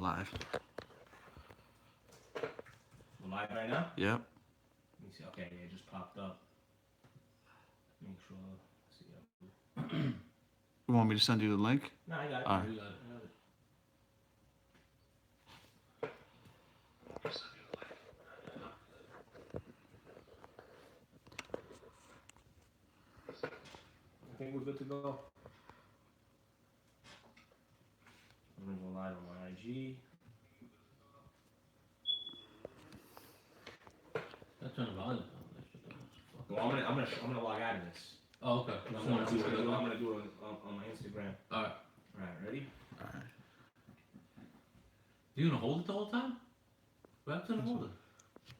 Live. We're live right now? Yep. Let me see. Okay, yeah, it just popped up. Make sure. Let's see. You want me to send you the link? No, I got it. All right. You got it. I got it. I think we're good to go. I'm gonna go live on my IG. I turn the volume down. Well, I'm gonna log out of this. Oh, okay. I'm gonna do it on my Instagram. All right. All right, ready? All right. You gonna hold it the whole time? What happened to the holder?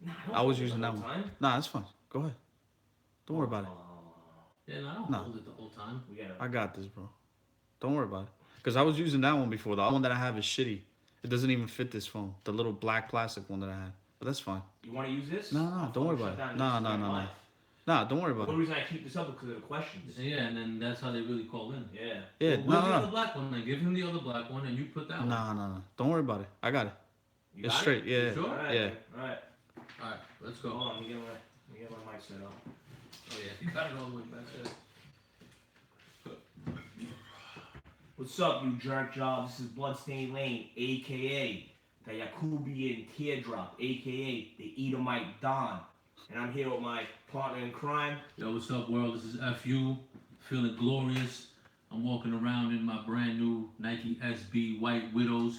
Nah, I was using that one. Nah, that's fine. Go ahead. Don't worry about it. Yeah, no, I don't No. hold it the whole time. We gotta. I got this, bro. Don't worry about it. Because I was using that one before. The other one that I have is shitty. It doesn't even fit this phone. The little black plastic one that I had. But that's fine. You want to use this? No, don't worry about it. No. Nah, don't worry about The it. only reason I keep this up is because of the questions. Yeah, and then that's how they really call in. Yeah. Yeah, Well, where's the no. other black one? Then give him the other black one, and you put that one. No. Don't worry about it. I got it. You It's got straight. it? Yeah. Sure? All right. Yeah. All right. All right, let's Hold go. on. Let me get my mic set up. Oh yeah, you got it all the way back there. What's up, you jerk job? This is Bloodstained Lane, aka the Yakubian Teardrop, aka the Edomite Don, and I'm here with my partner in crime. Yo, what's up, world? This is FU, feeling glorious. I'm walking around in my brand new Nike SB White Widows.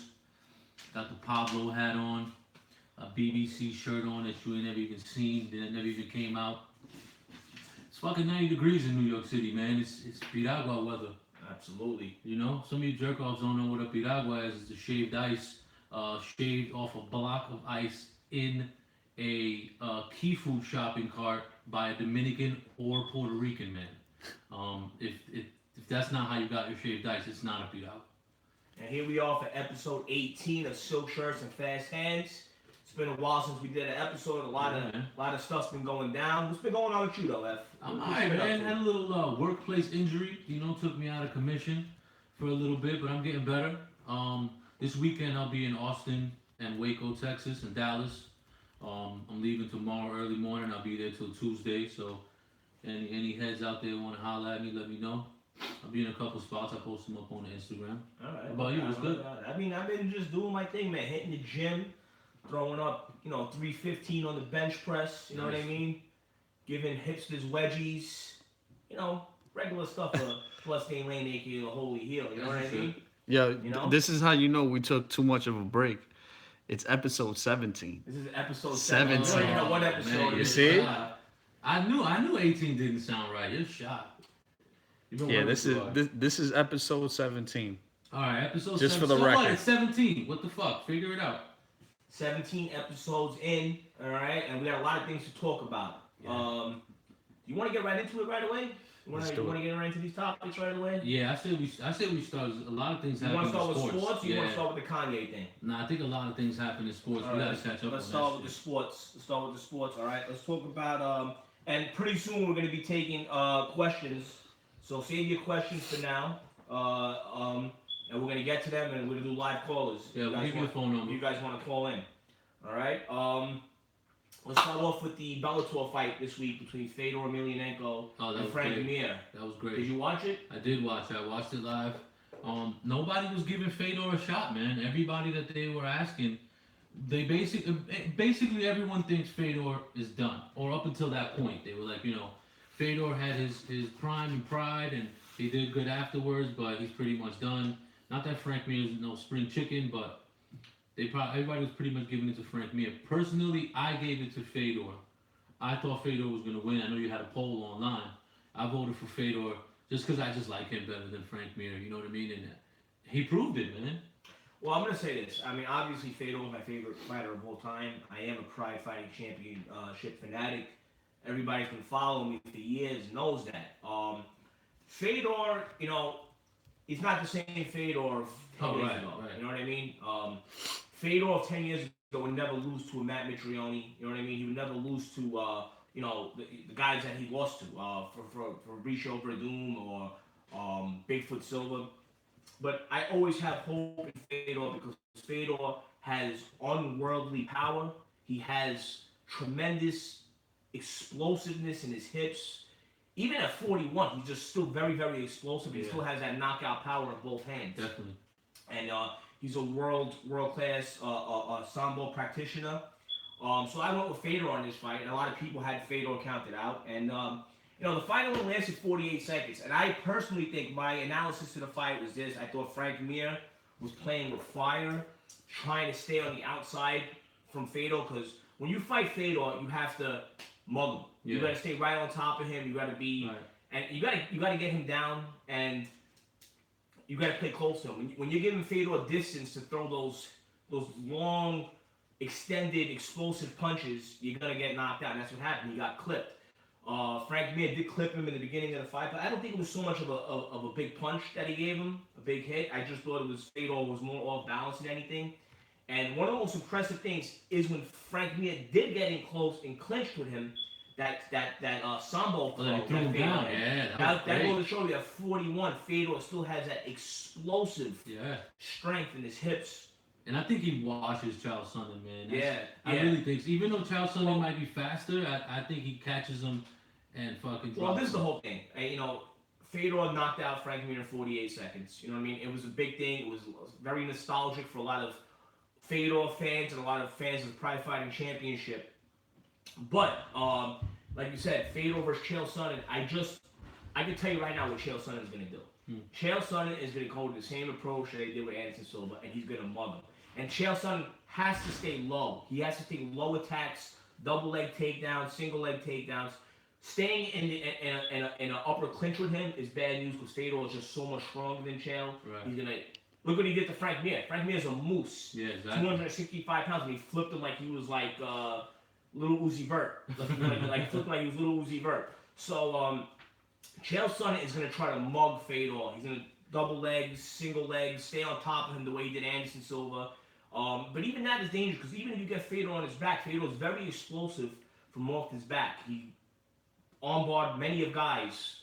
Got the Pablo hat on, a BBC shirt on that you ain't never even seen, that never even came out. It's fucking 90 degrees in New York City, man. It's piragua weather. Absolutely. You know, some of you jerk offs don't know what a piragua is. It's a shaved ice, shaved off a block of ice in a key food shopping cart by a Dominican or Puerto Rican man. If that's not how you got your shaved ice, it's not a piragua. And here we are for episode 18 of Silk Shirts and Fast Hands. It's been a while since we did an episode. A lot of stuff's been going down. What's been going on with you though, F? I'm alright, man. Had a little workplace injury. You know, took me out of commission for a little bit, but I'm getting better. This weekend I'll be in Austin and Waco, Texas, and Dallas. I'm leaving tomorrow early morning. I'll be there till Tuesday. So, any heads out there want to holler at me, let me know. I'll be in a couple spots. I post them up on the Instagram. All right. How about you? What's good? I mean, I've been just doing my thing, man. Hitting the gym, throwing up, 315 on the bench press. You know what I Nice. mean? Giving hipsters wedgies. Regular stuff for Bloodstained Lane, aka the Holy Heel. You know what I mean? Yeah, You know? this is how you know we took too much of a break. It's episode 17. This is episode 17. 7. You already know what episode Man, it you is. see? I knew 18 didn't sound right. You're shot. You've been Yeah, working this too is hard. this is episode 17. All right, episode Just 7. for the So what? record. It's 17. What the fuck? Figure it out. 17 episodes in, all right? And we got a lot of things to talk about. Yeah. You want to get right into it right away? You want Let's to do it. get right into these topics right away? Yeah, I said we start. A lot of things You happen want to start in with sports? Or you Yeah. want to start with the Kanye thing? Nah, I think a lot of things happen in sports. All We right, gotta catch up. Let's on start that with the shit. sports. Let's start with the sports. All right. Let's talk about and pretty soon we're going to be taking questions. So save your questions for now. And we're going to get to them, and we're going to do live callers. Yeah, we'll give you the phone number. You guys want to call in? All right. Let's start off with the Bellator fight this week between Fedor Emelianenko Oh, that and was Frank great. Mir. That was Did great. you watch it? I did watch it. I watched it live. Nobody was giving Fedor a shot, man. Everybody that they were asking, they basically everyone thinks Fedor is done. Or up until that point, they were like, Fedor had his prime and pride, and he did good afterwards, but he's pretty much done. Not that Frank Mir is no spring chicken, but everybody was pretty much giving it to Frank Mir. Personally, I gave it to Fedor. I thought Fedor was gonna win. I know you had a poll online. I voted for Fedor just because I just like him better than Frank Mir. You know what I mean? And he proved it, man. Well, I'm going to say this. I mean, obviously, Fedor is my favorite fighter of all time. I am a Pride Fighting Championship fanatic. Everybody's been following me for years, knows that. Fedor, he's not the same Fedor of 10 years ago. Right. You know what I mean? Fedor of 10 years ago would never lose to a Matt Mitrione. You know what I mean? He would never lose to, the guys that he lost to, for Fabricio Verdum or Bigfoot Silva. But I always have hope in Fedor because Fedor has unworldly power. He has tremendous explosiveness in his hips. Even at 41, he's just still very, very explosive. He still has that knockout power in both hands. Definitely. And he's a world class sambo practitioner. So I went with Fedor on this fight, and a lot of people had Fedor counted out. And the fight only lasted 48 seconds. And I personally think my analysis to the fight was this: I thought Frank Mir was playing with fire, trying to stay on the outside from Fedor, because when you fight Fedor, you have to mug him. Yeah. You got to stay right on top of him. You got to be, Right. and you got to get him down, and you got to play close to him. When you're giving Fedor distance to throw those long, extended, explosive punches, you're gonna get knocked out. And that's what happened. He got clipped. Frank Mir did clip him in the beginning of the fight, but I don't think it was so much of a big punch that he gave him, a big hit. I just thought it was Fedor was more off balance than anything. And one of the most impressive things is when Frank Mir did get in close and clinched with him, that sambo throw. He threw him down. Yeah, That great. goes to show you at 41, Fedor still has that explosive strength in his hips. And I think he washes Charles Sonnen, man. I Yeah. really think so. Even though Charles Sonnen might be faster, I think he catches him and fucking drops Well, this is the him. whole thing. Fedor knocked out Frank Mir in 48 seconds. You know what I mean? It was a big thing. It was very nostalgic for a lot of Fedor fans and a lot of fans of the Pride Fighting Championship. But, like you said, Fedor versus Chael Sonnen, I can tell you right now what Chael Sonnen is going to do. Chael Sonnen is going to go with the same approach that they did with Anderson Silva, and he's going to mug him. And Chael Sonnen has to stay low. He has to take low attacks, double leg takedowns, single leg takedowns. Staying in an upper clinch with him is bad news because Fedor is just so much stronger than Chael. Right. He's gonna look what he did to Frank Mir. Frank Mir is a moose. Yeah, exactly. 265 pounds, and he flipped him like he was like little Uzi Vert. like flipped him like he was little Uzi Vert. So Chael Sonnen is gonna try to mug Fedor. He's gonna double legs, single legs, stay on top of him the way he did Anderson Silva. But even that is dangerous because even if you get Fedor on his back, Fedor is very explosive from off his back. He armbarred many of guys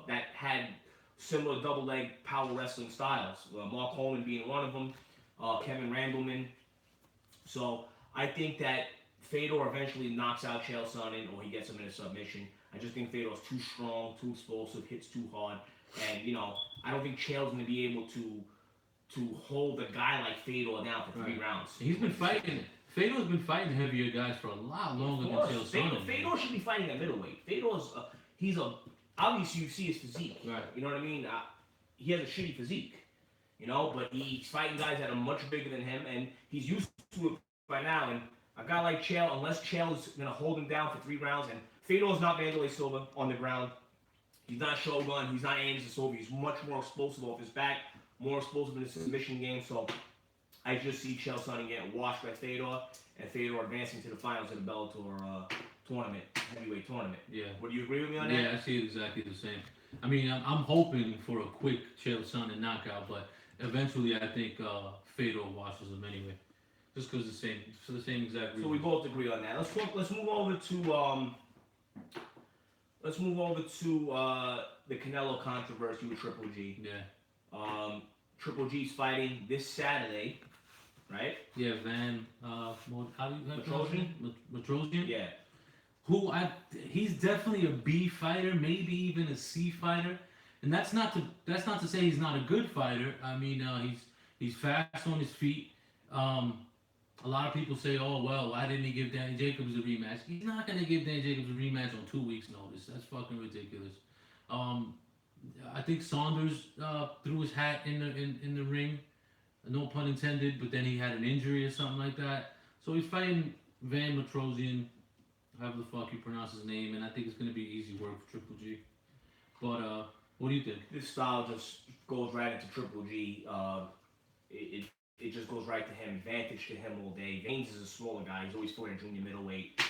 that had similar double leg power wrestling styles. Mark Holman being one of them, Kevin Randleman. So I think that Fedor eventually knocks out Chael Sonnen or he gets him in a submission. I just think Fedor's too strong, too explosive, hits too hard. And, I don't think Chael's going to be able to hold a guy like Fedor down for 3 rounds. He's been fighting. Fedor's been fighting heavier guys for a lot longer than Chael Sonnen. Fedor should be fighting at middleweight. Fedor's, obviously you see his physique. Right. You know what I mean? He has a shitty physique. But he's fighting guys that are much bigger than him, and he's used to it by now. And a guy like Chael, unless Chael is going to hold him down for 3 rounds, and Fedor's not Wanderlei Silva on the ground. He's not Shogun. He's not Anderson Silva. He's much more explosive off his back, more explosive in the submission game. So I just see Chael Sonnen getting washed by Fedor, and Fedor advancing to the finals of the Bellator tournament, heavyweight tournament. Yeah. Would you agree with me on that? Yeah, I see it exactly the same. I mean, I'm hoping for a quick Chael Sonnen knockout, but eventually I think Fedor washes him anyway, just because for the same exact reason. So we both agree on that. Let's move over to the Canelo controversy with Triple G. Yeah. Triple G's fighting this Saturday, right? Yeah, how do you Petrosian? Petrosian? Yeah. He's definitely a B fighter, maybe even a C fighter, and that's not to say he's not a good fighter. I mean, he's fast on his feet. A lot of people say, "Oh well, why didn't he give Danny Jacobs a rematch?" He's not gonna give Danny Jacobs a rematch on 2 weeks' notice. That's fucking ridiculous. I think Saunders threw his hat in the ring, no pun intended, but then he had an injury or something like that. So he's fighting Van Petrosian, however the fuck you pronounce his name, and I think it's gonna be easy work for Triple G. But what do you think? This style just goes right into Triple G. It just goes right to him. Advantage to him all day. Veins is a smaller guy. He's always fought at junior middleweight.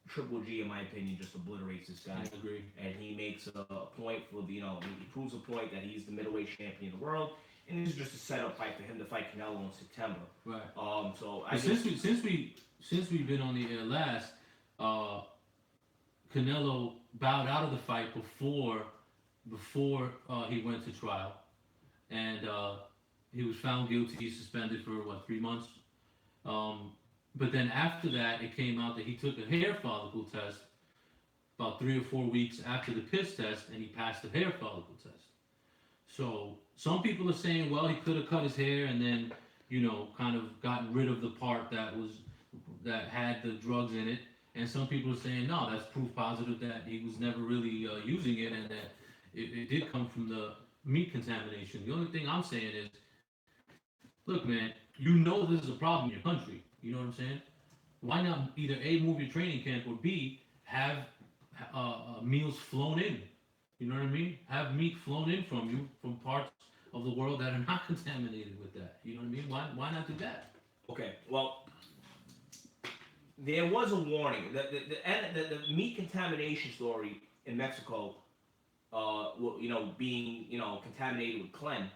Triple G, in my opinion, just obliterates this guy. I agree. And he makes a point for he proves a point that he's the middleweight champion of the world. And this is just a setup fight for him to fight Canelo in September. Right. So since we've been on the air last, Canelo bowed out of the fight before he went to trial, and He was found guilty, suspended for what, 3 months. But then after that, it came out that he took a hair follicle test about 3 or 4 weeks after the piss test, and he passed the hair follicle test. So some people are saying, well, he could have cut his hair and then, kind of gotten rid of the part that had the drugs in it. And some people are saying, no, that's proof positive that he was never really using it, and that it did come from the meat contamination. The only thing I'm saying is, look, man, this is a problem in your country. You know what I'm saying? Why not either A, move your training camp, or B, have meals flown in? You know what I mean? Have meat flown in from you from parts of the world that are not contaminated with that. You know what I mean? Why not do that? Okay, well, there was a warning. The meat contamination story in Mexico, being contaminated with clen,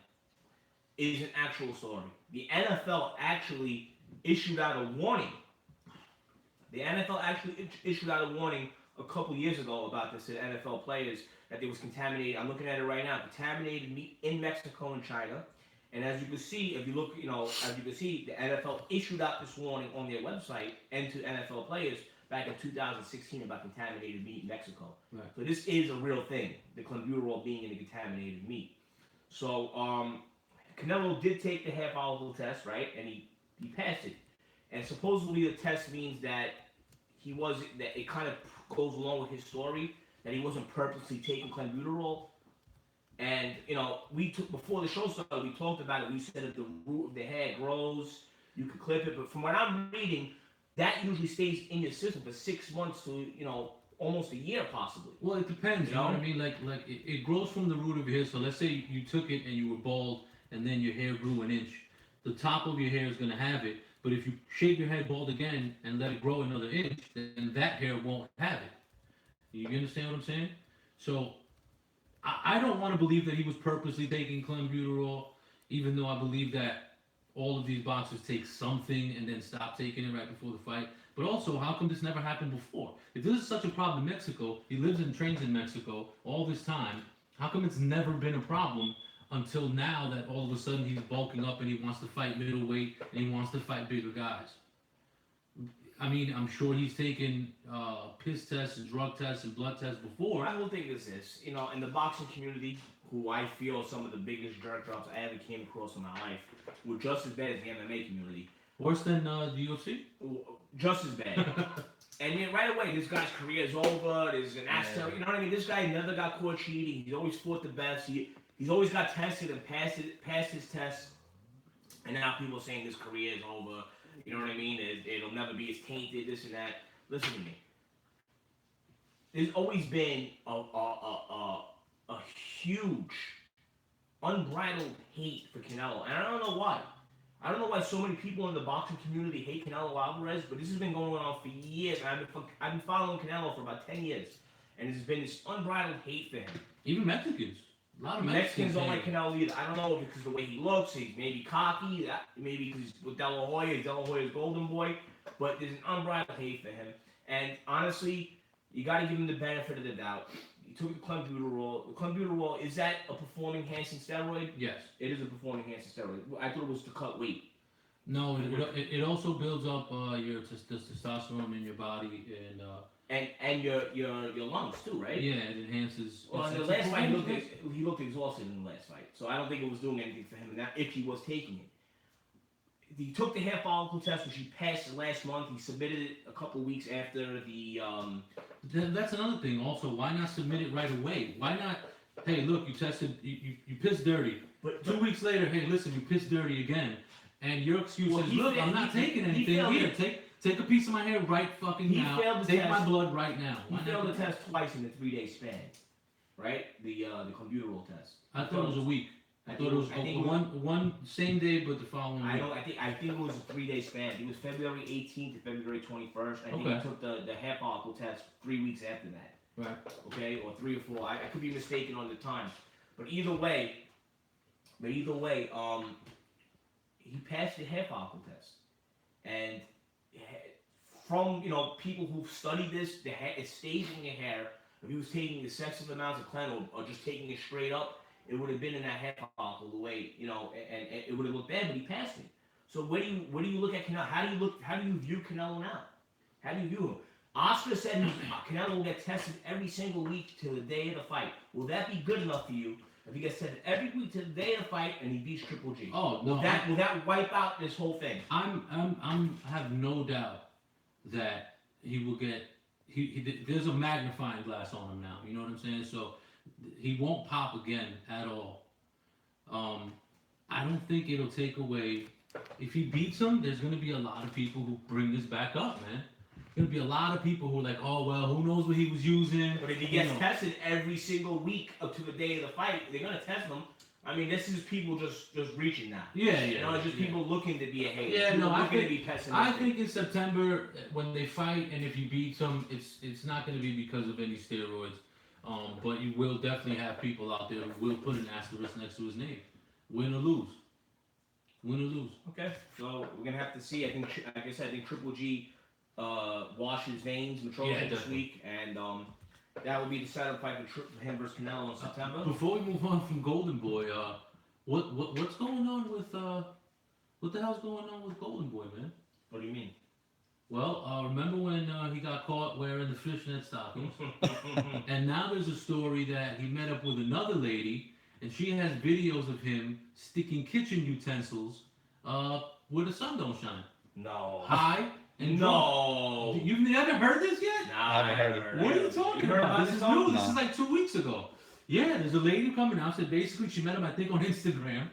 is an actual story. The NFL actually issued out a warning. The NFL actually issued out a warning a couple years ago about this to the NFL players, that there was contaminated. I'm looking at it right now. Contaminated meat in Mexico and China. And as you can see, the NFL issued out this warning on their website and to NFL players back in 2016 about contaminated meat in Mexico. Right. So this is a real thing, the clenbuterol being in the contaminated meat. So Canelo did take the hair follicle test, right? And he passed it. And supposedly the test means that it kind of goes along with his story, that he wasn't purposely taking clenbuterol. And, before the show started, we talked about it. We said that the root of the hair grows, you can clip it. But from what I'm reading, that usually stays in your system for 6 months to, almost a year possibly. Well, it depends. You know what I mean? Like it grows from the root of your hair. So let's say you took it and you were bald, and then your hair grew an inch. The top of your hair is going to have it. But if you shave your head bald again and let it grow another inch, then that hair won't have it. You understand what I'm saying? So I don't want to believe that he was purposely taking clenbuterol, even though I believe that all of these boxers take something and then stop taking it right before the fight. But also, how come this never happened before? If this is such a problem in Mexico, he lives and trains in Mexico all this time, how come it's never been a problem until now that all of a sudden he's bulking up and he wants to fight middleweight and he wants to fight bigger guys? I mean, I'm sure he's taken piss tests and drug tests and blood tests before. I will think is this, in the boxing community, who I feel some of the biggest jerk drops I ever came across in my life, were just as bad as the MMA community. Worse than the UFC? Just as bad. And yet right away, this guy's career is over. There's an asterisk. You know what I mean? This guy never got caught cheating. He's always fought the best. He's always got tested and passed his tests. And now people are saying his career is over. You know what I mean? It'll never be as tainted, this and that. Listen to me. There's always been a huge, unbridled hate for Canelo. And I don't know why. I don't know why so many people in the boxing community hate Canelo Alvarez, but this has been going on for years. And I've been following Canelo for about 10 years. And there's been this unbridled hate for him. Even Mexicans. A lot of Mexicans don't like Canelo either. I don't know if it's because of the way he looks, he's maybe cocky, maybe because he's with De La Hoya, he's De La Hoya's golden boy, but there's an unbridled hate for him. And honestly, you got to give him the benefit of the doubt. He took the clenbuterol. The clenbuterol, is that a performing-enhancing steroid? Yes. It is a performing-enhancing steroid. I thought it was to cut weight. No, it also builds up your testosterone in your body and your lungs too, right? Yeah, it enhances. Well, in the last fight, he looked exhausted in the last fight, so I don't think it was doing anything for him. Now, if he was taking it, he took the hair follicle test, which he passed last month. He submitted it a couple weeks after the. That's another thing. Also, why not submit it right away? Why not? Hey, look, you tested. You pissed dirty. But 2 weeks later, hey, listen, you pissed dirty again, and your excuse is, look, I'm not taking anything. Here, take a piece of my hair right fucking now. Take my blood right now. He failed the test twice in a 3-day span, right? The clenbuterol test. I thought it was a week. I thought it was one same day, but the following week. I think it was a 3-day span. It was February 18th to February 21st. I think he took the hair follicle test 3 weeks after that. Right. Okay, or 3 or 4. I could be mistaken on the time, but either way, he passed the hair follicle test, and from people who've studied this, the hair, it stays in your hair. If he was taking excessive amounts of clen or just taking it straight up, it would have been in that hair follicle the way, and it would have looked bad, but he passed it. So where do you look at Canelo? How do you view Canelo now? How do you view him? Oscar said Canelo will get tested every single week to the day of the fight. Will that be good enough for you? If he gets tested every week to the day of the fight and he beats Triple G, Oh no, will that wipe out this whole thing? I have no doubt that he will get. There's a magnifying glass on him now. You know what I'm saying? So he won't pop again at all. I don't think it'll take away. If he beats him, there's gonna be a lot of people who bring this back up, man. Gonna be a lot of people who are like, oh well, who knows what he was using? But if he gets tested every single week up to the day of the fight, they're gonna test him. I mean, this is people just reaching now. Yeah. It's just people looking to be a hater. Yeah, people no, I looking think, to be pessimistic. I think in September when they fight, and if he beats him, it's not gonna be because of any steroids. But you will definitely have people out there who will put an asterisk next to his name, win or lose. Win or lose. Okay, so we're gonna have to see. I think, like I said, I think Triple G washes veins, Matroza this week, and that will be the setup fight for him versus Canelo in September. Before we move on from Golden Boy, what's going on with what the hell's going on with Golden Boy, man? What do you mean? Well, remember when he got caught wearing the fishnet stockings? And now there's a story that he met up with another lady, and she has videos of him sticking kitchen utensils where the sun don't shine. No. High and no. drunk. You've never heard this yet? Nah, I haven't heard it. What are you talking about? This is new. This is like 2 weeks ago. Yeah, there's a lady coming out. Said basically she met him, I think, on Instagram,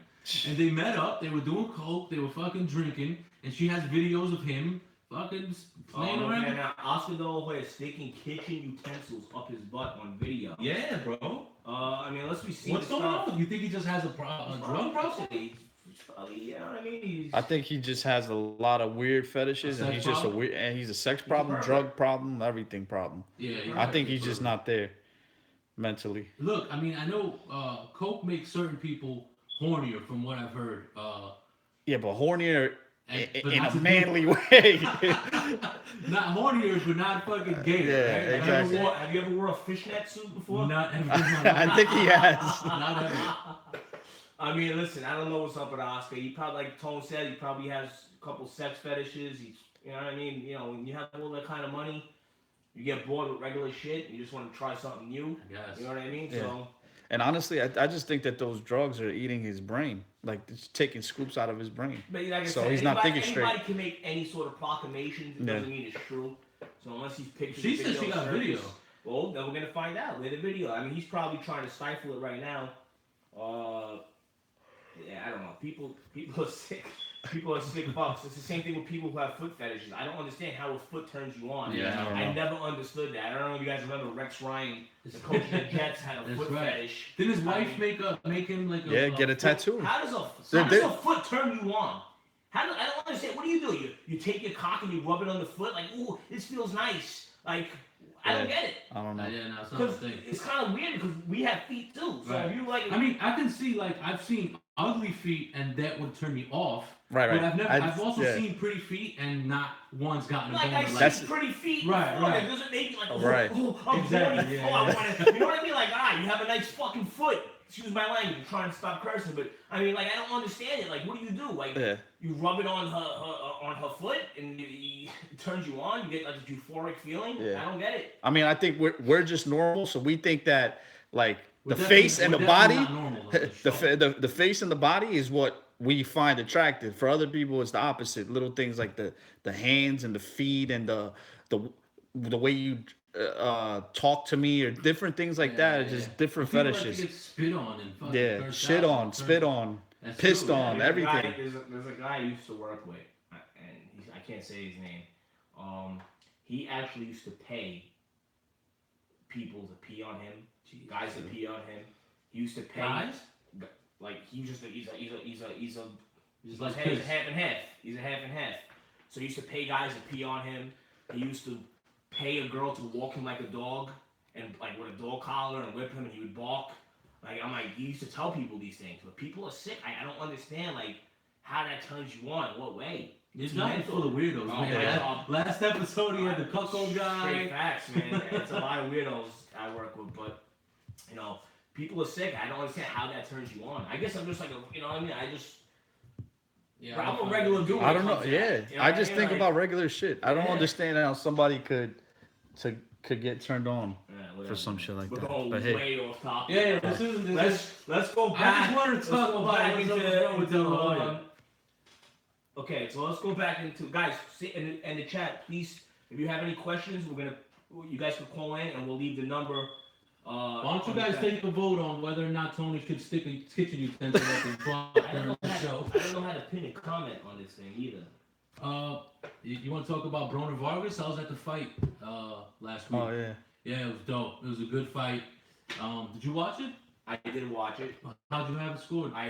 and they met up. They were doing coke. They were fucking drinking, and she has videos of him fucking playing around. Okay, now Oscar De La Hoya is sticking kitchen utensils up his butt on video. Yeah, bro. I mean, unless we see What's going on? You think he just has a drug problem? You know what I mean? I think he just has a lot of weird fetishes, and he's just a weird, and he's a sex problem, drug problem, everything problem. Yeah, I think he's just not there mentally. Look, I mean, I know coke makes certain people hornier, from what I've heard. Yeah, but hornier But in not a to manly way. Not hornier, but not fucking gay. Yeah, right? exactly. Have you ever wore a fishnet suit before? Not ever. I think he has. Not ever. I mean, listen, I don't know what's up with Oscar. He probably, like Tone said, he probably has a couple sex fetishes. He's, you know what I mean? You know, when you have all that kind of money, you get bored with regular shit. You just want to try something new. Yes. You know what I mean? Yeah. So. And honestly, I just think that those drugs are eating his brain, like it's taking scoops out of his brain. But like I So said, he's not thinking straight. Anybody can make any sort of proclamations. It doesn't mean it's true. So unless he's pictures. She said she got video. Well, then we're gonna find out. With the video, I mean, he's probably trying to stifle it right now. Yeah, I don't know. People are sick. People are sick fucks. It's the same thing with people who have foot fetishes. I don't understand how a foot turns you on. Yeah, I never understood that. I don't know if you guys remember Rex Ryan, the coach of the Jets, had a foot fetish. Did his wife make him like a Get a tattoo. How does a foot turn you on? I don't understand. What do? You take your cock and you rub it on the foot like, ooh, this feels nice. Like, I don't get it. I don't know. Yeah, no, it's not the thing. It's kind of weird because we have feet too. So if you like, I mean, I can see, like, I've seen ugly feet and that would turn me off. Right. But I've also seen pretty feet and not on's gotten a like I boner. see pretty feet. Right. That doesn't make you like, oh, Right. oh, I'm Exactly, horny. yeah, Oh, I wanna, you know what I mean? Like, you have a nice fucking foot. Excuse my language. I'm trying to stop cursing, but I mean, like, I don't understand it. Like, what do? Like, you rub it on her foot, and it turns you on. You get like a euphoric feeling. Yeah. I don't get it. I mean, I think we're just normal, so we think that like We're the face and the body, normal, sure. the face and the body is what we find attractive. For other people, it's the opposite. Little things like the hands and the feet and the way you talk to me or different things like that. It's just different People fetishes. Like to get spit on and fucking cursed shit out on, and spit turned on, That's pissed true, on, yeah. everything. There's a guy I used to work with, and I can't say his name. He actually used to pay people to pee on him. Guys to pee on him. He used to pay. Guys? Like he's like half and half. He's a half and half. So he used to pay guys to pee on him. He used to pay a girl to walk him like a dog, and like with a dog collar and whip him, and he would bark. Like I'm like, he used to tell people these things, but people are sick. I don't understand like how that turns you on. What way? It's not full of weirdos. Oh, man. yeah. Last episode, he had the cuckold Straight guy. facts, man. It's a lot of weirdos I work with, but you know, people are sick. I don't understand how that turns you on. I guess I'm just like you know what I mean. Yeah, I'm a regular dude. I don't know. when it comes to Yeah, that. You know I what just mean? think Like, about regular shit. I don't Yeah. understand how somebody could get turned on whatever, for some man. shit like We're that. going But hey, way off topic. Yeah, this isn't. Let's go I back. just wanted to Let's talk go about back what's up into with La Jolla. Okay, so let's go back into guys. See in the chat, please. If you have any questions, you guys can call in, and we'll leave the number. Why don't you on the guys chat. take a vote on whether or not Tony should stick a kitchen utensil up his butt I don't during know the how show? I don't know how to pin a comment on this thing either. You want to talk about Broner Vargas? I was at the fight last week. oh yeah, Yeah, it was dope. It was a good fight. Did you watch it? I did watch it. How'd you have it scored? I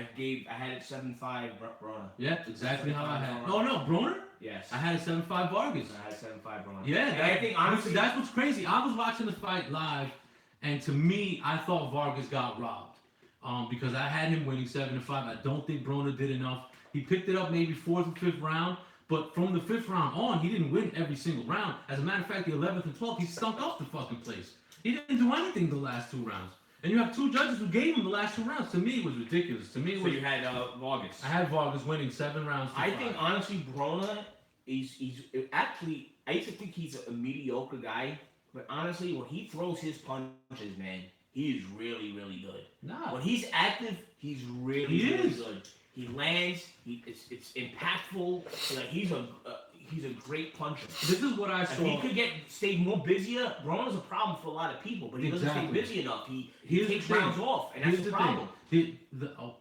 had it 7-5 Rona. Yeah, exactly how I had. Broner. Oh no, Broner? Yes. I had a 7-5 Vargas. I had 7-5 Rona. Yeah, And I think honestly that's what's crazy. I was watching the fight live, and to me, I thought Vargas got robbed. Because I had him winning 7-5. I don't think Broner did enough. He picked it up maybe 4th or 5th round, but from the 5th round on, he didn't win every single round. As a matter of fact, the 11th and 12th, he stunk up the fucking place. He didn't do anything the last 2 rounds. And you have 2 judges who gave him the last 2 rounds. To me, it was ridiculous. To me, it so was. you had Vargas. I had Vargas winning 7 rounds. To I 5. think honestly, Brona he's actually I used to think he's a mediocre guy, but honestly, when he throws his punches, man, he is really, really good. Nah. When he's active, he's really, He really is. good. He lands. It's impactful. Like he's a great puncher. This is what I If saw. he could stay more busier, Brona's a problem for a lot of people, but he doesn't stay Exactly. busy enough. He Here's the takes thing. rounds off, and that's Here's the the problem. thing.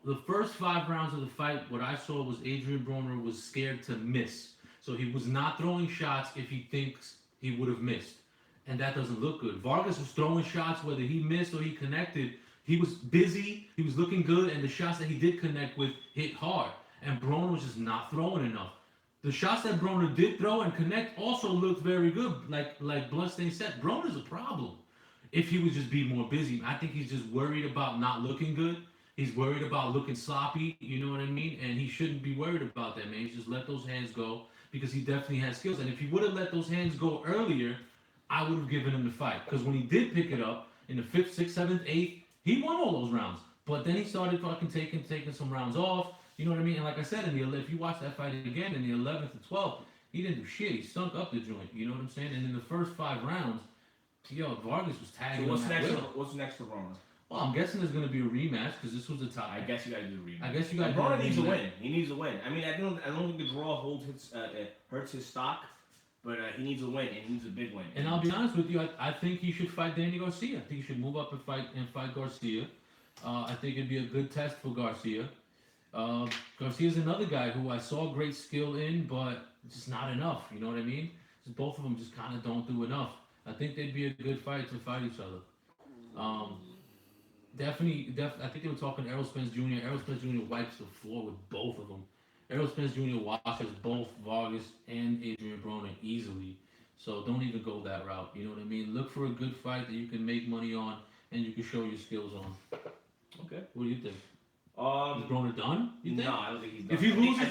The first 5 rounds of the fight, what I saw was Adrian Broner was scared to miss. So he was not throwing shots if he thinks he would have missed. And that doesn't look good. Vargas was throwing shots whether he missed or he connected. He was busy, he was looking good, and the shots that he did connect with hit hard. And Broner was just not throwing enough. The shots that Broner did throw and connect also looked very good. Like Bloodstain said, Broner's a problem. If he would just be more busy. I think he's just worried about not looking good. He's worried about looking sloppy, you know what I mean? And he shouldn't be worried about that, man. He just let those hands go because he definitely has skills. And if he would have let those hands go earlier, I would have given him the fight. Because when he did pick it up in the 5th, 6th, 7th, 8th, he won all those rounds. But then he started fucking taking some rounds off. You know what I mean? And like I said, if you watch that fight again in the 11th and 12th, he didn't do shit. He stunk up the joint. You know what I'm saying? And in the first 5 rounds, Vargas was tagging So what's him next? at will. What's next for Brona? Well, I'm guessing there's gonna be a rematch because this was the top. I guess you gotta do a rematch. I guess you gotta do Brona a needs a rematch. win. He needs a win. I mean, I don't think the draw hurts his stock, but he needs a win and he needs a big win. And I'll be honest with you, I think he should fight Danny Garcia. I think he should move up and fight Garcia. I think it'd be a good test for Garcia. Garcia's another guy who I saw great skill in, but just not enough. You know what I mean? Just both of them just kind of don't do enough. I think they'd be a good fight to fight each other. Definitely. I think they were talking Errol Spence Jr. Errol Spence Jr. wipes the floor with both of them. Errol Spence Jr. washes both Vargas and Adrian Broner easily. So don't even go that route. You know what I mean? Look for a good fight that you can make money on and you can show your skills on. Okay. What do you think? Is Broner done? You think? No, I don't think he's done. If he loses,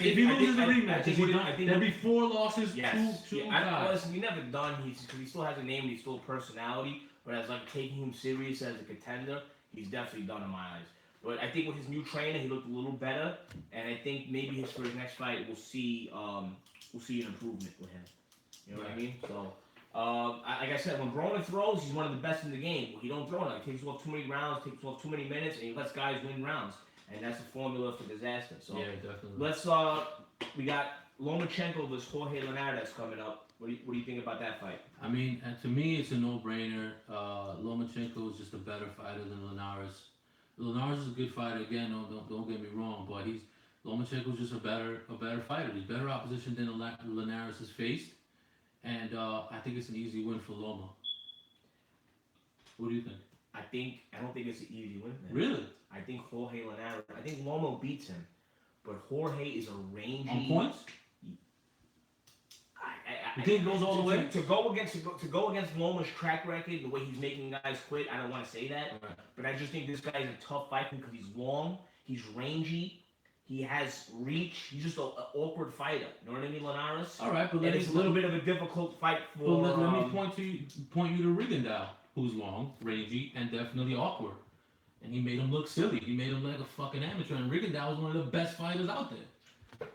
the rematch, I is he think done? There'll be 4 losses, yes. two Yeah, guys. listen, he's never done. Because he still has a name. And he's still a personality. But as like taking him serious as a contender, he's definitely done in my eyes. But I think with his new trainer, he looked a little better, and I think maybe for his next fight, we'll see an improvement with him. You know what I mean? So, like I said, when Broner throws, he's one of the best in the game. He don't throw enough. He takes off too many rounds, takes off too many minutes, and he lets guys win rounds, and that's the formula for disaster. So, Yeah, definitely. let's we got Lomachenko versus Jorge Linares coming up. What do you think about that fight? I mean, to me, it's a no-brainer. Lomachenko is just a better fighter than Linares. Linares is a good fighter. Again, don't get me wrong, but Lomachenko is just a better fighter. He's better opposition than Linares has faced, and I think it's an easy win for Loma. What do you think? I don't think it's an easy win. Man. Really? I think Jorge Linares. I think Loma beats him, but Jorge is a rangy. On points? I You think it goes all the way? To go against Loma's track record, the way he's making guys quit, I don't want to say that. Right. But I just think this guy is a tough fight because he's long, he's rangy, he has reach. He's just an awkward fighter. You know what I mean, Linares? All right, but And it's a little bit of a difficult fight for. Well, let me point you to Rigondeaux, who's long, rangy, and definitely awkward. and he made him look silly. He made him like a fucking amateur. And Rigondeaux was one of the best fighters out there.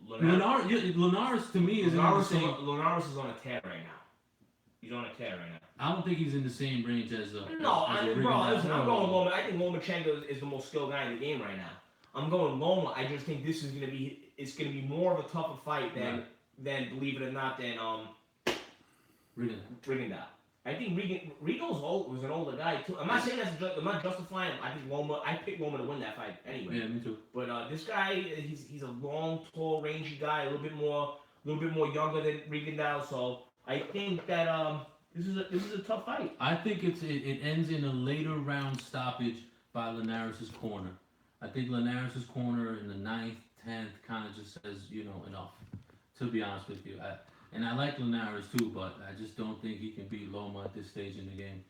Linares to me is Linares is on a tear right now. He's on a tear right now. I don't think he's in the same range as No, Rigondeaux. listen, I'm going Loma. I think Lomachenko is the most skilled guy in the game right now. I'm going Loma. I just think this is gonna be more of a tougher fight than believe it or not than Rigondeaux. I think Rigo's was an older guy too. I'm not saying I'm not justifying him. I picked Loma to win that fight anyway. Yeah, me too. But this guy, he's a long, tall, rangy guy, a little bit more younger than Rigondeaux. So I think that this is a tough fight. I think it ends in a later round stoppage by Linares' corner. I think Linares' corner in the 9th, 10th kind of just says, enough. To be honest with you, and I like Linares too, but I just don't think he can beat Loma at this stage in the game.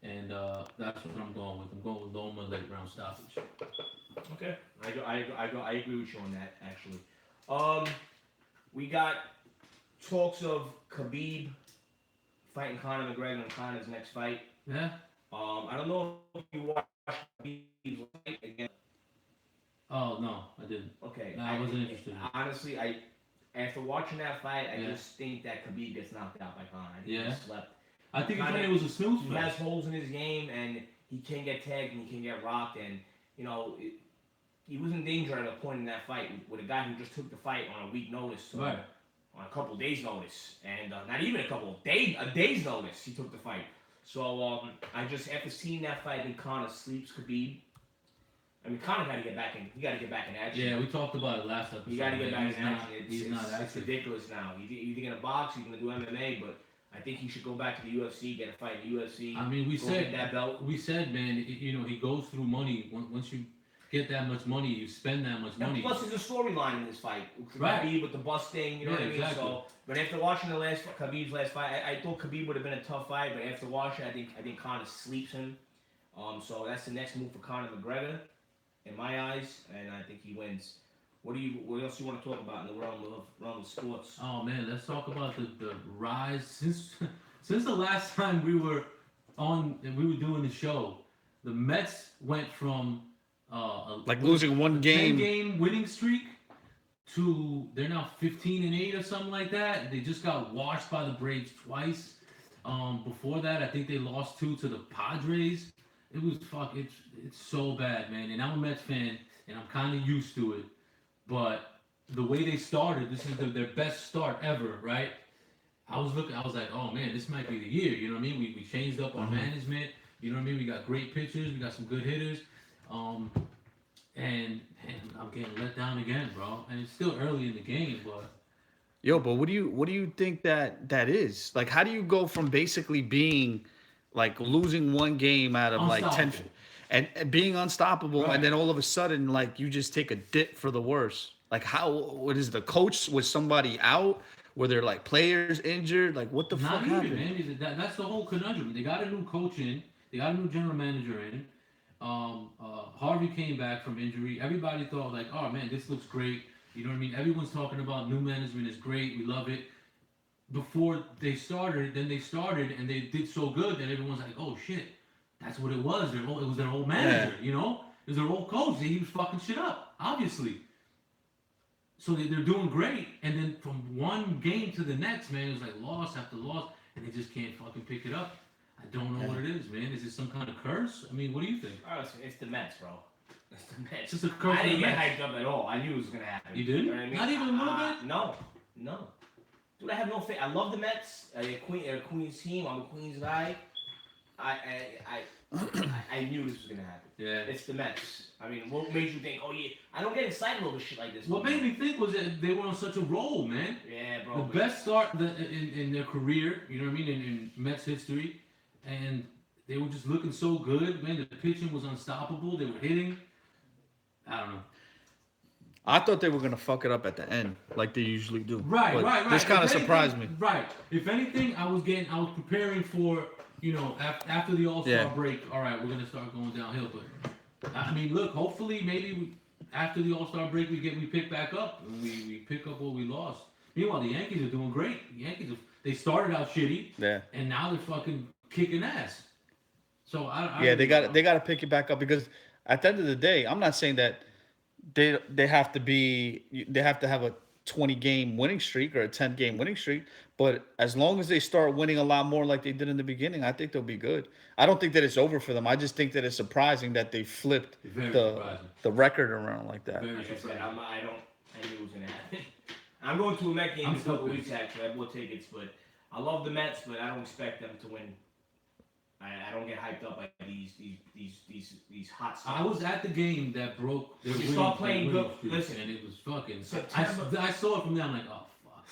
And that's what I'm going with. I'm going with Loma late round stoppage. Okay, I agree with you on that actually. We got talks of Khabib fighting Conor McGregor in Conor's next fight. Yeah. I don't know if you watched Khabib's fight again. Oh no, I didn't. Okay. No, I wasn't interested. Honestly, after watching that fight, I just think that Khabib gets knocked out by Conor. I think he slept. I think it was a snooze fest. He has holes in his game, and he can get tagged and he can get rocked, and he was in danger at a point in that fight with a guy who just took the fight on a week notice, on a couple of days notice, and not even a day's notice he took the fight. So I just after seeing that fight, I think Conor sleeps Khabib. I mean, Conor got to get back in. He got to get back in action. Yeah, we talked about it last episode. He got to get back in action. It's ridiculous now. He's going to box. He's going to do MMA, but I think he should go back to the UFC, get a fight in the UFC. I mean, we said that belt. We said, man, he goes through money. Once you get that much money, you spend that much money. Plus, there's a storyline in this fight. Right. Khabib with the busting, you know what I mean? Exactly. So, but after watching Khabib's last fight, I thought Khabib would have been a tough fight, but after watching, I think Conor sleeps him. So that's the next move for Conor McGregor, in my eyes, and I think he wins. What else do you want to talk about in the realm of sports? Oh man, let's talk about the rise since the last time we were doing the show. The Mets went from losing one game, 10-game winning streak to they're now 15-8 or something like that. They just got washed by the Braves twice. Before that, I think they lost 2 to the Padres. It was it's so bad, man. And I'm a Mets fan, and I'm kind of used to it. But the way they started, this is their best start ever, right? I was like, oh man, this might be the year. You know what I mean? We changed up our management. You know what I mean? We got great pitchers. We got some good hitters. And I'm getting let down again, bro. And it's still early in the game, but. Yo, but what do you think that is? Like, how do you go from basically being like losing one game out of like 10 and being unstoppable, right, and then all of a sudden like you just take a dip for the worse? Like, what is the coach? Was somebody out? Were there like players injured? Like, what the fuck happened? Man. That's the whole conundrum. They got a new coach in. They got a new general manager in. Harvey came back from injury. Everybody thought like, oh man, this looks great. You know what I mean? Everyone's talking about new management is great. We love it. Before they started, and they did so good that everyone's like, oh shit, that's what it was. It was their old manager, you know? It was their old coach. He was fucking shit up, obviously. So they're doing great. And then from one game to the next, man, it was like loss after loss, and they just can't fucking pick it up. I don't know what it is, man. Is it some kind of curse? I mean, what do you think? Oh, it's the Mets, bro. It's the Mets. It's just a curse. I didn't get hyped up at all. I knew it was gonna happen. You didn't? You know what I mean? Not even a little bit? No. Dude, I have no faith. I love the Mets. Queens team. I'm a Queens guy. I knew this was gonna happen. Yeah. It's the Mets. I mean, what made you think? Oh yeah, I don't get excited over shit like this. What made me think was that they were on such a roll, man. Yeah, bro. The best start in their career, you know what I mean, in Mets history, and they were just looking so good, man. The pitching was unstoppable. They were hitting. I don't know. I thought they were gonna fuck it up at the end, like they usually do. Right. This kind of surprised me. Right. If anything, I was preparing for, after the All-Star break. All right, we're gonna start going downhill. But I mean, look, hopefully, maybe after the All-Star break, we pick back up and we pick up what we lost. Meanwhile, the Yankees are doing great. The Yankees they started out shitty, and now they're fucking kicking ass. So I Yeah, really don't know. they got to pick it back up because at the end of the day, I'm not saying that they have to be they have to have a 20 game winning streak or a 10 game winning streak, but as long as they start winning a lot more like they did in the beginning, I think they'll be good. I don't think that it's over for them. I just think that it's surprising that they flipped Very the surprising. the record around like that. Very Like I said, surprising. I knew it was gonna happen. I'm going to a Met game I'm in a couple still weeks. Actually, I bought tickets, but I love the Mets, but I don't expect them to win. I don't get hyped up by these hot I stars. was at the game that broke their You winning, start playing their winning good- streak, listen. and it was fucking. September- I saw it from there. I'm like, oh fuck.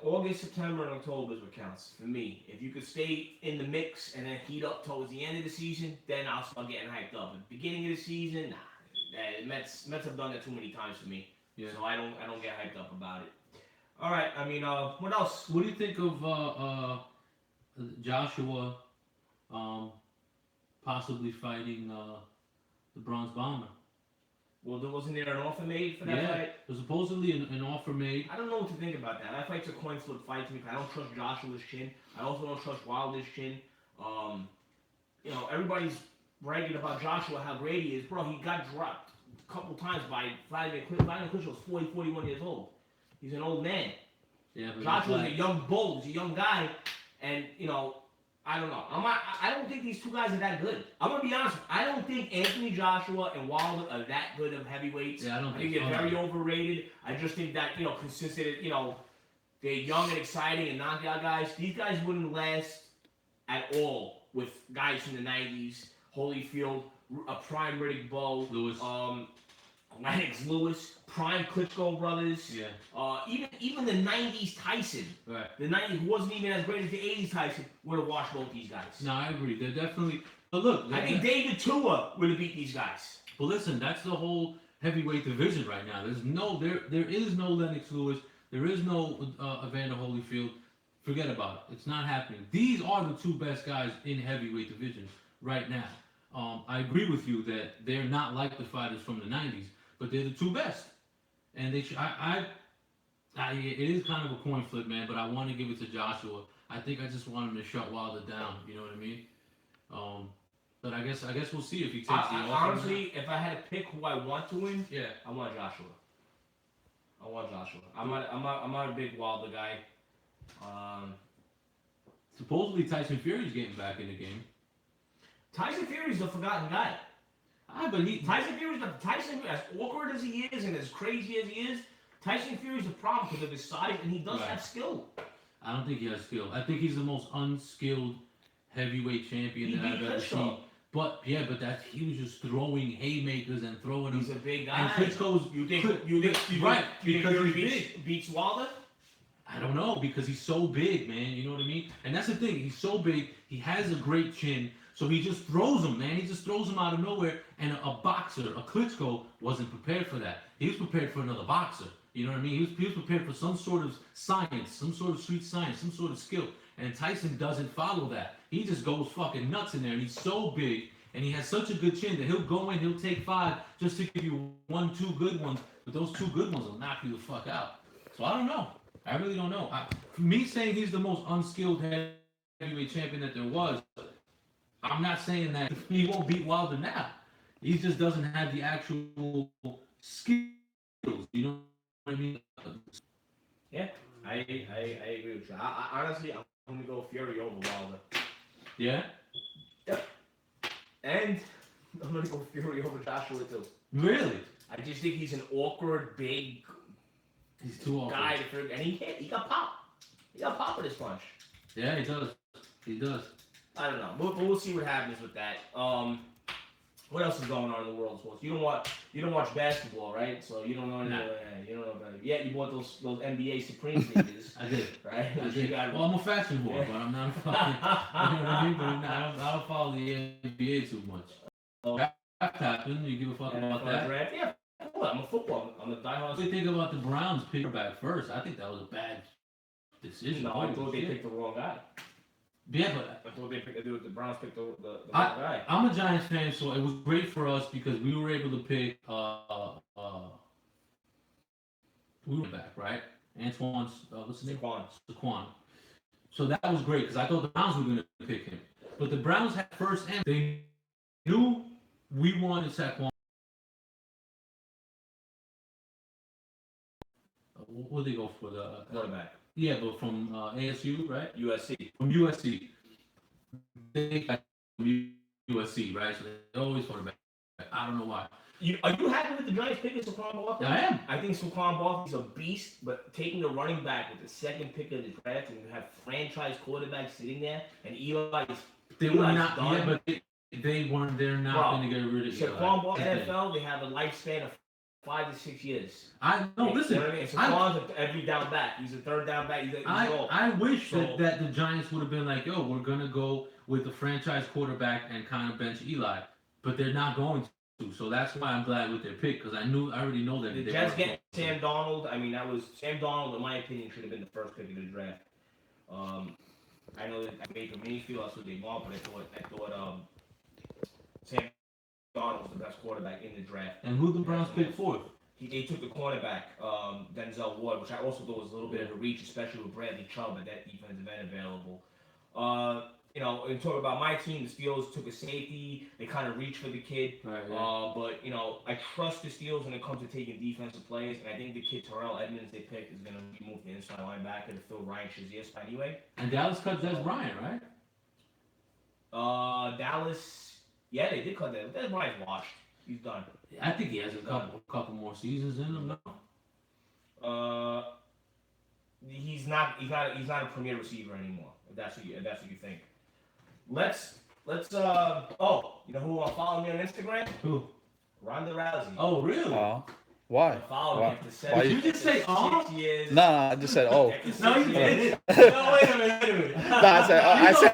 August, September, and October is what counts for me. If you could stay in the mix and then heat up towards the end of the season, then I'll start getting hyped up. At the beginning of the season, nah. Mets have done that too many times for me. Yeah. So I don't get hyped up about it. All right, I mean, what else? What do you think of Joshua possibly fighting the Bronze Bomber? Well, wasn't there an offer made for that Yeah, fight? there's supposedly an offer made. I don't know what to think about that. That fight's a coin flip fight to me. I don't trust Joshua's chin. I also don't trust Wilder's chin. Everybody's bragging about Joshua, how great he is. Bro, he got dropped a couple times by Vladimir Klitschko. Vladimir Klitschko was 40, 41 years old. He's an old man. Yeah, but Joshua's a young bull. He's a young guy. And, I don't know. I don't think these two guys are that good. I'm going to be honest. I don't think Anthony Joshua and Wilder are that good of heavyweights. Yeah, I don't I think think they're so. very overrated. I just think that, consistent, they're young and exciting and knockout guys. These guys wouldn't last at all with guys from the 90s, Holyfield, a prime Riddick Bowe, Lewis. Lennox Lewis, prime Klitschko brothers. Yeah, Even the 90s Tyson, right. the 90s who wasn't even as great as the 80s Tyson, would have washed both these guys. No, I agree. They're definitely. But look, I think David Tua would have beat these guys. But listen, that's the whole heavyweight division right now. There is no Lennox Lewis. There is no Evander Holyfield. Forget about it. It's not happening. These are the two best guys in heavyweight division right now. I agree with you that they're not like the fighters from the '90s, but they're the two best. And they should. It is kind of a coin flip, man. But I want to give it to Joshua. I think I just want him to shut Wilder down. You know what I mean? But I guess we'll see if he takes the offer. Honestly, if I had to pick who I want to win, Yeah. I want Joshua. I'm not a big Wilder guy. Supposedly Tyson Fury's getting back in the game. Tyson Fury's the forgotten guy. But Tyson, as awkward as he is and as crazy as he is, Tyson Fury's a problem because of his size, and he does Right. have skill. I don't think he has skill. I think he's the most unskilled heavyweight champion He that I've beat ever seen. Klitschko. But yeah, but he was just throwing haymakers and throwing He's them. a big And guy. Klitschko's You think right because Fury he's big. beats Wilder? I don't know because he's so big, man. You know what I mean? And that's the thing. He's so big. He has a great chin. So he just throws them, man. He just throws them out of nowhere. And a boxer, a Klitschko, wasn't prepared for that. He was prepared for another boxer. You know what I mean? He was prepared for some sort of science, some sort of street science, some sort of skill. And Tyson doesn't follow that. He just goes fucking nuts in there. And he's so big. And he has such a good chin that he'll go in, he'll take 5 just to give you 1, 2 good ones. But those 2 good ones will knock you the fuck out. So I don't know. I really don't know. For me saying he's the most unskilled heavyweight champion that there was, I'm not saying that he won't beat Wilder now. He just doesn't have the actual skills. You know what I mean? Yeah, I agree with you. I honestly, I'm going to go Fury over Wilder. Yeah? And I'm going to go Fury over Joshua, too. Really? I just think he's an awkward, big He's too awkward. guy. And he got pop. He got pop with his punch. Yeah, he does. He does. I don't know. We'll see what happens with that. What else is going on in the world of sports? You don't watch basketball, right? So you don't know any, Nah. you don't know about it. Yeah, you bought those NBA Supreme sneakers, I did. right? I You did. got- Well, I'm a fashion whore, but I'm not a fucking. You know what I mean? But I don't follow the NBA too much. Draft happened. You give a fuck about that? Draft? Yeah, I'm a football. I'm a diehard. What do you think about the Browns picking back first? I think that was a bad decision. No, I Holy thought they shit. picked the wrong guy. Yeah, but I thought the Browns picked the wrong guy. I'm a Giants fan, so it was great for us because we were able to pick we were back, right? Antoine's what's his name? Saquon. Saquon. So that was great because I thought the Browns were going to pick him. But the Browns had first and they knew we wanted Saquon. What did they go for? The Quarterback. yeah, but from ASU, right? USC. From USC. They got from USC, right? So they always quarterback. I don't know why. Are you happy with the Giants picking Saquon Barkley? I am. I think Saquon Barkley's a beast, but taking a running back with the second pick of the draft and you have franchise quarterbacks sitting there, and Eli's They were Eli's not. done. Yeah, but they weren't. They're not going to get rid of Saquon Barkley. Eli. NFL, they have a lifespan of 5 to 6 years. I no. Listen, You know what I mean? Saquon's every down back. He's a third down back. I wish that the Giants would have been like, yo, we're gonna go with the franchise quarterback and kind of bench Eli, but they're not going to. So that's why I'm glad with their pick because I already know that the they Jets weren't get going to. Sam Donald. I mean, that was Sam Donald. In my opinion, should have been the first pick of the draft. I know that I made for Mayfield. That's what they want, but I thought Sam Donald was the best quarterback in the draft. And who the Browns picked fourth? They took the cornerback, Denzel Ward, which I also thought was a little bit of a reach, especially with Bradley Chubb at that defensive end available. And talking about my team, the Steelers took a safety. They kind of reached for the kid. Right, yeah. But, I trust the Steelers when it comes to taking defensive players, and I think the kid Terrell Edmonds they picked is going to be moved to inside linebacker to fill Ryan Shazier's spot anyway. And Dallas cut Des Bryant, right? Dallas, yeah, they did cut that. Des Bryant's washed. He's done. I think he has a couple more seasons in him now. He's not a premier receiver anymore. If that's what you think. Let's you know who will follow me on Instagram? Who? Ronda Rousey. Oh, really? Why? Follow Why? me after Why Did you just say, 6 years. Nah, I just said, oh. No, you didn't. No, wait a minute. No, I said,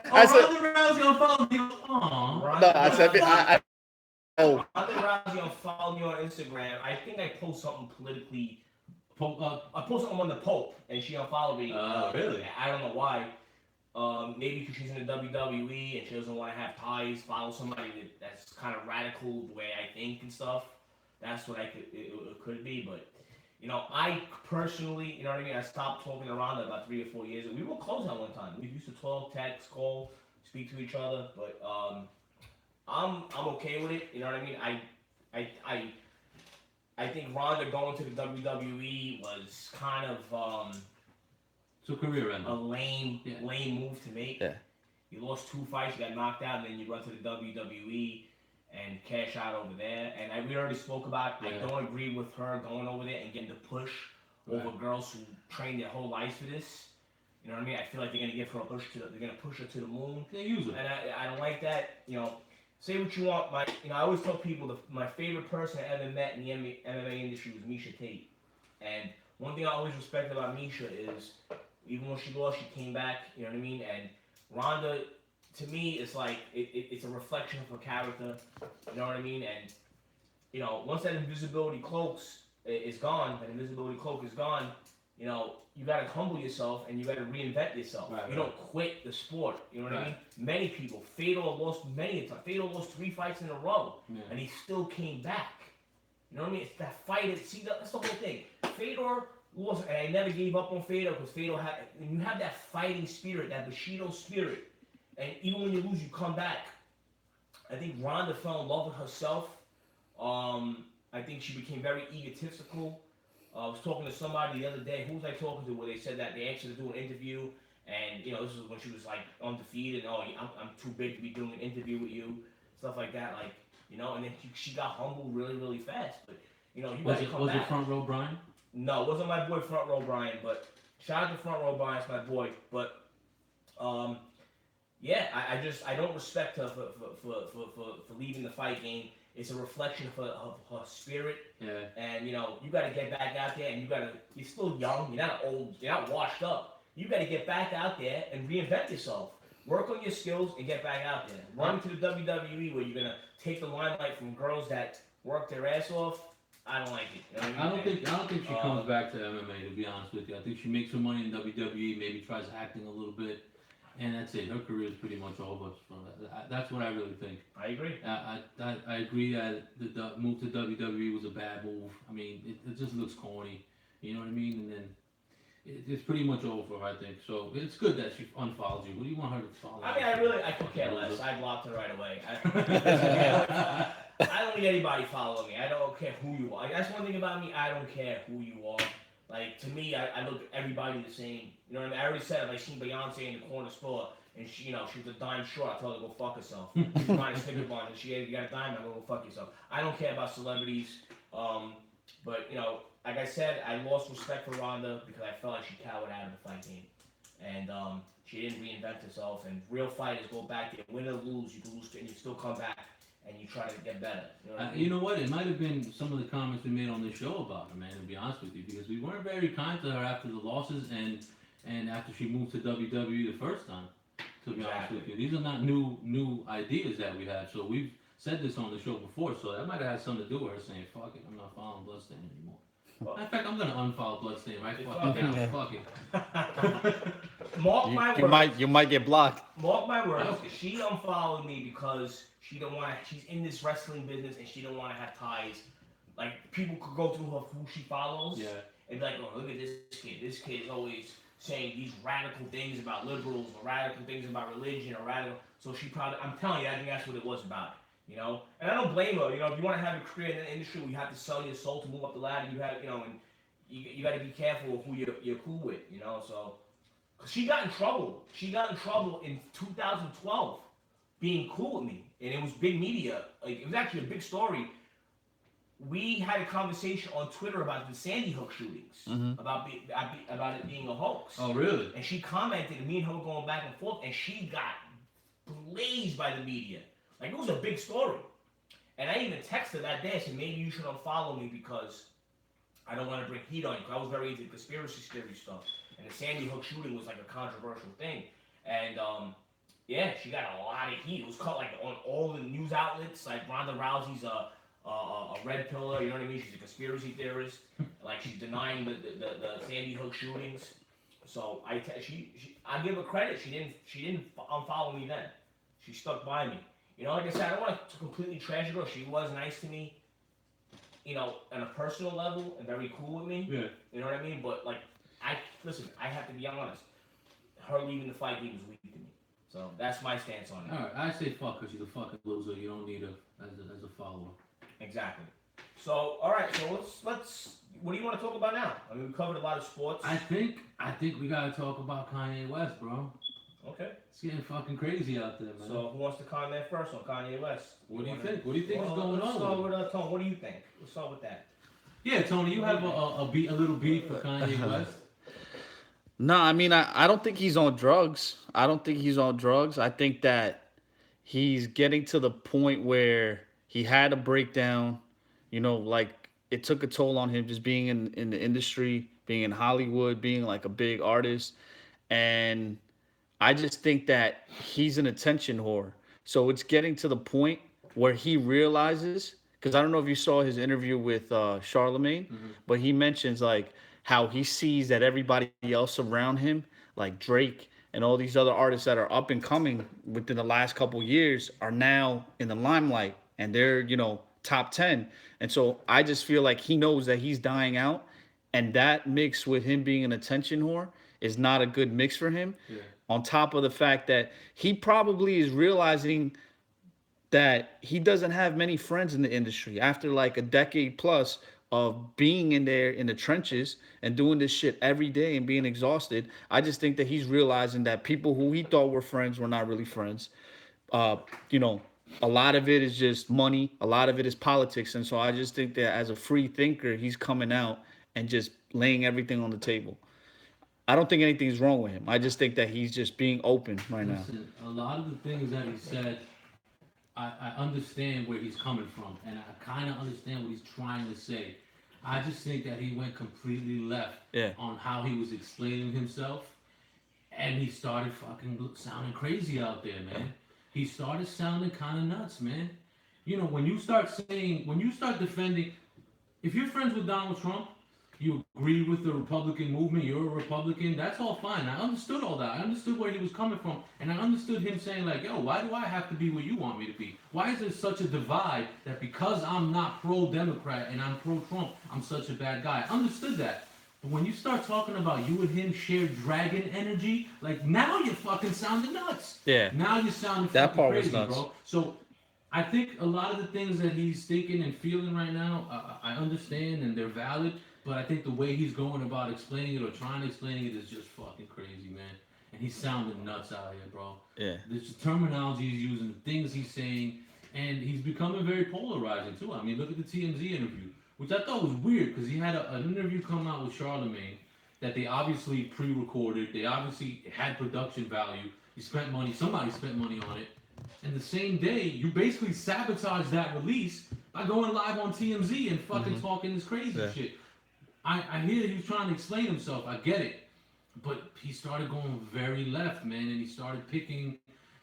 Ronda Rousey gonna follow me. Aw. no, I said, oh. Ronda Rousey will follow me on Instagram. I think I post something politically. I post something on the Pope, and she unfollowed me. Really? I don't know why. Maybe because she's in the WWE and she doesn't want to have ties, follow somebody that's kind of radical the way I think and stuff. That's what it could be. But, I personally, you know what I mean? I stopped talking to Ronda about 3 or 4 years ago. We were close at one time. We used to talk, text, call, speak to each other. But I'm okay with it. You know what I mean? I think Ronda going to the WWE was kind of So career ending. a lame move to make. Yeah. You lost 2 fights, you got knocked out, and then you run to the WWE and cash out over there. And we already spoke about. Yeah. I don't agree with her going over there and getting the push over girls who trained their whole lives for this. You know what I mean? I feel like they're gonna give her a push they're gonna push her to the moon. They use it. And I don't like that. Say what you want. I always tell people my favorite person I ever met in the MMA industry was Misha Tate. And one thing I always respect about Misha is, even when she lost, she came back. You know what I mean? And Ronda, to me, it's like it's a reflection of her character. You know what I mean? And once that invisibility cloak is gone, you gotta humble yourself and you gotta reinvent yourself. Right, you don't quit the sport. You know what I mean? Many people. Fedor lost many times. Fedor lost 3 fights in a row, and he still came back. You know what I mean? It's that fight. See, that's the whole thing. Fedor lost, and I never gave up on Fedor because Fedor you have that fighting spirit, that Bushido spirit, and even when you lose, you come back. I think Ronda fell in love with herself. I think she became very egotistical. I was talking to somebody the other day. Who was I talking to? Where they said that they asked her to do an interview, and this was when she was like undefeated. And I'm too big to be doing an interview with you, stuff like that. And then she got humbled really, really fast. But you gotta come back. Was it Front Row Brian? No, it wasn't my boy Front Row Brian. But shout out to Front Row Brian, it's my boy. But I don't respect her for leaving the fight game. It's a reflection of her spirit. Yeah. And you got to get back out there, and you're still young. You're not old. You're not washed up. You got to get back out there and reinvent yourself. Work on your skills and get back out there. Run to the WWE where you're gonna take the limelight from girls that work their ass off. I don't like it. You know what I mean? I don't think she comes back to MMA. To be honest with you, I think she makes her money in WWE. Maybe tries acting a little bit. And that's it. Her career is pretty much over. That's what I really think. I agree. I agree that the move to WWE was a bad move. I mean, it just looks corny. You know what I mean? And then it's pretty much over, I think. So it's good that she unfollows you. What do you want her to follow? I mean, I could care less. I blocked her right away. I don't need anybody following me. I don't care who you are. That's one thing about me. I don't care who you are. Like, to me, I look at everybody the same. You know what I mean? I already said if I seen Beyonce in the corner store and she, she was a dime short, I told her to go fuck herself. She was buying Snicker bars and you got a dime, I'm gonna go fuck yourself. I don't care about celebrities. But, like I said, I lost respect for Ronda because I felt like she cowered out of the fight game. And she didn't reinvent herself. And real fighters go back there, win or lose, you can lose and you still come back and you try to get better. You know what I mean? You know what? It might have been some of the comments we made on this show about her, man, to be honest with you, because we weren't very kind to her after the losses and after she moved to WWE the first time, to be honest with you. These are not new ideas that we have. So we've said this on the show before, so that might have had something to do with her saying, fuck it, I'm not following Bloodstain anymore. In fact, I'm gonna unfollow Bloodstain right fucking now. Fuck it. Mark my words. You might get blocked. Mark my words. She unfollowed me because she don't want to. She's in this wrestling business and she don't want to have ties. Like, people could go through her who she follows. Yeah. And be like, oh, look at this kid. This kid is always saying these radical things about liberals or radical things about religion or radical. So she probably. I'm telling you, I think that's what it was about. And I don't blame her. If you want to have a career in the industry where you have to sell your soul to move up the ladder, you have, and you got to be careful of who you're cool with, So, cause she got in trouble. She got in trouble in 2012, being cool with me, and it was big media. Like, it was actually a big story. We had a conversation on Twitter about the Sandy Hook shootings, about it being a hoax. Oh, really? And she commented, and me and her were going back and forth, and she got blazed by the media. Like, it was a big story. And I even texted that day, I said, maybe you should unfollow me because I don't want to bring heat on you. Because I was very into conspiracy theory stuff. And the Sandy Hook shooting was like a controversial thing. And, she got a lot of heat. It was caught like on all the news outlets. Like, Ronda Rousey's a red pillar, you know what I mean? She's a conspiracy theorist. Like, she's denying the Sandy Hook shootings. So I give her credit. She didn't unfollow me then. She stuck by me. Like I said, I don't want to completely trash her. She was nice to me, on a personal level and very cool with me. Yeah. You know what I mean? But, like, I have to be honest. Her leaving the fight game was weak to me. So that's my stance on it. All right, I say fuck her. She's a fucking loser. You don't need her as a follower. Exactly. So, all right. So let's. What do you want to talk about now? I mean, we covered a lot of sports. I think we gotta talk about Kanye West, bro. Okay. It's getting fucking crazy out there, man. So who wants to comment first on Kanye West? What do you think? What do you think is going on? Let's start with Tony. What do you think? Let's start with that. Yeah, Tony, you have a little beef for Kanye West. No, I mean, I don't think he's on drugs. I think that he's getting to the point where he had a breakdown. Like, it took a toll on him just being in the industry, being in Hollywood, being like a big artist. And I just think that he's an attention whore. So it's getting to the point where he realizes, because I don't know if you saw his interview with Charlemagne, but he mentions like how he sees that everybody else around him, like Drake and all these other artists that are up and coming within the last couple years, are now in the limelight and they're, top 10. And so I just feel like he knows that he's dying out, and that mix with him being an attention whore is not a good mix for him. Yeah. On top of the fact that he probably is realizing that he doesn't have many friends in the industry after like a decade plus of being in there in the trenches and doing this shit every day and being exhausted. I just think that he's realizing that people who he thought were friends were not really friends. A lot of it is just money. A lot of it is politics. And so I just think that as a free thinker, he's coming out and just laying everything on the table. I don't think anything's wrong with him. I just think that he's just being open right now. A lot of the things that he said, I understand where he's coming from, and I kind of understand what he's trying to say. I just think that he went completely left on how he was explaining himself, and he started fucking sounding crazy out there, man. He started sounding kind of nuts, man. When you start defending, if you're friends with Donald Trump, you agree with the Republican movement, you're a Republican, that's all fine. I understood all that. I understood where he was coming from. And I understood him saying like, yo, why do I have to be where you want me to be? Why is there such a divide that because I'm not pro-Democrat and I'm pro-Trump, I'm such a bad guy? I understood that. But when you start talking about you and him share dragon energy, like now you're fucking sounding nuts. Yeah. Now you're sounding That fucking part was crazy, nuts. bro. So I think a lot of the things that he's thinking and feeling right now, I understand and they're valid. But I think the way he's going about explaining it or trying to explain it is just fucking crazy, man. And he's sounding nuts out here, bro. Yeah. The terminology he's using, the things he's saying, and he's becoming very polarizing too. I mean, look at the TMZ interview, which I thought was weird because he had an interview come out with Charlemagne that they obviously pre-recorded. They obviously had production value. He spent money. Somebody spent money on it. And the same day, you basically sabotage that release by going live on TMZ and fucking talking this crazy shit. I hear he was trying to explain himself. I get it. But he started going very left, man, and he started picking.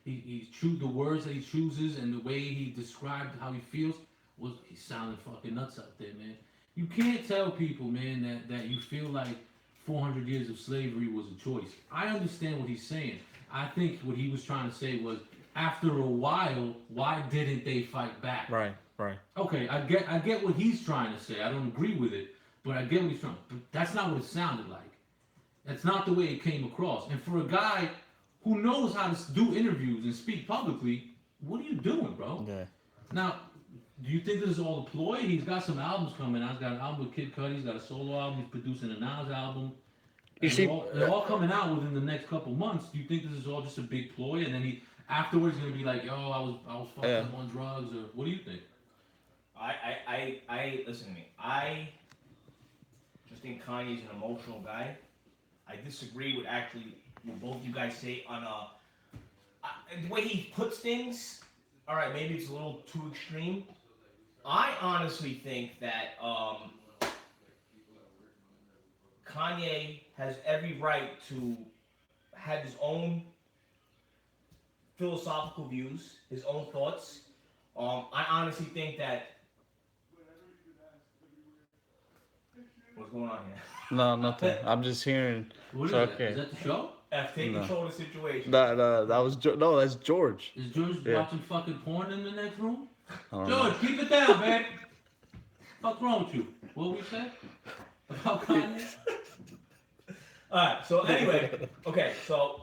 He the words that he chooses and the way he described how he feels was he's sounding fucking nuts out there, man. You can't tell people, man, that you feel like 400 years of slavery was a choice. I understand what he's saying. I think what he was trying to say was after a while, why didn't they fight back? Right. Okay, I get what he's trying to say. I don't agree with it, but I get what he's trying. But that's not what it sounded like. That's not the way it came across. And for a guy who knows how to do interviews and speak publicly, what are you doing, bro? Yeah. Now, do you think this is all a ploy? He's got some albums coming out. He's got an album with Kid Cudi. He's got a solo album. He's producing a Nas album. They're all coming out within the next couple months. Do you think this is all just a big ploy? And then he afterwards gonna be like, "Yo, I was fucking up on drugs," or what do you think? I listen to me. I just think Kanye's an emotional guy. I disagree with actually what both you guys say on the way he puts things. All right, maybe it's a little too extreme. I honestly think that Kanye has every right to have his own philosophical views, his own thoughts. I honestly think that. What's going on here? No, nothing. I'm just hearing. What is Okay. that? Is that the show? Take control of the situation. No, that was no, that's George. Is George watching fucking porn in the next room? I don't George, know. keep it down, man. What's wrong with you? What we say about Kanye? Alright, so anyway, okay, so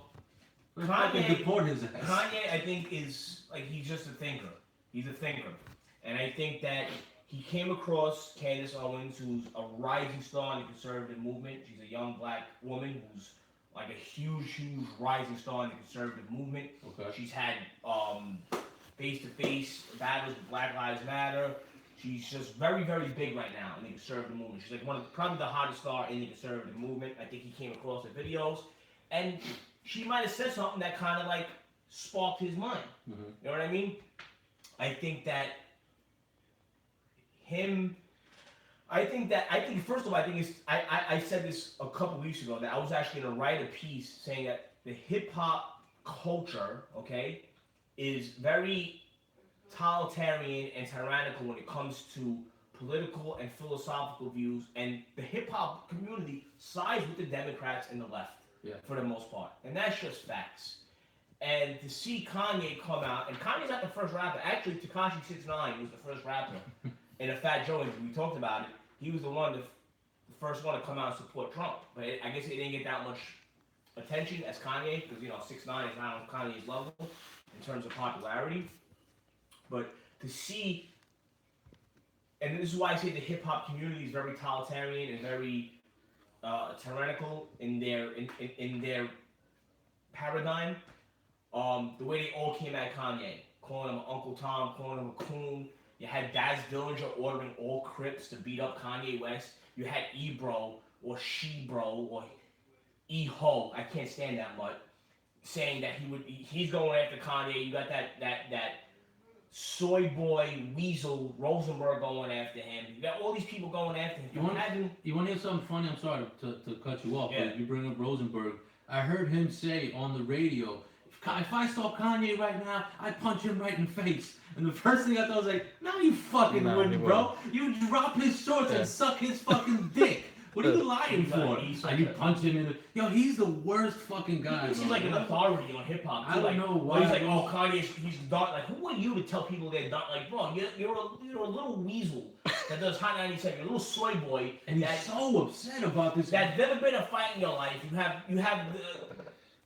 Let's fucking Kanye- deport his ass. Kanye, I think, is like he's just a thinker. He's a thinker, and I think that he came across Candace Owens, who's a rising star in the conservative movement. She's a young black woman who's like a huge rising star in the conservative movement. Okay. She's had face-to-face battles with Black Lives Matter. She's just very, very big right now in the conservative movement. She's like probably the hottest star in the conservative movement. I think he came across the videos, and she might have said something that kind of like sparked his mind. Mm-hmm. You know what I mean? I think first of all, I said this a couple weeks ago that I was actually going to write a piece saying that the hip hop culture, okay, is very totalitarian and tyrannical when it comes to political and philosophical views, and the hip hop community sides with the Democrats and the left for the most part, and that's just facts. And to see Kanye come out, and Kanye's not the first rapper. Actually, Tekashi 6ix9ine was the first rapper. And the Fat Joe, we talked about it. He was the first one to come out and support Trump. But I guess he didn't get that much attention as Kanye, because 6ix9ine is not on Kanye's level in terms of popularity. But to see, and this is why I say the hip hop community is very totalitarian and very tyrannical in their paradigm. The way they all came at Kanye, calling him Uncle Tom, calling him a coon. You had Daz Dillinger ordering all Crips to beat up Kanye West. You had Ebro or She-Bro or E-Ho, I can't stand that much, saying that he's going after Kanye. You got that soy boy weasel Rosenberg going after him. You got all these people going after him. You want to hear something funny? I'm sorry to cut you off, but you bring up Rosenberg. I heard him say on the radio, if I saw Kanye right now, I'd punch him right in the face. And the first thing I thought was like, no, you fucking wouldn't, bro. You drop his shorts and suck his fucking dick. What are you lying for? He's Are such you a- punch him in the? Yo, he's the worst fucking guy. He seems bro. like an authority on hip hop. I don't like, know where he's why. like, oh, Kanye's he's done. Like, who are you to tell people they're done? Like, bro, you're a little weasel that does Hot 97. You're a little soy boy. And he's so upset about this. That's never been a fight in your life. You have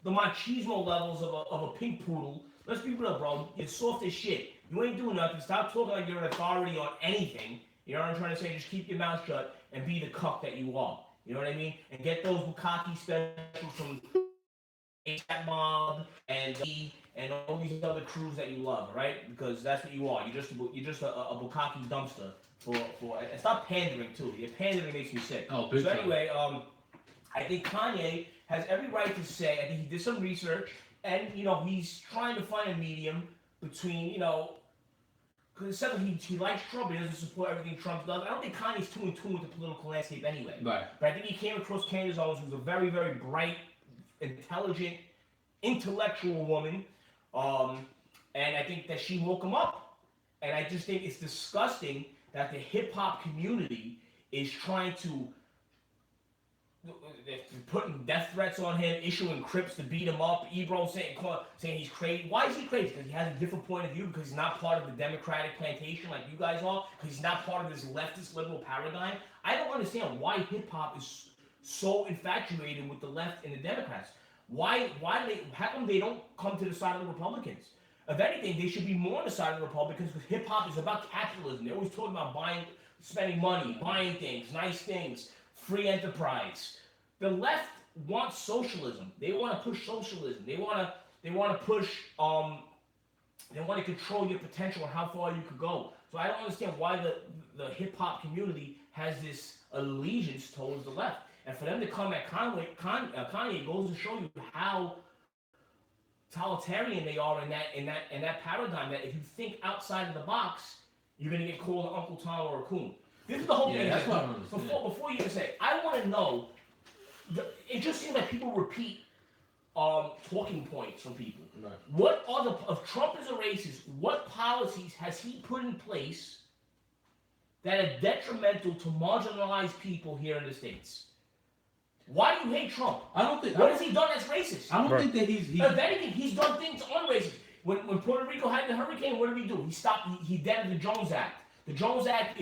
the machismo levels of a pink poodle. Let's be real, bro. You're soft as shit. You ain't doing nothing. Stop talking like you're an authority on anything. You know what I'm trying to say? Just keep your mouth shut and be the cuck that you are. You know what I mean? And get those Bukkake specials from A$AP Mob and all these other crews that you love, right? Because that's what you are. You're just a Bukkake dumpster for and stop pandering too. Your pandering makes me sick. Oh, big So time. anyway, I think Kanye has every right to say. I think he did some research, and he's trying to find a medium between because it says he likes Trump, he doesn't support everything Trump does. I don't think Kanye's too in tune with the political landscape anyway. Right. But I think he came across Candace Owens, who's a very, very bright, intelligent, intellectual woman, and I think that she woke him up. And I just think it's disgusting that the hip hop community is trying to. They're putting death threats on him, issuing Crips to beat him up. Ebro saying he's crazy. Why is he crazy? Because he has a different point of view. Because he's not part of the Democratic plantation like you guys are. Because he's not part of this leftist liberal paradigm. I don't understand why hip hop is so infatuated with the left and the Democrats. How come they don't come to the side of the Republicans? If anything, they should be more on the side of the Republicans because hip hop is about capitalism. They always talk about spending money, buying things, nice things. Free enterprise. The left wants socialism. They want to push socialism. They want to push. They want to control your potential and how far you could go. So I don't understand why the hip hop community has this allegiance towards the left. And for them to come at Kanye goes to show you how totalitarian they are in that paradigm. That if you think outside of the box, you're gonna get called an Uncle Tom or a coon. This is the whole thing. That's what I don't understand. Before you even say, I want to know. It just seems like people repeat talking points from people. Right. What are if Trump is a racist, what policies has he put in place that are detrimental to marginalized people here in the States? Why do you hate Trump? I don't think. What has he done that's racist? I don't think that he's. If anything, he's done things unracist. When Puerto Rico had the hurricane, what did he do? He deaded the Jones Act. The Jones Act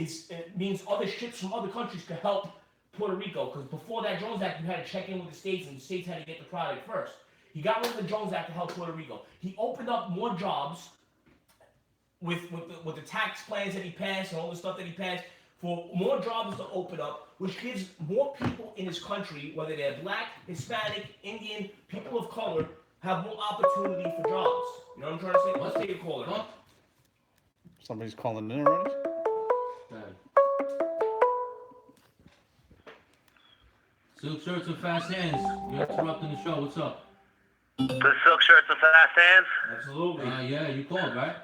means other ships from other countries could help Puerto Rico, because before that Jones Act, you had to check in with the states, and the states had to get the product first. He got rid of the Jones Act to help Puerto Rico. He opened up more jobs with the tax plans that he passed and all the stuff that he passed, for more jobs to open up, which gives more people in his country, whether they're black, Hispanic, Indian, people of color, have more opportunity for jobs. You know what I'm trying to say? Let's take a caller. Huh? Somebody's calling in already? Silk shirts and fast hands. You're interrupting the show. What's up? The silk shirts and fast hands? Absolutely. Yeah, you called, right?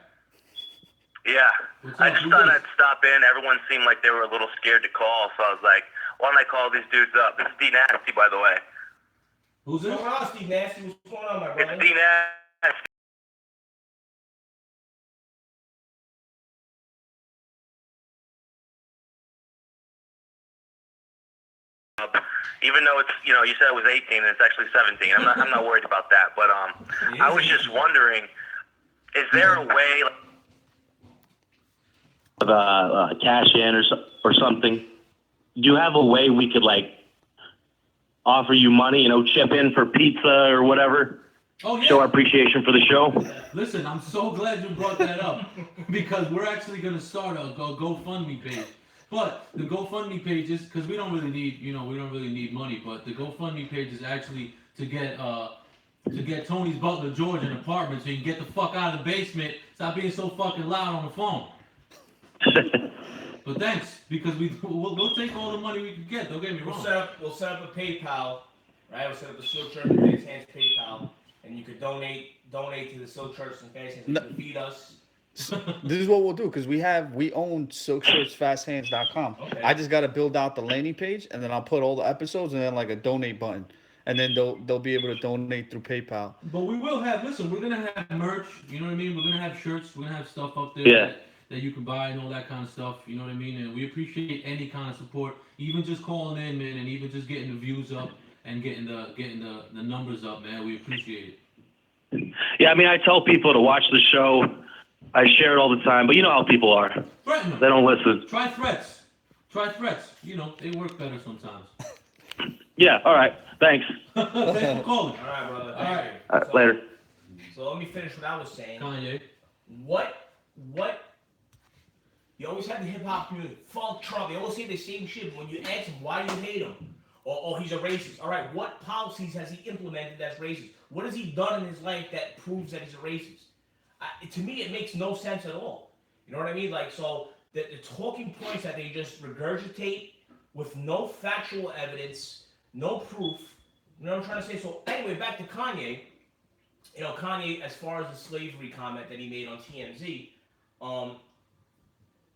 Yeah. What's I up? just Who's thought this? I'd stop in. Everyone seemed like they were a little scared to call, so I was like, why don't I call these dudes up? It's D Nasty, by the way. Who's What's this? going on, Steve Nasty? What's going on, my brother? It's D Nasty. Even though it's, you said it was 18 and it's actually 17. I'm not worried about that. But I was just wondering, is there a way of cash in or something? Do you have a way we could offer you money, chip in for pizza or whatever? Oh Show our yeah. appreciation for the show. Listen, I'm so glad you brought that up because we're actually gonna start a GoFundMe page. But the GoFundMe page is because we don't really need money. But the GoFundMe page is actually to get Tony's Butler George an apartment so he can get the fuck out of the basement. Stop being so fucking loud on the phone. But thanks, because we'll take all the money we can get. Don't get me We'll wrong. set up a PayPal, right? We'll set up a Silk Shirt and Fast Hands PayPal, and you could donate to the Silk Shirts and Fast Hands. You can feed us. This is what we'll do because we own silkshirtsfasthands.com. Okay. I just got to build out the landing page, and then I'll put all the episodes and then like a donate button, and then they'll be able to donate through PayPal. But we will have. Listen, we're gonna have merch. You know what I mean? We're gonna have shirts. We're gonna have stuff up there. Yeah. that you can buy and all that kind of stuff. You know what I mean? And we appreciate any kind of support, even just calling in, man, and even just getting the views up and getting the numbers up, man. We appreciate it. Yeah, I mean, I tell people to watch the show. I share it all the time, but you know how people are. Threaten them. They don't listen. Try threats. Try threats. You know, they work better sometimes. Yeah, all right. Thanks. Thanks for calling. All right, brother. All right. All right, later. So let me finish what I was saying. Kanye. What you always have the hip hop community, fuck Trump. They always say the same shit, but when you ask him why do you hate him? Or he's a racist. All right, what policies has he implemented that's racist? What has he done in his life that proves that he's a racist? To me, it makes no sense at all. You know what I mean? Like, so the talking points that they just regurgitate with no factual evidence, no proof. You know what I'm trying to say? So anyway, back to Kanye. You know, Kanye, as far as the slavery comment that he made on TMZ,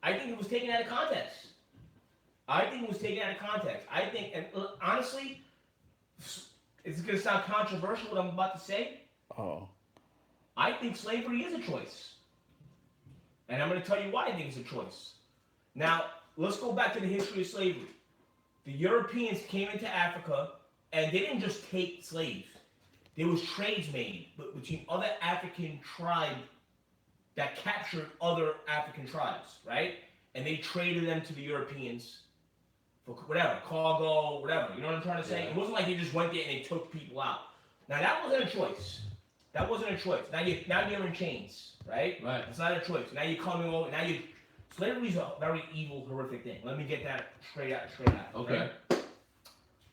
I think it was taken out of context. I think, and honestly, it's going to sound controversial what I'm about to say. Oh. I think slavery is a choice. And I'm going to tell you why I think it's a choice. Now, let's go back to the history of slavery. The Europeans came into Africa, and they didn't just take slaves. There was trades made between other African tribes that captured other African tribes, right? And they traded them to the Europeans for whatever, cargo, whatever. You know what I'm trying to say? Yeah. It wasn't like they just went there and they took people out. Now, that wasn't a choice. Now you're in chains, right? Right. It's not a choice. Now you're coming over. Slavery is a very evil, horrific thing. Let me get that straight out. Okay.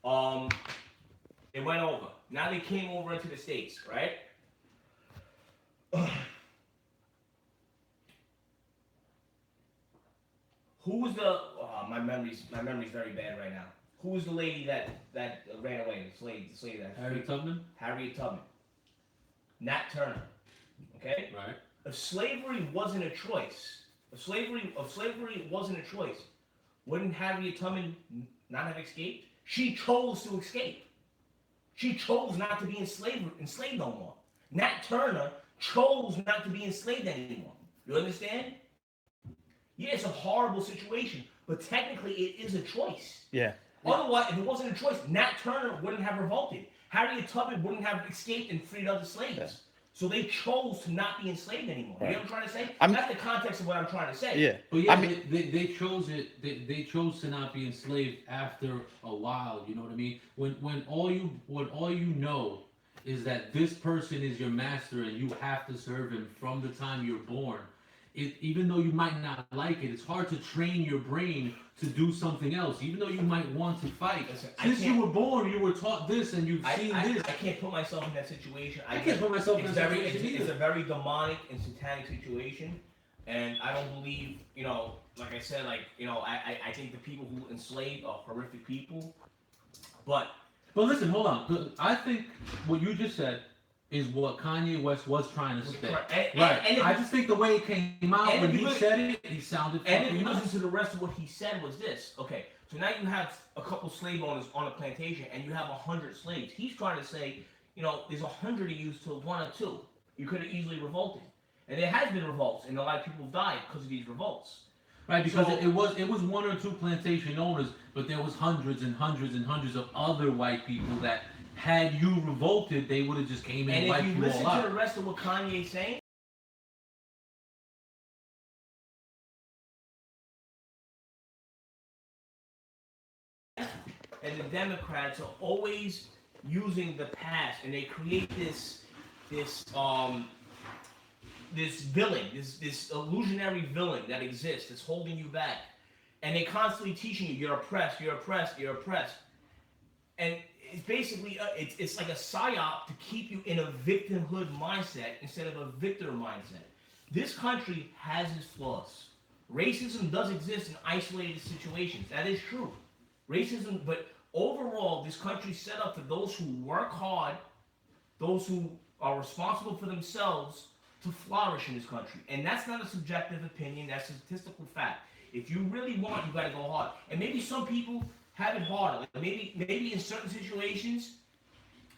Right? It went over. Now they came over into the States, right? Who was the? My memory's very bad right now. Who was the lady that ran away? The slave that. Harriet Tubman. Harriet Tubman. Nat Turner. Okay. Right. If slavery wasn't a choice, wouldn't Harriet Tubman not have escaped? She chose to escape. She chose not to be enslaved no more. Nat Turner chose not to be enslaved anymore. You understand? Yeah, it's a horrible situation, but technically it is a choice. Yeah. Otherwise, if it wasn't a choice, Nat Turner wouldn't have revolted. Harriet Tubman wouldn't have escaped and freed other slaves. Yeah. So they chose to not be enslaved anymore. Right. You know what I'm trying to say? That's the context of what I'm trying to say. Yeah. But yeah, they chose it. They chose to not be enslaved after a while. You know what I mean? When all you know is that this person is your master and you have to serve him from the time you're born. Even though you might not like it, it's hard to train your brain to do something else. Even though you might want to fight. Listen, since you were born, you were taught this and you've seen this. I can't put myself in that situation. I can't put myself in that situation either. It's a very demonic and satanic situation. And I don't believe, like I said, I think the people who enslaved are horrific people. But listen, hold on. I think what you just said is what Kanye West was trying to say. And I just think the way it came out when he said it, he sounded fucking nuts. And if you listen to the rest of what he said was this. Okay, so now you have a couple slave owners on a plantation and you have 100 slaves. He's trying to say, there's 100 of you to 1 or 2. You could have easily revolted. And there has been revolts and a lot of people have died because of these revolts. Right, because it was 1 or 2 plantation owners, but there was hundreds and hundreds and hundreds of other white people that had you revolted, they would have just came in and wiped you all out. And if you listen to the rest of what Kanye's saying, and the Democrats are always using the past, and they create this villain, this illusionary villain that exists, that's holding you back, and they're constantly teaching you, you're oppressed, and it's basically it's like a psyop to keep you in a victimhood mindset instead of a victor mindset. This country has its flaws. Racism does exist in isolated situations. That is true. Racism, but overall, this country's set up for those who work hard, those who are responsible for themselves, to flourish in this country. And that's not a subjective opinion, that's a statistical fact. If you really want, you gotta go hard. And maybe some people have it harder. Like maybe in certain situations,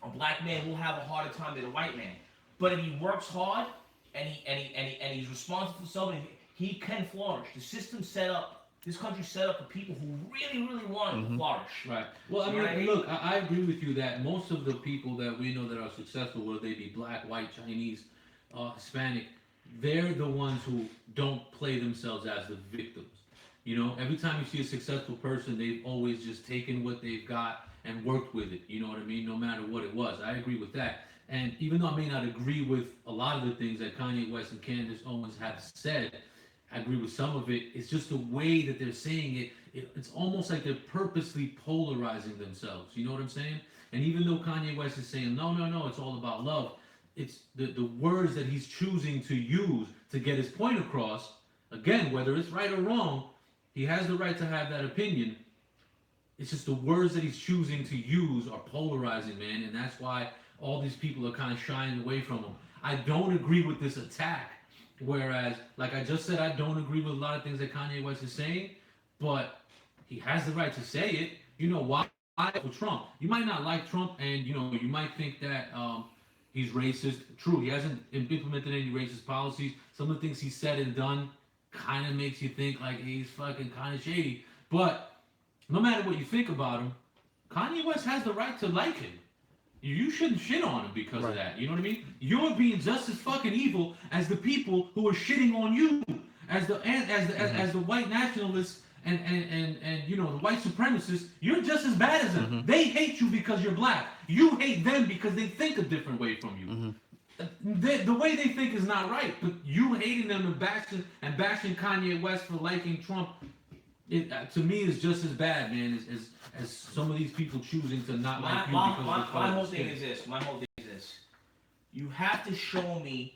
a black man will have a harder time than a white man. But if he works hard and he's responsible for something, he can flourish. The system set up, this country set up for people who really, really want Mm-hmm. to flourish. Right. Well, I You mean, know what I mean? look, I agree with you that most of the people that we know that are successful, whether they be black, white, Chinese, Hispanic, they're the ones who don't play themselves as the victims. You know, every time you see a successful person, they've always just taken what they've got and worked with it. You know what I mean? No matter what it was. I agree with that. And even though I may not agree with a lot of the things that Kanye West and Candace Owens have said, I agree with some of it. It's just the way that they're saying it. It's almost like they're purposely polarizing themselves. You know what I'm saying? And even though Kanye West is saying, no, no, no, it's all about love, it's the words that he's choosing to use to get his point across. Again, whether it's right or wrong, he has the right to have that opinion. It's just the words that he's choosing to use are polarizing, man. And that's why all these people are kind of shying away from him. I don't agree with this attack. Whereas, like I just said, I don't agree with a lot of things that Kanye West is saying, but he has the right to say it. You know why? For Trump, you might not like Trump, and you know you might think that he's racist. True, he hasn't implemented any racist policies. Some of the things he said and done kind of makes you think like he's fucking kind of shady. But no matter what you think about him, Kanye West has the right to like him. You shouldn't shit on him because of that. You know what I mean? You're being just as fucking evil as the people who are shitting on you, as the white nationalists and you know the white supremacists. You're just as bad as them. They hate you because you're black. You hate them because they think a different way from you. The way they think is not right, but you hating them and bashing Kanye West for liking Trump, to me is just as bad, man, as some of these people choosing to not like you because of the color my of whole your thing skin. is this. My whole thing is this. You have to show me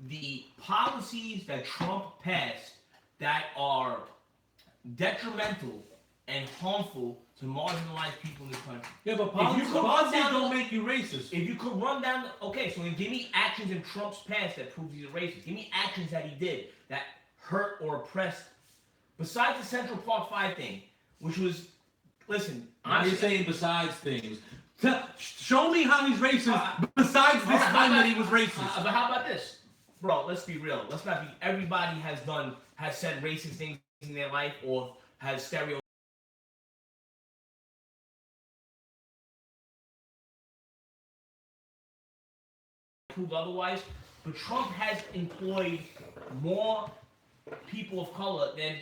the policies that Trump passed that are detrimental and harmful to marginalized people in this country. Yeah, but policies don't make you racist. If you could run down, okay, so then give me actions in Trump's past that prove he's a racist. Give me actions that he did that hurt or oppressed. Besides the Central Park 5 thing, which was, listen, Now you're saying besides things. Show me how he's racist besides this time that he was racist. But how about this? Bro, let's be real. Let's not be, everybody has said racist things in their life or has stereotyped. Proved otherwise, but Trump has employed more people of color than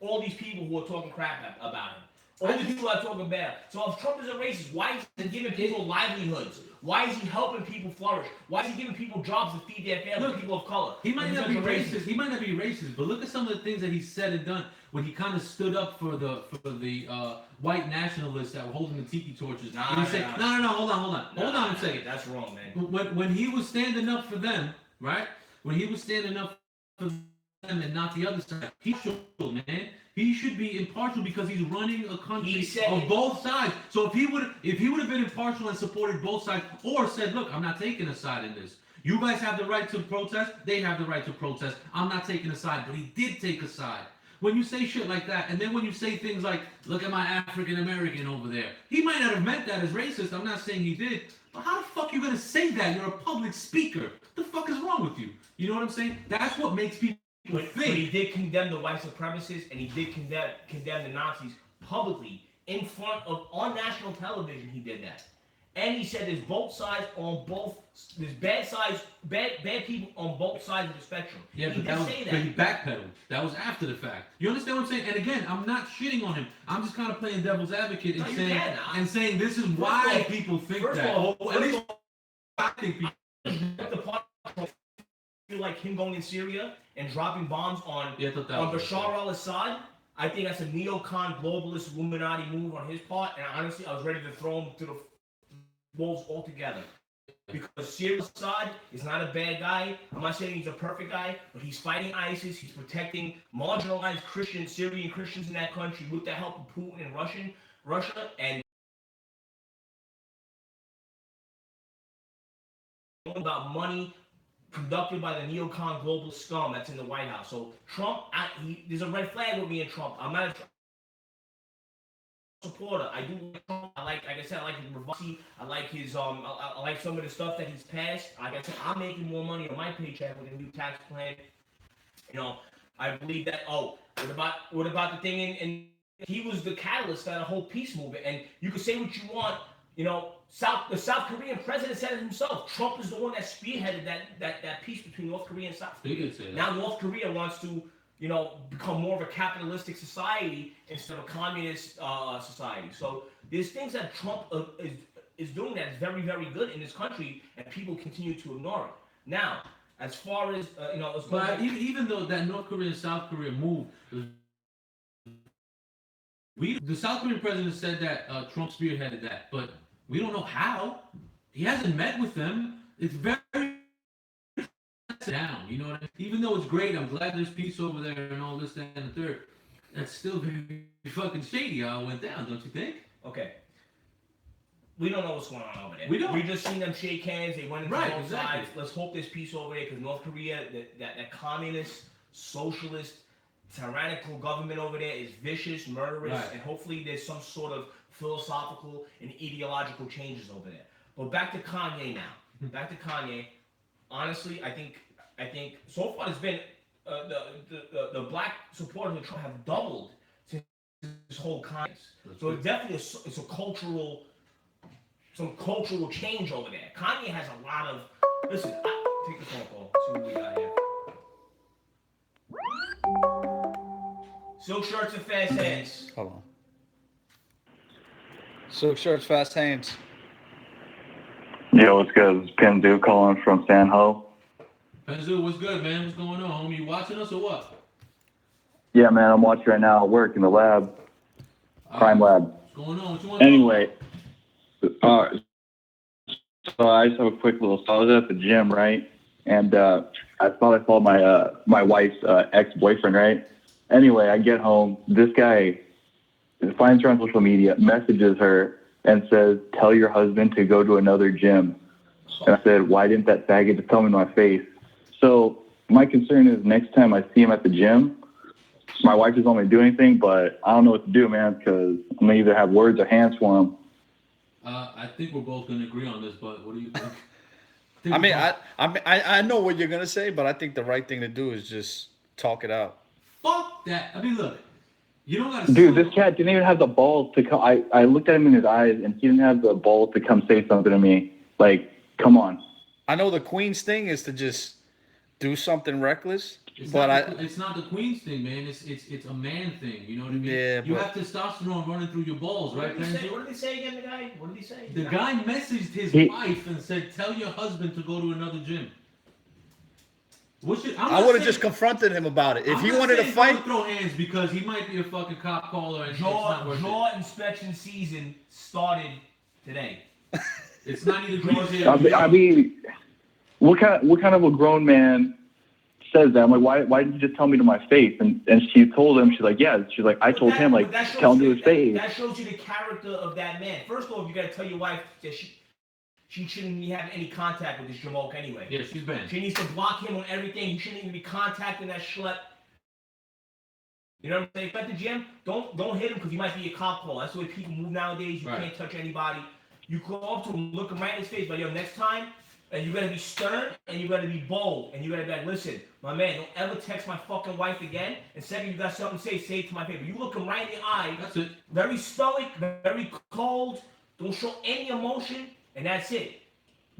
all these people who are talking crap about him. All these people are talking bad. So if Trump is a racist, why is he giving people livelihoods? Why is he helping people flourish? Why is he giving people jobs to feed their family? People of color. He might not be racist. He might not be racist, but look at some of the things that he said and done when he kind of stood up for the white nationalists that were holding the tiki torches. No, hold on a second. That's wrong, man. When he was standing up for them, right? When he was standing up for them and not the other side, he should, man. He should be impartial because he's running a country of both sides. So if he would have been impartial and supported both sides, or said, "Look, I'm not taking a side in this. You guys have the right to protest. They have the right to protest. I'm not taking a side." But he did take a side. When you say shit like that, and then when you say things like, "Look at my African American over there," he might not have meant that as racist. I'm not saying he did. But how the fuck you gonna say that? You're a public speaker. What the fuck is wrong with you? You know what I'm saying? That's what makes people. But he did condemn the white supremacists and he did condemn the Nazis publicly in front of on national television. He did that, and he said there's both sides on both. There's bad people on both sides of the spectrum. Yeah, he but he backpedaled. That was after the fact. You understand what I'm saying? And again, I'm not shitting on him. I'm just kind of playing devil's advocate and saying this is why people think that. At least I think people. Feel like him going in Syria and dropping bombs on Bashar al-Assad. I think that's a neocon globalist Illuminati move on his part, and honestly, I was ready to throw him to the wolves altogether. Because Syria Assad is not a bad guy. I'm not saying he's a perfect guy, but he's fighting ISIS. He's protecting marginalized Christians, Syrian Christians in that country with the help of Putin and Russia, and about money conducted by the neocon global scum that's in the White House. So Trump, there's a red flag with me and Trump. I'm not a Trump supporter. I do like Trump. Like I said, I like his Ravasi. I like his I like some of the stuff that he's passed. Like I said, I'm making more money on my paycheck with a new tax plan. You know, I believe that. Oh, what about the thing in he was the catalyst for that whole peace movement. And you can say what you want. You know, the South Korean president said it himself. Trump is the one that spearheaded that peace between North Korea and South Korea. He did say that. Now North Korea wants to, you know, become more of a capitalistic society instead of a communist society. So there's things that Trump is doing that is very, very good in this country, and people continue to ignore it. Now, as far as you know, but even though that North Korea and South Korea move, the South Korean president said that Trump spearheaded that, but we don't know how. He hasn't met with them. It's very down. You know what I mean? Even though it's great, I'm glad there's peace over there and all this, that, and the third. That's still very fucking shady how it went down, don't you think? Okay. We don't know what's going on over there. We don't. We just seen them shake hands. They went into both exactly. sides. Let's hope there's peace over there, because North Korea, that communist, socialist, tyrannical government over there is vicious, murderous, Right. and hopefully there's some sort of philosophical and ideological changes over there. But back to Kanye now. Back to Kanye. Honestly, I think so far it's been the black supporters of Trump have doubled since this whole Kanye. So it's definitely it's a cultural. Some cultural change over there. Kanye has a lot of. Listen, take the phone call. See what we got here. Silk shirts and fast hands. Hold on. Silk shirts, fast hands. Yo, what's good? It's Penzu calling from San Ho. Penzu, what's good, man? What's going on, homie? You watching us or what? Yeah, man, I'm watching right now at work in the lab, crime lab. What's going on? What you want? Anyway, so I just have a quick little. So I was at the gym, right? And I thought I saw my wife's ex-boyfriend, right? Anyway, I get home. This guy finds her on social media, messages her, and says, "Tell your husband to go to another gym." And I said, "Why didn't that faggot just tell me to my face?" So my concern is next time I see him at the gym, my wife doesn't want me to do anything, but I don't know what to do, man, because I'm going to either have words or hands for him. I think we're both going to agree on this, but what do you think? I know what you're gonna say, but I think the right thing to do is just talk it out. Fuck that. I mean, look, you don't got to. Dude, this cat didn't even have the balls to come. I looked at him in his eyes, and he didn't have the balls to come say something to me. Like, come on. I know the Queen's thing is to just do something reckless, It's but it's not the Queen's thing, man. It's a man thing. You know what I mean? Yeah, you but- have testosterone running through your balls, right? What did he say again, the guy? What did he say? The guy messaged his He- wife and said, "Tell your husband to go to another gym." I would have just confronted him about it. If I'm he not wanted to saying fight, don't throw hands because he might be a fucking cop caller and it's not worth Jaw inspection season started today. it. It's not even Georgia. I mean, what kind of a grown man says that? I'm like, why didn't you just tell me to my face? And she told him, she's like, yeah. She's like, I told him, like, tell him to his face. That shows you the character of that man. First of all, you got to tell your wife that she shouldn't be having any contact with this Jamoke anyway. Yeah, she's banned. She needs to block him on everything. He shouldn't even be contacting that schlep. You know what I'm saying? At the gym, don't hit him because he might be a cop call. That's the way people move nowadays. You Right. can't touch anybody. You go up to him, look him right in his face, but yo, next time, and you gotta be stern and you gotta be bold and you gotta be like, listen, my man, don't ever text my fucking wife again. And second, you got something to say it to my face. You look him right in the eye. That's it. Very stoic, very cold. Don't show any emotion, and that's it.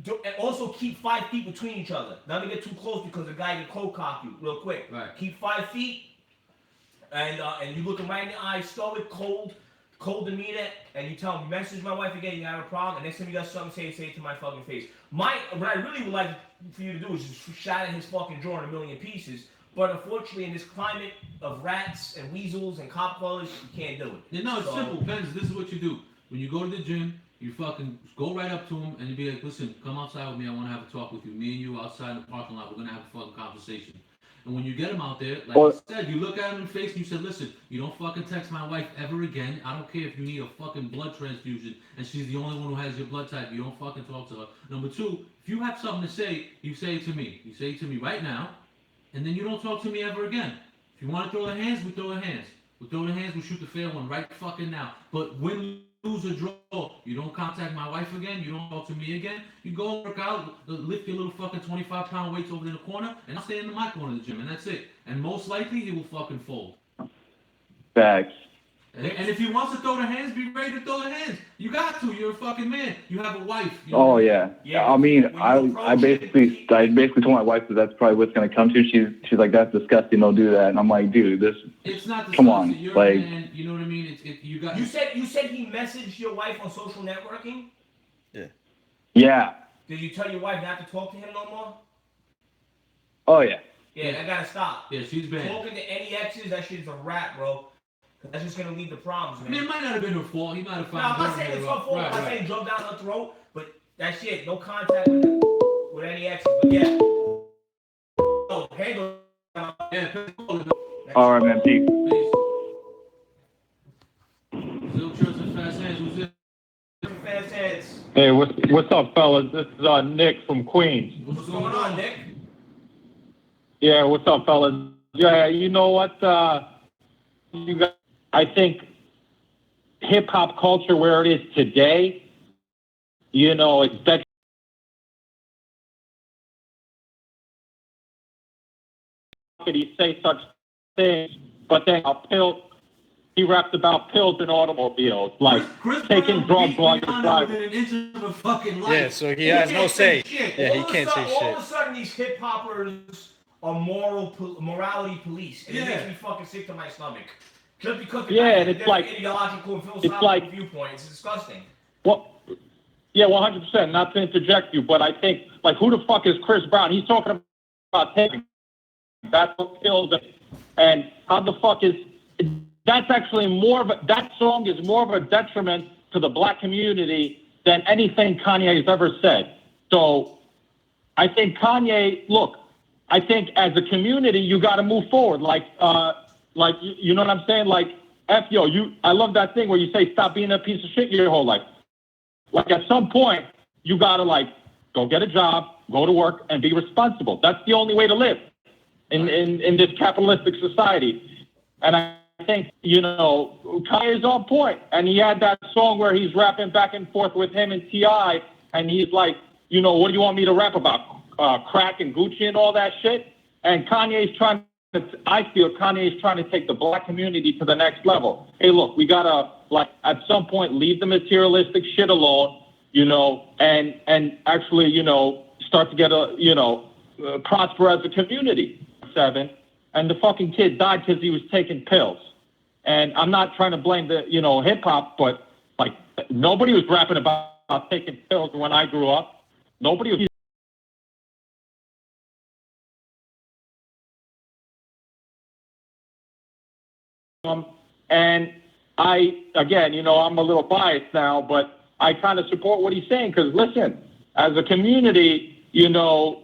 And also keep 5 feet between each other. Never get too close because the guy can cold cock you real quick. Right. Keep 5 feet, and you look him right in the eye, stoic, cold demeanor, and you tell him, message my wife again, you have a problem, and next time you got something to say it to my fucking face. What I really would like for you to do is just shatter his fucking jaw in a million pieces. But unfortunately, in this climate of rats and weasels and cop collars, you can't do it. Yeah, no, it's So- simple. Benz, this is what you do. When you go to the gym, you fucking go right up to him and you be like, listen, come outside with me. I want to have a talk with you. Me and you outside in the parking lot. We're going to have a fucking conversation. And when you get him out there, like I said, you look at him in the face and you said, listen, you don't fucking text my wife ever again. I don't care if you need a fucking blood transfusion and she's the only one who has your blood type. You don't fucking talk to her. Number two, if you have something to say, you say it to me. You say it to me right now, and then you don't talk to me ever again. If you want to throw the hands, we throw the hands. We throw the hands, we shoot the fair one right fucking now. But win, lose or draw. You don't contact my wife again. You don't talk to me again. You go work out, lift your little fucking 25-pound weights over in the corner, and I'll stay in my corner of the gym, and that's it. And most likely, he will fucking fold. Facts. And if he wants to throw the hands, be ready to throw the hands. You got to. You're a fucking man. You have a wife. You know? Oh yeah. Yeah, I mean, when you I approach basically told my wife that that's probably what's gonna come to. She's like, that's disgusting. Don't do that. And I'm like, dude, this. It's not the Come on, You're like- a man. You know what I mean? You got. You said he messaged your wife on social networking. Yeah. Did you tell your wife not to talk to him no more? Oh yeah. Yeah, that gotta stop. Yeah, she's bad. Talking to any exes, that shit's a wrap, bro. That's just gonna lead to problems, I man. mean, it might not have been her fault. He might have No, found. I'm not saying it's her fault. Right, I'm not right. saying drug down her throat, but that shit, no contact with any exes. But yeah. Oh, handle. Yeah, All right, man. Peace. Zil Church and Fast Hands. Who's it? Fast heads. Hey, what's up, fellas? This is Nick from Queens. What's going on, Nick? Yeah, what's up, fellas? Yeah, you know what? You guys, I think hip hop culture where it is today, you know, it's that. Could he say such things? But then he raps about pills and automobiles, like Chris taking Brown drugs while beat you're Rihanna driving. within an inch of a fucking life. Yeah, so he has no say. Yeah, he All of a can't say sudden- All shit. of a sudden, these hip hoppers are morality police, and it Yeah. makes me fucking sick to my stomach. Just because Yeah, they have and it's different like- ideological and philosophical like- viewpoints, it's disgusting. Well, yeah, 100%. Not to interject you, but I think, like, who the fuck is Chris Brown? He's talking about taking that's what kills him. And how the fuck is that's actually that song is more of a detriment to the black community than anything Kanye's ever said. So I think Kanye, look, I think as a community you got to move forward. Like you know what I'm saying? Like I love that thing where you say stop being a piece of shit your whole life. Like at some point you got to like go get a job, go to work, and be responsible. That's the only way to live in this capitalistic society. And I think, you know, Kanye's on point. And he had that song where he's rapping back and forth with him and T.I. And he's like, you know, what do you want me to rap about? Crack and Gucci and all that shit? And I feel Kanye's trying to take the black community to the next level. Hey, look, we got to, like, at some point, leave the materialistic shit alone, you know, and actually, you know, start to get prosper as a community. 7, and the fucking kid died because he was taking pills. And I'm not trying to blame the, you know, hip hop, but like nobody was rapping about taking pills when I grew up. Nobody was. And again, you know, I'm a little biased now, but I kind of support what he's saying because listen, as a community, you know,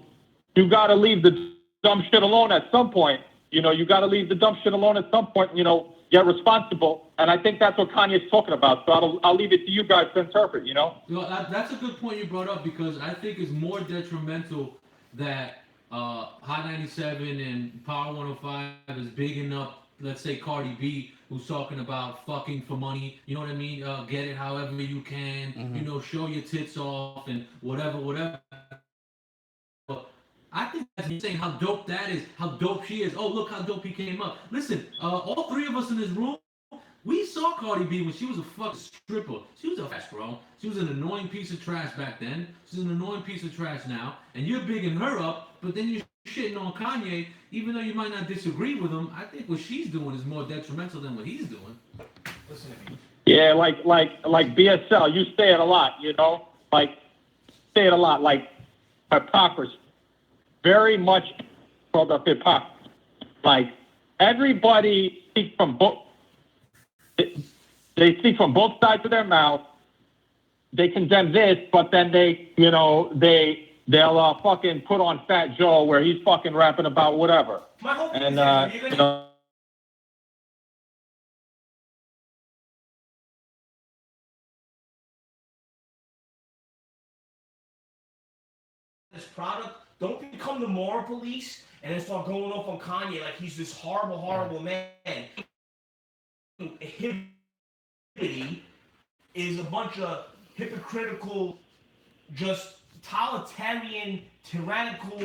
you got to leave the dumb shit alone at some point. You know, you got to leave the dumb shit alone at some point, you know, get responsible. And I think that's what Kanye's talking about. So I'll leave it to you guys to interpret, you know? That's a good point you brought up because I think it's more detrimental that Hot 97 and Power 105 is bigging up, let's say, Cardi B, who's talking about fucking for money. You know what I mean? Get it however you can. Mhm. You know, show your tits off and whatever. I think that's insane how dope that is, how dope she is. Oh, look how dope he came up. Listen, all three of us in this room, we saw Cardi B when she was a fucking stripper. She was a trash, bro. She was an annoying piece of trash back then. She's an annoying piece of trash now. And you're bigging her up, but then you're shitting on Kanye, even though you might not disagree with him. I think what she's doing is more detrimental than what he's doing. Listen to me. Yeah, like BSL, you say it a lot, you know? Like, say it a lot, like hypocrisy. Very much called up hypocrisy. Like, everybody speaks from both. They speak from both sides of their mouth. They condemn this, but then they'll fucking put on Fat Joe where he's fucking rapping about whatever. My whole thing And is that you're you gonna know, this product, don't become the moral police and then start going off on Kanye like he's this horrible man. Him is a bunch of hypocritical, just totalitarian, tyrannical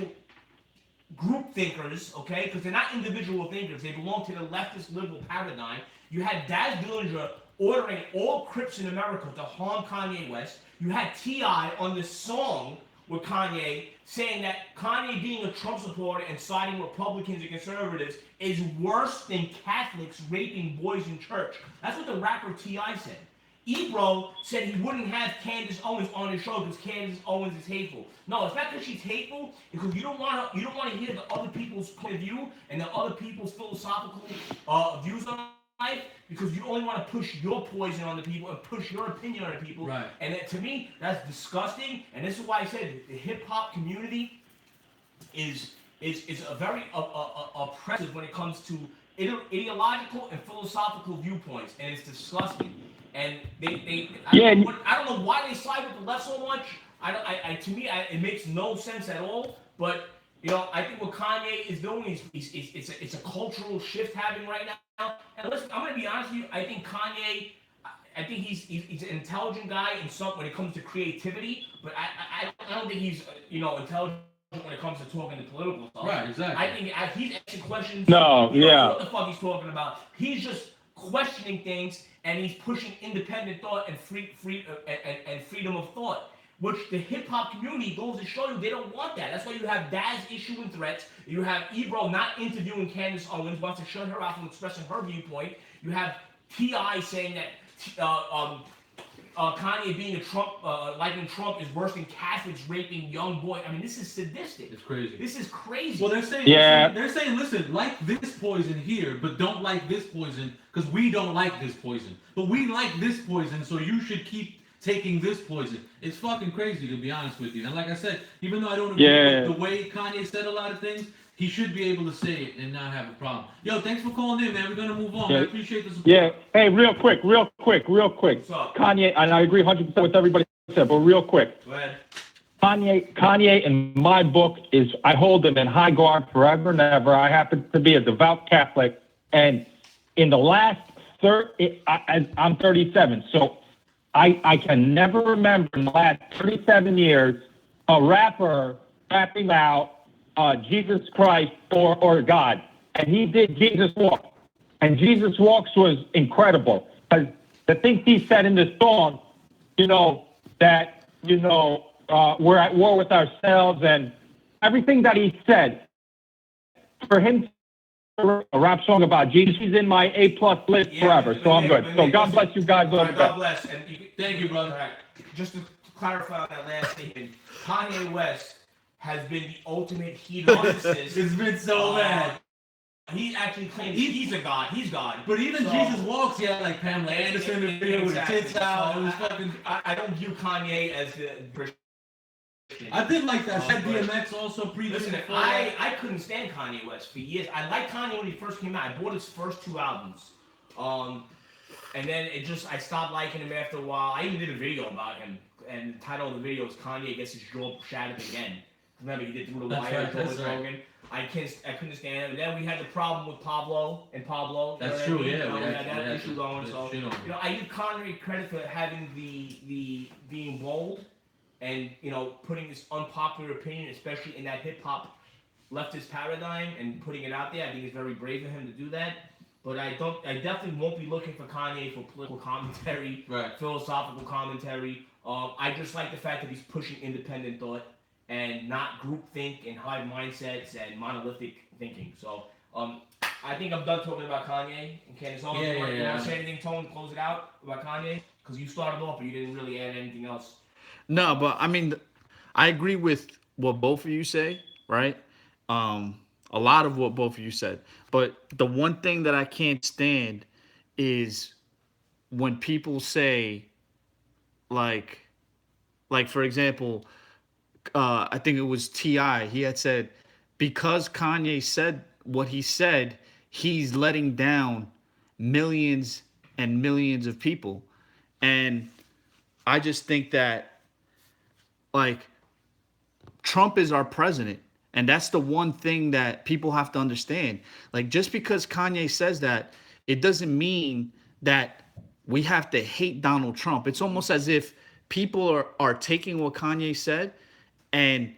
group thinkers, okay? Because they're not individual thinkers. They belong to the leftist liberal paradigm. You had Daz Dillinger ordering all Crips in America to harm Kanye West. You had T.I. on this song with Kanye saying that Kanye being a Trump supporter and siding Republicans and conservatives is worse than Catholics raping boys in church. That's what the rapper T.I. said. Ebro said he wouldn't have Candace Owens on his show because Candace Owens is hateful. No, it's not that she's hateful. Because you don't want to hear the other people's point of view and the other people's philosophical views on life, because you only want to push your poison on the people and push your opinion on the people. Right. And to me, that's disgusting. And this is why I said the hip hop community is a very oppressive when it comes to ideological and philosophical viewpoints, and it's disgusting. And I don't know why they side with the left so much. To me, it makes no sense at all. But I think what Kanye is doing it's a cultural shift happening right now. And listen, I'm gonna be honest with you. I think Kanye. I think he's an intelligent guy when it comes to creativity. But I don't think he's intelligent when it comes to talking to political stuff. Right. Exactly. I think he's asking questions. No. Yeah. What the fuck he's talking about? He's just questioning things, and he's pushing independent thought and freedom of thought, which the hip hop community goes to show you they don't want that. That's why you have Daz issuing threats. You have Ebro not interviewing Candace Owens, wants to shut her out from expressing her viewpoint. You have T.I. saying that Kanye being a Trump, liking Trump is worse than Catholics raping young boys. I mean, this is sadistic. It's crazy. This is crazy. Well, they're saying, listen, like this poison here, but don't like this poison because we don't like this poison. But we like this poison, so you should keep taking this poison. It's fucking crazy, to be honest with you. And like I said, even though I don't agree with the way Kanye said a lot of things, he should be able to say it and not have a problem. Yo, thanks for calling in, man. We're gonna move on. I appreciate the support. Yeah. Hey, real quick. What's up? Kanye, and I agree 100% with everybody said, but real quick. Go ahead. Kanye in my book I hold him in high guard forever and ever. I happen to be a devout Catholic, and in the last I'm 37, so I can never remember in the last 37 years a rapper rapping out Jesus Christ or God. And he did Jesus Walks. And Jesus Walks was incredible. Because the things he said in the song, that, we're at war with ourselves, and everything that he said, for him to a rap song about Jesus, he's in my A+ list forever. So I'm good. So God bless you guys. God bless. And Thank you, brother. Right. Just to clarify on that last statement, Kanye West has been the ultimate hedonist. It's been so bad. He actually claims he's a god. He's God. But even Jesus Walks, he had like Pamela Anderson in the video with his tits out. It was fucking. I don't view Kanye as the Christian. I did like that. Said DMX also previous. Listen, I couldn't stand Kanye West for years. I liked Kanye when he first came out. I bought his first 2 albums. And then I stopped liking him after a while. I even did a video about him, and the title of the video is Kanye Gets His Jaw Shattered Again. Remember, he did Through the Wire, Joe Rogan. I couldn't stand him. And then we had the problem with Pablo. That's true, yeah. We had that issue going. So, I give Kanye credit for having the being bold and, putting this unpopular opinion, especially in that hip hop leftist paradigm, and putting it out there. I think it's very brave of him to do that. But I definitely won't be looking for Kanye for political commentary, philosophical commentary. I just like the fact that he's pushing independent thought and not groupthink and hive mindsets and monolithic thinking. So I think I'm done talking about Kanye and Candace Owens. You want to say anything, Tone, close it out about Kanye? Because you started off, but you didn't really add anything else. No, but I mean, I agree with what both of you say, right? A lot of what both of you said. But the one thing that I can't stand is when people say, like for example, I think it was T.I. He had said, because Kanye said what he said, he's letting down millions and millions of people. And I just think that, like, Trump is our president. And that's the one thing that people have to understand. Like, just because Kanye says that, it doesn't mean that we have to hate Donald Trump. It's almost as if people are taking what Kanye said, and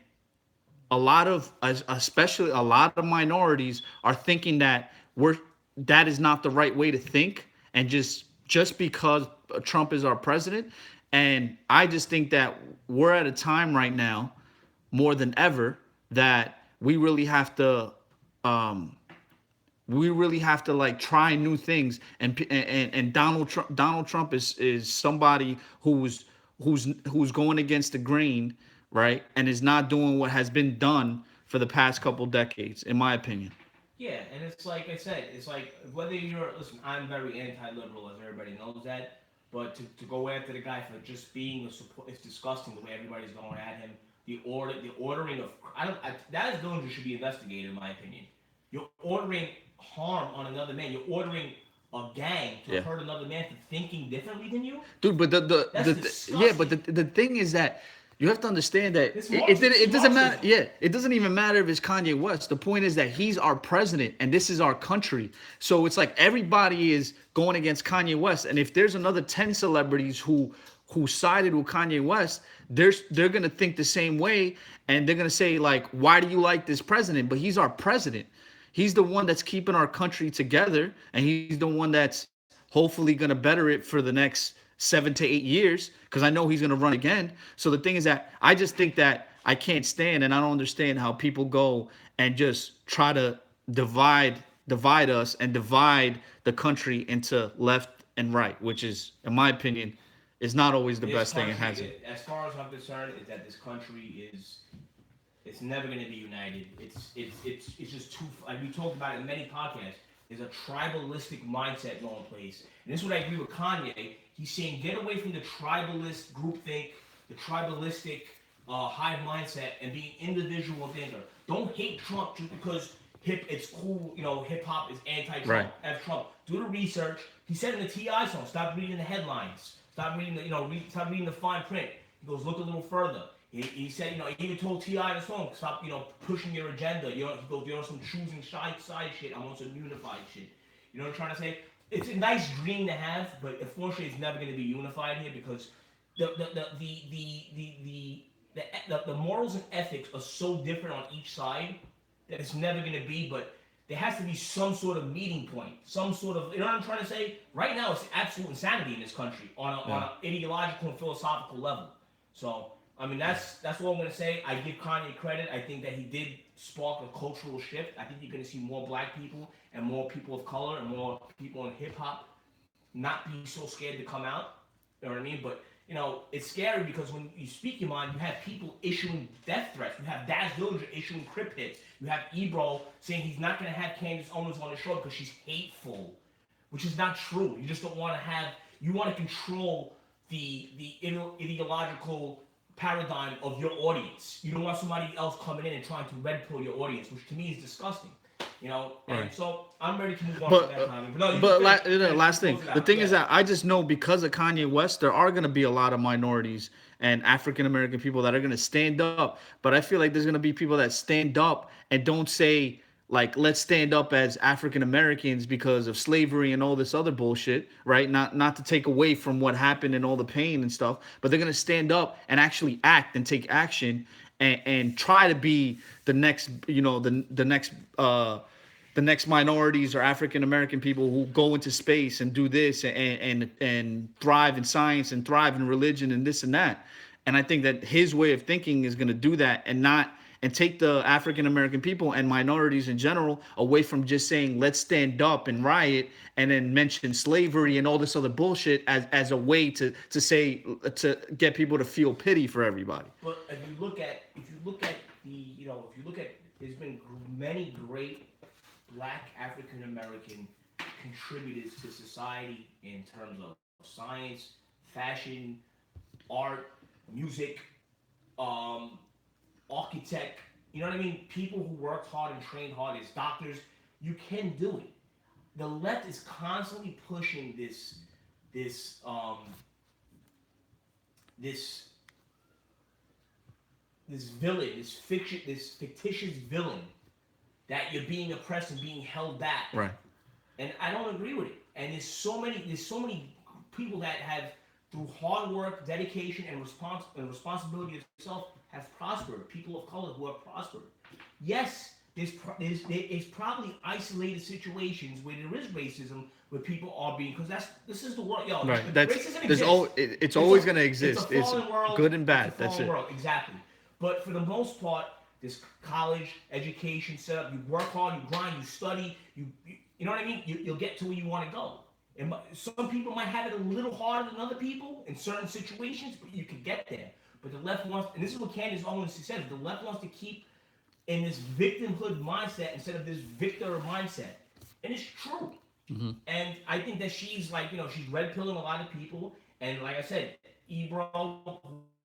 a lot of, especially a lot of minorities, are thinking that that is not the right way to think, and just because Trump is our president. And I just think that we're at a time right now, more than ever, that we really have to like try new things. And Donald Trump is somebody who's going against the grain, right, and is not doing what has been done for the past couple decades, in my opinion. Yeah, and it's like I said, it's like whether you're listen, I'm very anti-liberal, as everybody knows that. But to go after the guy for just being a support, it's disgusting the way everybody's going at him. The ordering of that is villain should be investigated, in my opinion. You're ordering harm on another man. You're ordering a gang to Yeah. hurt another man for thinking differently than you. Dude, but That's yeah, but disgusting. the thing is that you have to understand that It's it doesn't matter. Marxism. Yeah, it doesn't even matter if it's Kanye West. The point is that he's our president and this is our country. So it's like everybody is going against Kanye West, and if there's another 10 celebrities who sided with Kanye West, they're gonna think the same way, and they're gonna say like, why do you like this president? But he's our president. He's the one that's keeping our country together, and he's the one that's hopefully going to better it for the next 7 to 8 years, because I know he's going to run again. So the thing is that I just think that I can't stand, and I don't understand how people go and just try to divide us and divide the country into left and right, which is, in my opinion, is not always the This best thing. It country, hasn't. as far as I'm concerned, is that this country is it's never going to be united. It's just too. Like we talked about it in many podcasts. There's a tribalistic mindset going place, and this is what I agree with Kanye. He's saying get away from the tribalist groupthink, the tribalistic hive mindset, and be an individual thinker. Don't hate Trump just because it's cool. You know, hip hop is anti-Trump. Right. As Trump, do the research. He said in the T.I. song, stop reading the headlines. Stop reading stop reading the fine print. He goes, look a little further. He said, he even told T.I. in the song, stop, pushing your agenda. He goes, you're on some choosing side shit. I'm on some unified shit. You know what I'm trying to say? It's a nice dream to have, but unfortunately, it's never going to be unified here because the morals and ethics are so different on each side that it's never going to be. But there has to be some sort of meeting point, some sort of, you know what I'm trying to say? Right now, it's absolute insanity in this country on an ideological and philosophical level. So. I mean, that's what I'm going to say. I give Kanye credit. I think that he did spark a cultural shift. I think you're going to see more black people and more people of color and more people in hip-hop not be so scared to come out. You know what I mean? But, it's scary because when you speak your mind, you have people issuing death threats. You have Daz Dillinger issuing crip hits. You have Ebro saying he's not going to have Candace Owens on the show because she's hateful, which is not true. You just don't want to you want to control the ideological paradigm of your audience. You don't want somebody else coming in and trying to red pill your audience, which to me is disgusting. And Right. so I'm ready to move on But from that comment. No, last thing, the thing is that I just know because of Kanye West, there are going to be a lot of minorities and African American people that are going to stand up. But I feel like there's going to be people that stand up and don't say like, let's stand up as African Americans because of slavery and all this other bullshit, right? Not to take away from what happened and all the pain and stuff, but they're going to stand up and actually act and take action and try to be the next, the next minorities or African American people who go into space and do this and thrive in science and thrive in religion and this and that. And I think that his way of thinking is going to do that and take the African American people and minorities in general away from just saying let's stand up and riot and then mention slavery and all this other bullshit as a way to get people to feel pity for everybody. But if you look at there's been many great black African American contributors to society in terms of science, fashion, art, music, architect, you know what I mean? People who worked hard and trained hard as doctors, you can do it. The left is constantly pushing this villain, this fictitious villain that you're being oppressed and being held back. Right. And I don't agree with it. And there's so many people that have, through hard work, dedication, and responsibility of self, have prospered. People of color who have prospered. Yes, there's probably isolated situations where there is racism, where people are being, because this is the world, yo. Right. That's Racism there's exists. it's always gonna It's a exist. It's fallen world. good and bad. It's a That's fallen it. world, exactly. But for the most part, this college education setup, you work hard, you grind, you study, you know what I mean? You'll get to where you want to go. And some people might have it a little harder than other people in certain situations, but you can get there. But the left wants, and this is what Candace Owens says, the left wants to keep in this victimhood mindset instead of this victor mindset. And it's true. And I think that she's like, she's red pilling a lot of people. And like I said, Ebro,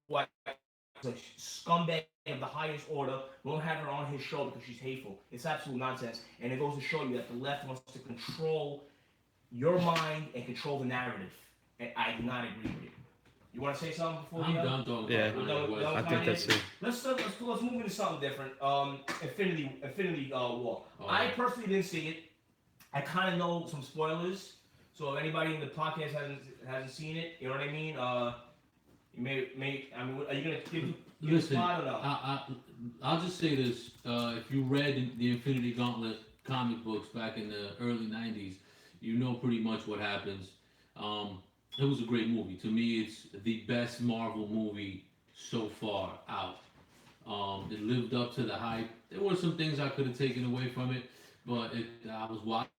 what a scumbag of the highest order, won't have her on his show because she's hateful. It's absolute nonsense. And it goes to show you that the left wants to control your mind and control the narrative. And I do not agree with it. You want to say something before I'm we done talking Yeah. about Kanye West. I think that's it. Let's move into something different. Infinity War. Oh. I personally didn't see it. I kind of know some spoilers. So if anybody in the podcast hasn't seen it, you know what I mean? You may. I mean, are you gonna give Listen, a spot or no? I'll just say this: if you read the Infinity Gauntlet comic books back in the early '90s, you know pretty much what happens. It was a great movie. To me, it's the best Marvel movie so far out. It lived up to the hype. There were some things I could have taken away from it, but I was watching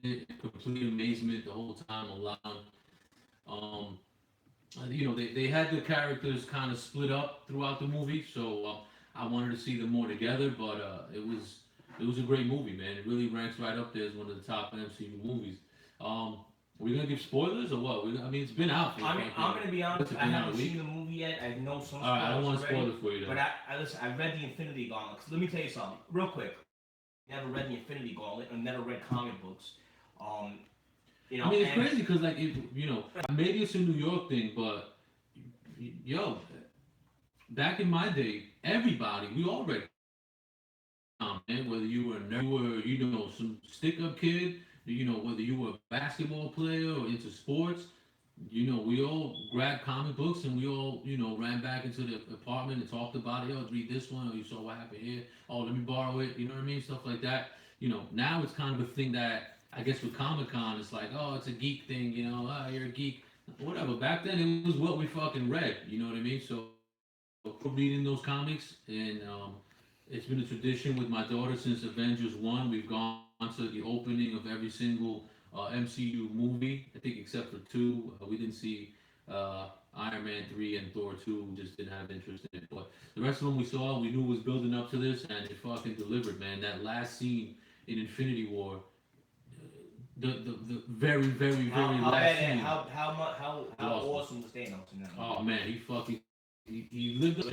it in complete amazement the whole time along. They had the characters kind of split up throughout the movie, so I wanted to see them more together. But it was a great movie, man. It really ranks right up there as one of the top MCU movies. Are we gonna give spoilers or what? It's been out. I'm gonna be honest. What's it I been out, a haven't week? seen the movie yet. I know some. All right, I don't want to spoilers spoil it for you. But Though. listen. I read the Infinity Gauntlet. Let me tell you something, real quick. Never read the Infinity Gauntlet and never read comic books. It's crazy because maybe it's a New York thing, but back in my day, we all read man. Whether you were a nerd, or some stick-up kid, whether you were a basketball player or into sports, we all grabbed comic books and we all, ran back into the apartment and talked about it. Read this one, or you saw what happened here. Oh, let me borrow it. You know what I mean? Stuff like that. Now it's kind of a thing that I guess with Comic-Con, it's like, oh, it's a geek thing. You're a geek. Whatever. Back then, it was what we fucking read. You know what I mean? So, reading those comics, and it's been a tradition with my daughter since Avengers 1. We've gone to the opening of every single MCU movie, I think except for 2. We didn't see Iron Man 3 and Thor 2. We just didn't have interest in it. But the rest of them we saw, we knew was building up to this, and it fucking delivered, man. That last scene in Infinity War, the very, very, very last scene. How awesome was Thanos in that movie? Oh man, he lived up.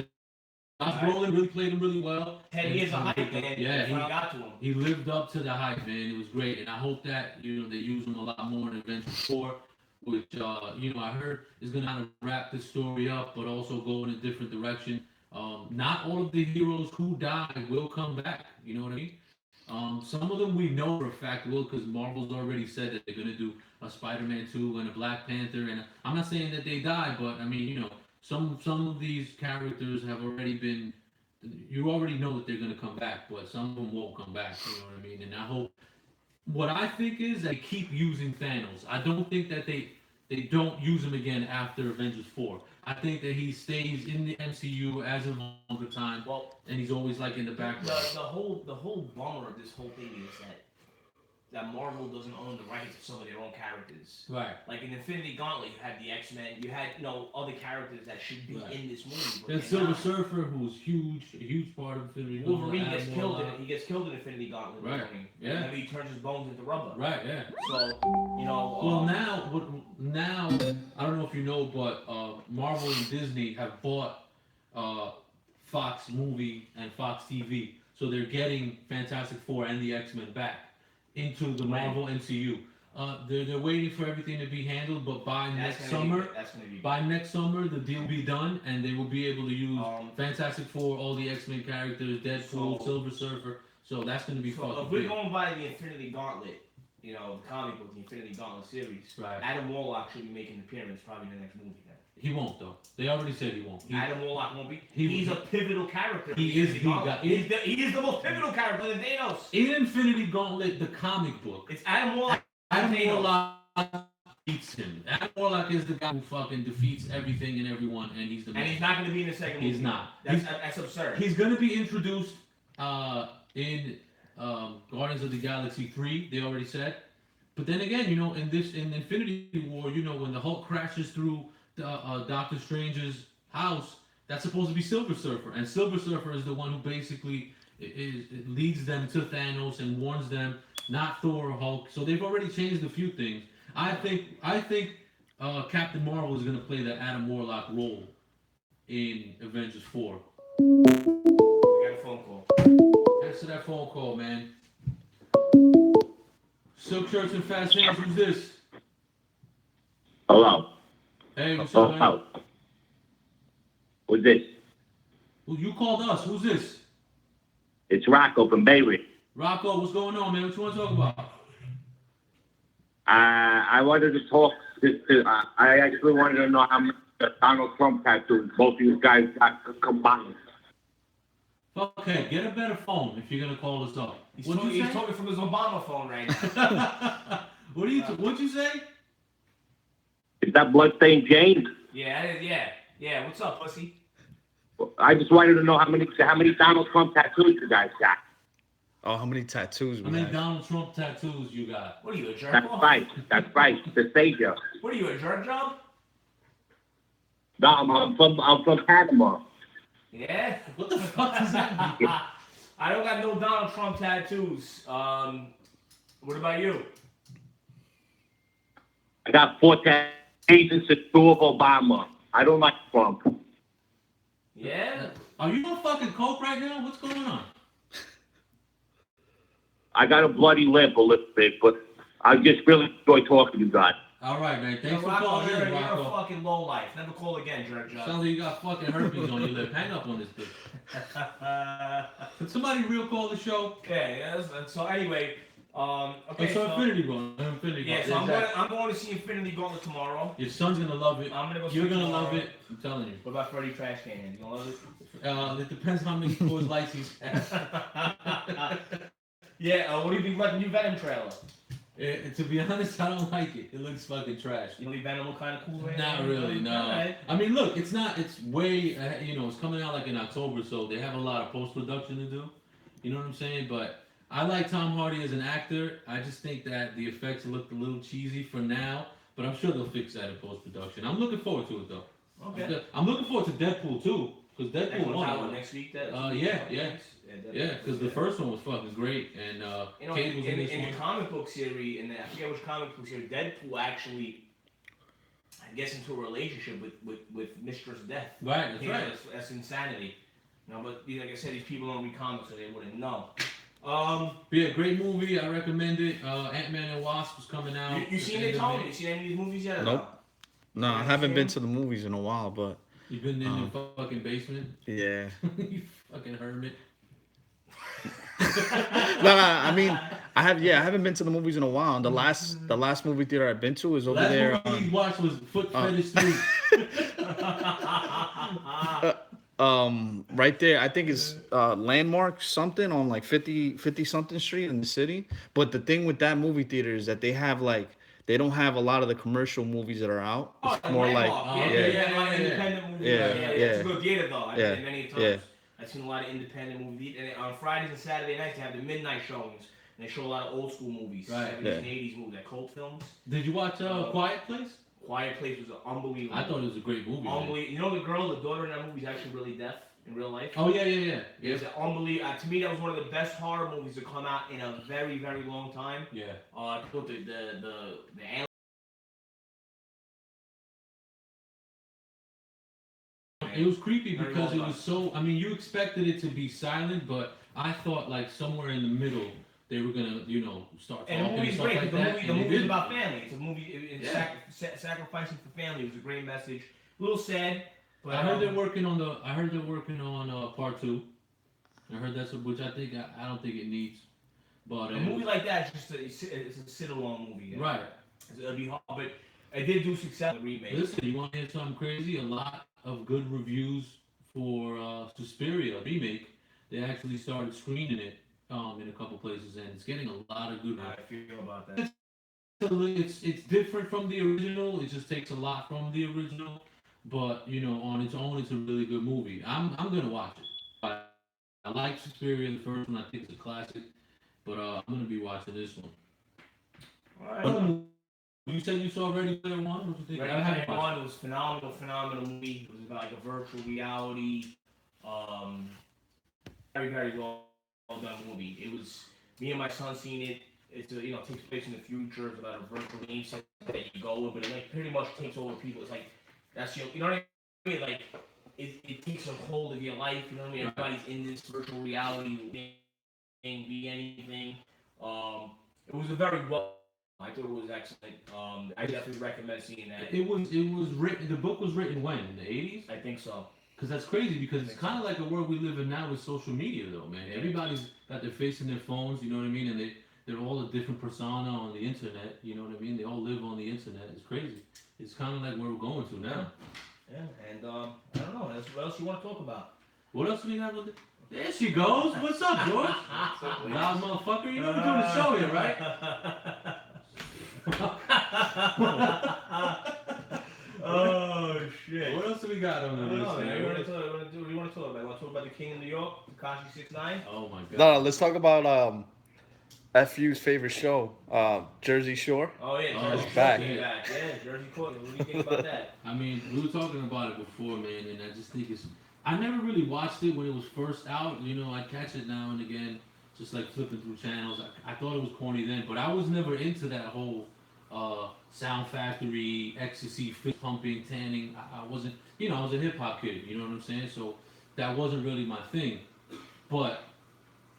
Josh Brolin really played him really well. 10 years of hype, man. Yeah, he got to him. He lived up to the hype, man. It was great, and I hope that they use him a lot more in Avengers 4, which I heard is gonna kind of wrap the story up, but also go in a different direction. Not all of the heroes who died will come back. You know what I mean? Some of them we know for a fact will, because Marvel's already said that they're gonna do a Spider-Man 2 and a Black Panther, and I'm not saying that they died, but I mean, some of these characters have already been. You already know that they're gonna come back, but some of them won't come back. You know what I mean? And I hope. What I think is they keep using Thanos. I don't think that they don't use him again after Avengers 4. I think that he stays in the MCU as a longer time, and he's always like in the background. The whole bummer of this whole thing is that Marvel doesn't own the rights to some of their own characters. Right. Like in Infinity Gauntlet, you had the X-Men, you had other characters that should be in this movie. But There's Silver Surfer, who's a huge part of Infinity Gauntlet. Wolverine gets killed in it. He gets killed in Infinity Gauntlet. Right. Yeah. And then he turns his bones into rubber. Right. Yeah. So Well, now I don't know if you know, but Marvel and Disney have bought Fox Movie and Fox TV, so they're getting Fantastic Four and the X-Men back into the Marvel MCU. They're waiting for everything to be handled, but by next summer, the deal will be done, and they will be able to use Fantastic Four, all the X-Men characters, Deadpool, Silver Surfer. So that's going to be fucking if we're going by the Infinity Gauntlet, the comic book, the Infinity Gauntlet series. Right. Adam Warlock should be making an appearance probably in the next movie. Then. He won't though. They already said he won't. Adam Warlock won't be. he- He's a pivotal character. in He the is Infinity the Gauntlet. guy. He is the most pivotal character in Thanos. In Infinity Gauntlet, the comic book, It's Adam Warlock. Adam Thanos. Warlock beats him. Adam Warlock is the guy who fucking defeats everything and everyone, and he's the And man. he's not going to be in the second movie. He's not. That's absurd. He's gonna be introduced in Guardians of the Galaxy 3. They already said. But then again, in Infinity War, when the Hulk crashes through Doctor Strange's house, that's supposed to be Silver Surfer, and Silver Surfer is the one who basically leads them to Thanos and warns them, not Thor or Hulk. So they've already changed a few things. I think Captain Marvel is gonna play the Adam Warlock role in Avengers 4. We got a phone call. Answer that phone call, man. Silk shirts and fast hands. Who's this? Hello. Hey, what's up, man? Hello. Who's this? Well, you called us. Who's this? It's Rocco from Bayway. Rocco, what's going on, man? What you want to talk about? I wanted to talk. I actually wanted to know how much Donald Trump tattoos both of you guys got combined. Okay, get a better phone if you're gonna call us up. He's What'd you say? talking from his Obama phone right now. What'd you say? Is that bloodstained Jane? Yeah. What's up, pussy? I just wanted to know how many Donald Trump tattoos you guys got. Oh, how many tattoos How we many have? Donald Trump tattoos you got? What are you, a jerk? That's off? right. That's right. The savior. What are you, a jerk job? No, I'm from Panama. Yeah. What the fuck does that mean? I don't got no Donald Trump tattoos. What about you? I got 4 tattoos and 2 of Obama. I don't like Trump. Yeah. Are you on fucking coke right now? What's going on? I got a bloody lip a little bit, but I just really enjoy talking to you guys. All right, man. Thanks for Rocco, calling you're in, a Rocco. fucking low life. Never call again, jerk job. Sounds like you got fucking herpes on your lip. Hang up on this bitch. Could somebody real call the show? Okay. So anyway, okay. So Infinity Gauntlet. Yeah. So I'm going to see Infinity Gauntlet tomorrow. Your son's gonna love it. I'm gonna go. You're see gonna tomorrow. love it. I'm telling you. What about Freddy Trash Can? You gonna love it? It depends how many Coors Lights he's Yeah. What do you think about the new Venom trailer? To be honest, I don't like it. It looks fucking trash. You think Venom look kind of cool right Not now? really, no. Alright. I mean, look, it's not. It's way. It's coming out like in October, so they have a lot of post production to do. You know what I'm saying? But I like Tom Hardy as an actor. I just think that the effects looked a little cheesy for now, but I'm sure they'll fix that in post production. I'm looking forward to it though. Okay. I'm looking forward to Deadpool too, because That Deadpool comes out won. next week. Yeah, because the first one was fucking great, and Cade was in this in one. the comic book series, and I forget which comic book series, Deadpool actually gets into a relationship with Mistress Death. Right, that's right. That's insanity. But like I said, these people don't read comics, so they wouldn't know. But yeah, great movie. I recommend it. Ant-Man and Wasp was coming out. You seen it, Tony? You seen any of these movies yet? or Nope. No, I haven't been to the movies in a while, but You've been in the fucking basement. yeah. You fucking hermit. No, I mean, I haven't been to the movies in a while. The last movie theater I've been to is over Last there. movie we watched was Foot Fetish 3. Right there, I think it's Landmark something on like 50 something street in the city. But the thing with that movie theater is that they don't have a lot of the commercial movies that are out. It's more like independent movies. It's a good theater though. I've been many times. Yeah. I've seen a lot of independent movies. And on Fridays and Saturday nights, they have the midnight showings. And they show a lot of old school movies, 70s and 80s movies, like cult films. Did you watch Quiet Place? Quiet Place was unbelievable. I thought it was a great movie. Unbelievable. You know the daughter in that movie is actually really deaf in real life. Oh yeah. It was unbelievable. To me, that was one of the best horror movies to come out in a very, very long time. Yeah. I thought the It was creepy Very because well it was so. I mean, you expected it to be silent, but I thought like somewhere in the middle they were gonna, start talking And the movie's stuff great. like the that. movie, and the they movie's didn't. about family. It's a movie. It's sacrificing for family. It was a great message. A little sad, but I heard they're working on part 2. I heard that's which I think I don't think it needs. But A movie like that is just it's a sit-along movie. You know? right. It'll be hard, but it did do success in the remake. Listen, you want to hear something crazy? A lot of good reviews for Suspiria remake. They actually started screening it in a couple places, and it's getting a lot of good. How I feel about that. It's different from the original. It just takes a lot from the original, but you know, on its own, it's a really good movie. I'm gonna watch it. I like Suspiria, the first one. I think it's a classic, but I'm gonna be watching this one. All right. You said you saw Ready Player One. What you think? Ready I haven't Player watched One was phenomenal movie. It was about like a virtual reality, very well done movie. It was me and my son seen it. It's takes place in the future. It's about a virtual game set that you go in, but it like pretty much takes over people. It's like that's you know what I mean? Like it takes a hold of your life. You know what I mean? Everybody's in this virtual reality thing, be anything. It was a very well. I thought it was excellent. I definitely recommend seeing that. It was written. The book was written when, in the 80s? I think so. Because that's crazy. Because it's kind of like a world we live in now with social media, though, man. Yeah. Everybody's got their face in their phones. You know what I mean? And they're all a different persona on the internet. You know what I mean? They all live on the internet. It's crazy. It's kind of like where we're going to now. Yeah, and I don't know. What else you want to talk about? What else do we have? There she goes. What's up, George? Loud motherfucker. You know we're doing the show here, right? Oh shit! What else do we got on the list, What do man? you want to talk about? You want to talk about the King of New York, Tekashi 6ix9ine? Oh my god. No, let's talk about FU's favorite show, Jersey Shore. Oh yeah, Oh, Jersey it's Shore back. came back. Yeah, Jersey Shore. What do you think about that? I mean, we were talking about it before, man, and I just think I never really watched it when it was first out. You know, I catch it now and again, just like flipping through channels. I thought it was corny then, but I was never into that whole Sound Factory, ecstasy, fist pumping, tanning. I wasn't, I was a hip hop kid. You know what I'm saying? So that wasn't really my thing. But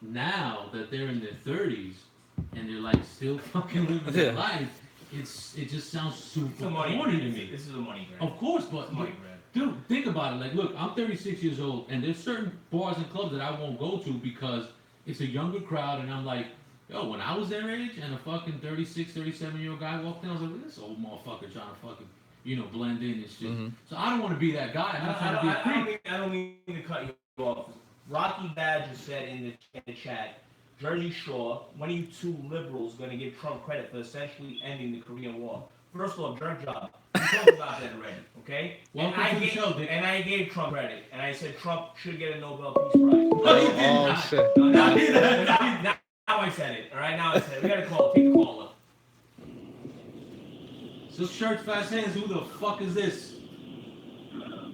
now that they're in their 30s and they're like still fucking living their life, it just sounds super It's a money corny grab. to me. This is a money grab. Of course, but It's a money grab. dude, think about it. Like, look, I'm 36 years old, and there's certain bars and clubs that I won't go to because it's a younger crowd, and I'm like, yo, when I was their age, and a fucking 36, 37-year-old guy walked in, I was like, this old motherfucker trying to fucking, blend in and shit. Mm-hmm. So I don't want to be that guy. I'm not trying to be a creep. I don't mean to cut you off. Rocky Badger said in the chat, Jersey Shore, one of you two liberals going to give Trump credit for essentially ending the Korean War. First of all, jerk job. We talked about that already, okay? Welcome to the show, Dick. And I gave Trump credit, and I said Trump should get a Nobel Peace Prize. No, you did Oh not. shit! Now I said it. All right, now I said it. We got to call. Take the caller. Silk shirts, fast hands. Who the fuck is this?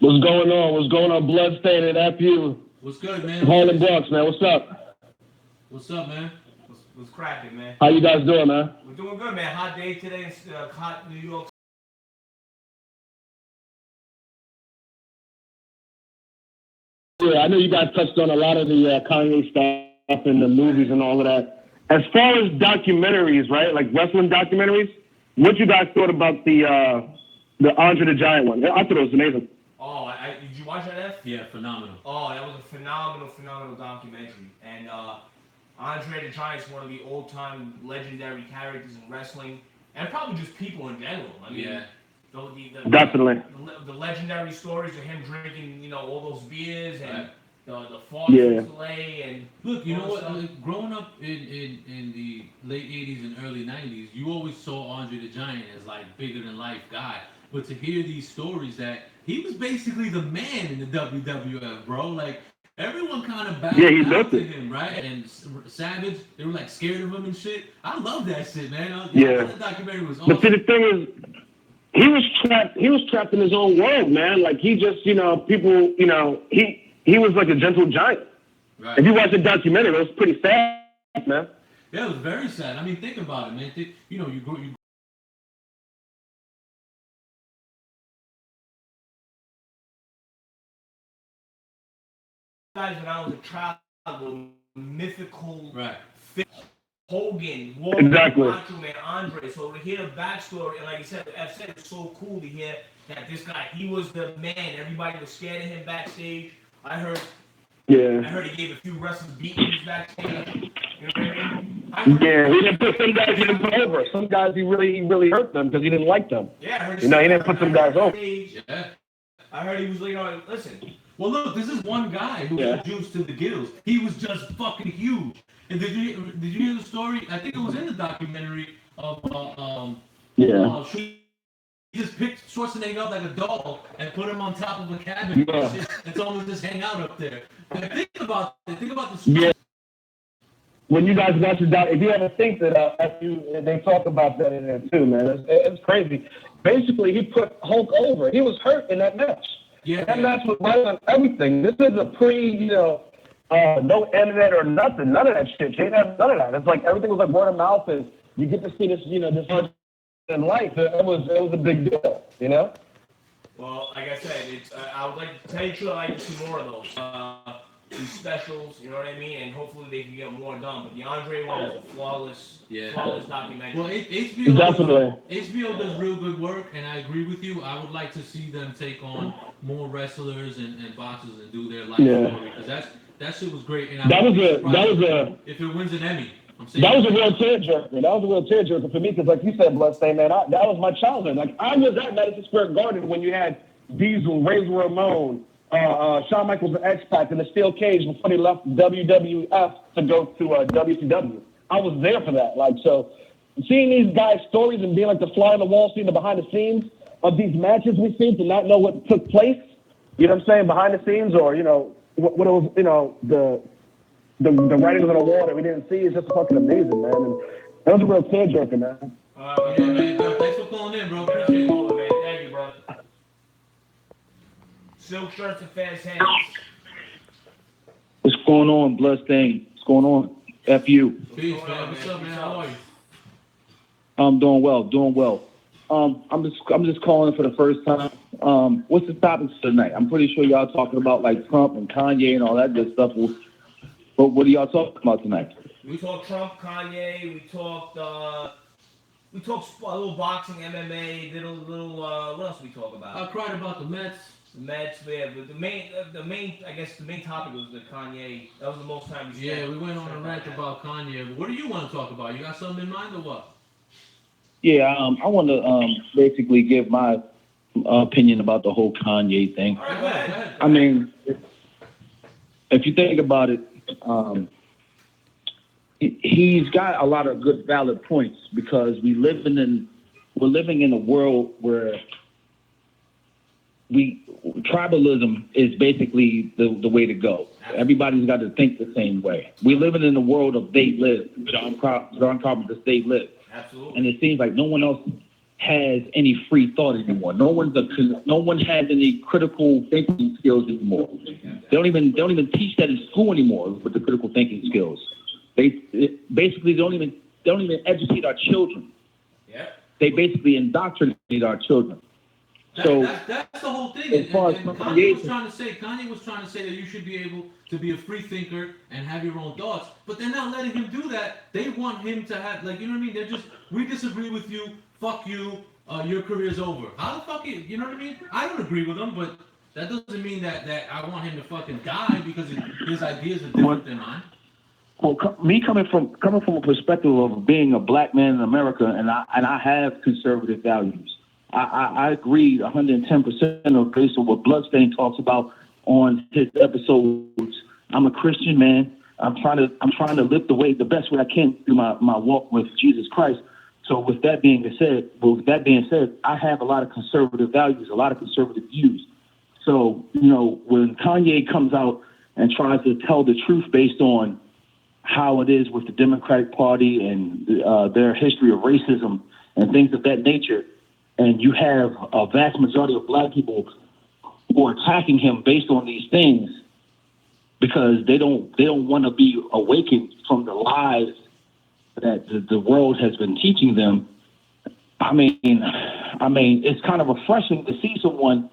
What's going on? What's going on, Bloodstained at FU? What's good, man? Harlem Bronx, man. What's up? What's up, man? What's cracking, man? How you guys doing, man? We're doing good, man. Hot day today in hot New York. Yeah, I know you guys touched on a lot of the Kanye stuff and the movies and all of that. As far as documentaries, right, like wrestling documentaries, what you guys thought about the Andre the Giant one? I thought it was amazing. Oh, did you watch that, F? Yeah, phenomenal. Oh, that was a phenomenal documentary. And Andre the Giant's one of the old-time legendary characters in wrestling, and probably just people in general. I mean, Yeah. Definitely. The legendary stories of him drinking, all those beers and the farts Yeah. delay and Look, you know all what? that stuff. Like, growing up in the late 80s and early 90s, you always saw Andre the Giant as like bigger than life guy. But to hear these stories that he was basically the man in the WWF, bro. Like everyone kind of bowed he down built to it. him, right? And Savage, they were like scared of him and shit. I love that shit, man. Yeah. That documentary was But see, awesome. the thing is, he was trapped in his own world, man. Like he just, people, he was like a gentle giant. Right. If you watch the documentary, it was pretty sad, man. Yeah, it was very sad. I mean, think about it, man. You grow. Guys, when I was a child, were mythical Right. Hogan, Walter, Exactly. Macho Man, Andre. So to hear the backstory, and like you said, F said it's so cool to hear that this guy, he was the man. Everybody was scared of him backstage. I heard Yeah. he gave a few wrestlers beatings backstage. You know what I mean? Yeah, he didn't put some guys he didn't put over. Some guys he really hurt them because he didn't like them. Yeah, I heard You know, he didn't put some guys over. Yeah. I heard he was like, oh, listen. Well, look, this is one guy who was juiced to the gills. He was just fucking huge. And did you hear the story? I think it was in the documentary of he just picked Schwarzenegger up like a doll and put him on top of a cabin and told him to just hang out up there. And think about the Yeah. When you guys watch the doc, if you ever think that they talk about that in there too, man, it's crazy. Basically, he put Hulk over. He was hurt in that match. Yeah. That match was right on everything. This is a no internet or nothing. None of that shit. They didn't have none of that. It's like everything was like word of mouth, and you get to see this, this in life. It was a big deal, Well, like I said, I would like to tell you, I'd like to see more of these specials. You know what I mean? And hopefully they can get more done. But the Andre one was a flawless documentary. Well, HBO Definitely. HBO does real good work, and I agree with you. I would like to see them take on more wrestlers and boxers and do their life story, because that shit was great. And if it wins an Emmy. That was a real tearjerker. That was a real tearjerker for me because, like you said, Bloodstain, man, that was my childhood. Like, I was at Madison Square Garden when you had Diesel, Razor Ramon, Shawn Michaels, and X-Pac in the steel cage before they left WWF to go to WCW. I was there for that. Like, so seeing these guys' stories and being like the fly on the wall, seeing the behind the scenes of these matches we see, to not know what took place, you know what I'm saying, behind the scenes, or, what it was, the writings on the wall that we didn't see is just fucking amazing, man. And that was a real tearjerker, man. Yeah, man. Thanks for calling in, bro. Appreciate it. Man. Thank you, brother. Silk shirts and fast hands. What's going on, Bloodstain? What's going on? FU. Peace, man. What's up, man? How are you? I'm doing well. I'm just calling for the first time. What's the topics tonight? I'm pretty sure y'all talking about like Trump and Kanye and all that good stuff. But what are y'all talking about tonight? We talked Trump, Kanye. We talked a little boxing, MMA. Little. What else we talk about? I cried about the Mets. The Mets. Yeah, but the main. I guess the main topic was the Kanye. That was the most time we spent. Yeah, we went on a rant about Kanye. But what do you want to talk about? You got something in mind or what? Yeah, I want to basically give my opinion about the whole Kanye thing. All right, go ahead. I mean, if you think about it, he's got a lot of good valid points because we're living in a world where tribalism is basically the way to go. Everybody's got to think the same way. We're living in a world of they live. John Carpenter's they live. Absolutely. And it seems like no one else has any free thought anymore. No one has any critical thinking skills anymore. They don't even teach that in school anymore with the critical thinking skills. They basically don't even educate our children. Yeah. They basically indoctrinate our children. That's the whole thing. As far as Kanye was trying to say that you should be able to be a free thinker and have your own thoughts, but they're not letting him do that. They want him to have, like, you know what I mean? They're just, we disagree with you, fuck you, your career's over. How the fuck you know what I mean? I don't agree with him, but that doesn't mean that I want him to fucking die because his ideas are different than mine. Well, me coming from a perspective of being a black man in America, and I have conservative values. I agree 110% of based on what Bloodstain talks about on his episodes. I'm a Christian man. I'm trying to live the best way I can through my walk with Jesus Christ. So with that being said, I have a lot of conservative values, a lot of conservative views. So, when Kanye comes out and tries to tell the truth based on how it is with the Democratic Party and their history of racism and things of that nature, and you have a vast majority of black people who are attacking him based on these things because they don't want to be awakened from the lies that the world has been teaching them. I mean, it's kind of refreshing to see someone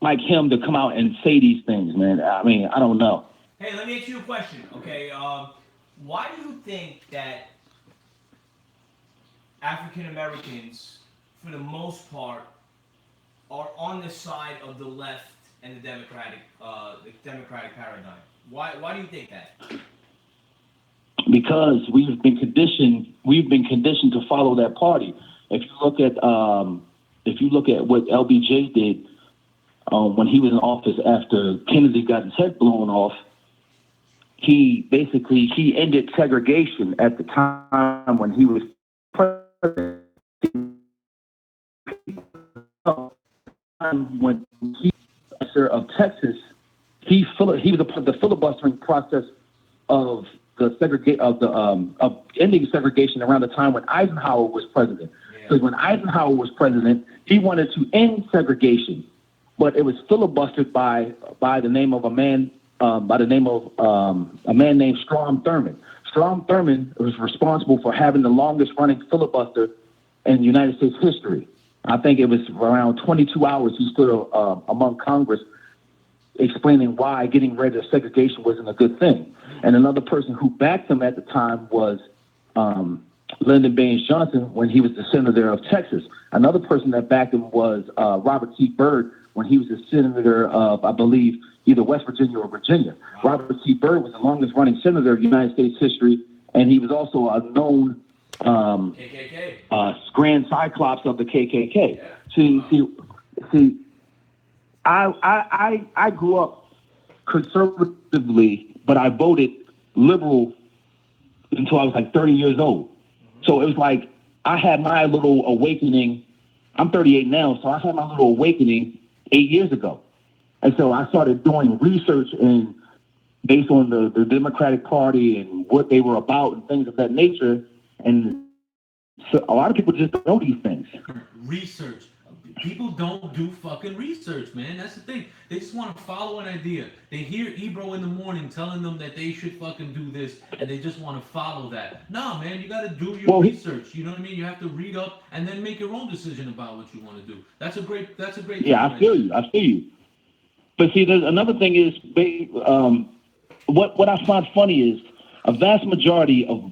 like him to come out and say these things, man. I mean, I don't know. Hey, let me ask you a question, okay? Why do you think that African Americans, for the most part, are on the side of the left and the Democratic paradigm? Why do you think that? because we've been conditioned to follow that party. If you look at what LBJ did when he was in office after Kennedy got his head blown off, he ended segregation at the time when he was president. When he was of Texas, he was a part of the filibustering process of of ending segregation around the time when Eisenhower was president. Because when Eisenhower was president, he wanted to end segregation, but it was filibustered by the name of a man named Strom Thurmond. Strom Thurmond was responsible for having the longest running filibuster in United States history. I think it was around 22 hours he stood among Congress explaining why getting rid of segregation wasn't a good thing. And another person who backed him at the time was Lyndon Baines Johnson when he was the senator of Texas. Another person that backed him was Robert C. Byrd when he was the senator of, I believe, either West Virginia or Virginia. Wow. Robert C. Byrd was the longest running senator of United States history, and he was also a known KKK. Grand Cyclops of the KKK. Yeah. See, I grew up conservatively, but I voted liberal until I was like 30 years old. So it was like I had my little awakening. I'm 38 now, so I had my little awakening 8 years ago. And so I started doing research based on the Democratic Party and what they were about and things of that nature. And so a lot of people just don't know these things. Research. People don't do fucking research, man. That's the thing. They just want to follow an idea. They hear Ebro in the morning telling them that they should fucking do this, and they just want to follow that. Nah, man, you got to do your research. You know what I mean? You have to read up and then make your own decision about what you want to do. That's a great. Yeah, I feel you. But see, there's another thing is, what I find funny is a vast majority of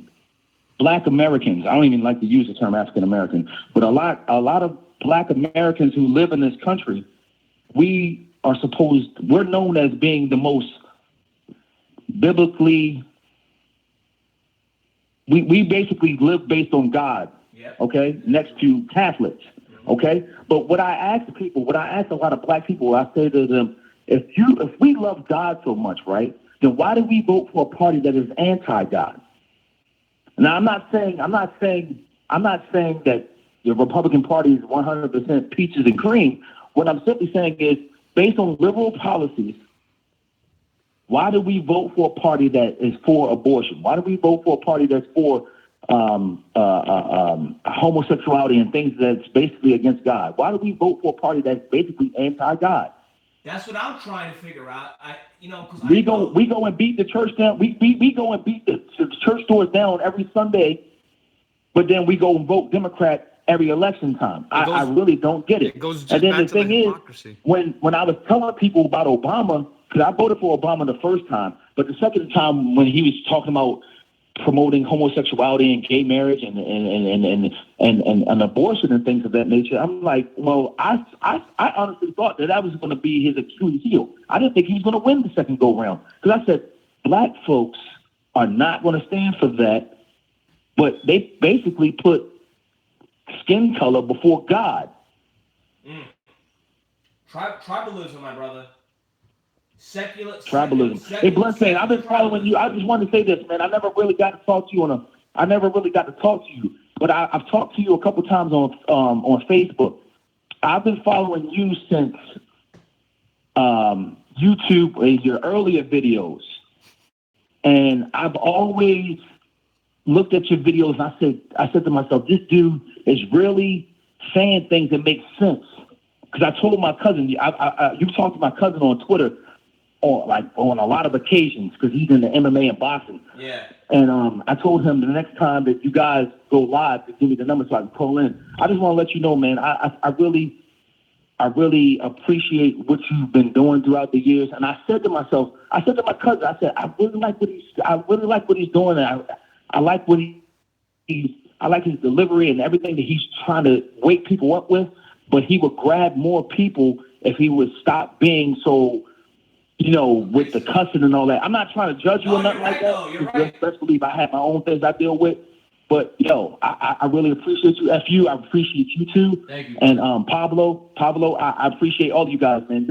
Black Americans. I don't even like to use the term African American, but a lot of Black Americans who live in this country, we're known as being the most biblically, we basically live based on God, okay, next to Catholics, okay? But what I ask a lot of Black people, I say to them, if we love God so much, right, then why do we vote for a party that is anti-God? Now, I'm not saying that the Republican Party is 100% peaches and cream. What I'm simply saying is, based on liberal policies, why do we vote for a party that is for abortion? Why do we vote for a party that's for homosexuality and things that's basically against God? Why do we vote for a party that's basically anti-God? That's what I'm trying to figure out. We go and beat the church down. We go and beat the church doors down every Sunday, but then we go and vote Democrat every election time. I really don't get it. And then the thing is, when I was telling people about Obama, because I voted for Obama the first time, but the second time when he was talking about promoting homosexuality and gay marriage and abortion and things of that nature, I'm like, well, I honestly thought that was going to be his Achilles heel. I didn't think he was going to win the second go round, because I said Black folks are not going to stand for that, but they basically put skin color before God. Tribalism, my brother. Tribalism. Hey, Bloodsaint, I've been following you. I just wanted to say this, man. I never really got to talk to you, but I've talked to you a couple times on Facebook. I've been following you since YouTube and your earlier videos, and I've always looked at your videos and I said to myself, this dude is really saying things that make sense. Because I told my cousin, you talked to my cousin on Twitter on a lot of occasions, because he's into MMA and boxing. Yeah. And I told him the next time that you guys go live to give me the number so I can call in. I just want to let you know, man, I really appreciate what you've been doing throughout the years. And I said to my cousin, I said, I really like what he's doing. And I like I like his delivery and everything that he's trying to wake people up with. But he would grab more people if he would stop being so with the cussing and all that. I'm not trying to judge you No, or nothing you're like right, that. though. You're right. Best believe I have my own things I deal with. But I really appreciate you. FU, I appreciate you too. Thank you. And Pablo, I appreciate all of you guys, man.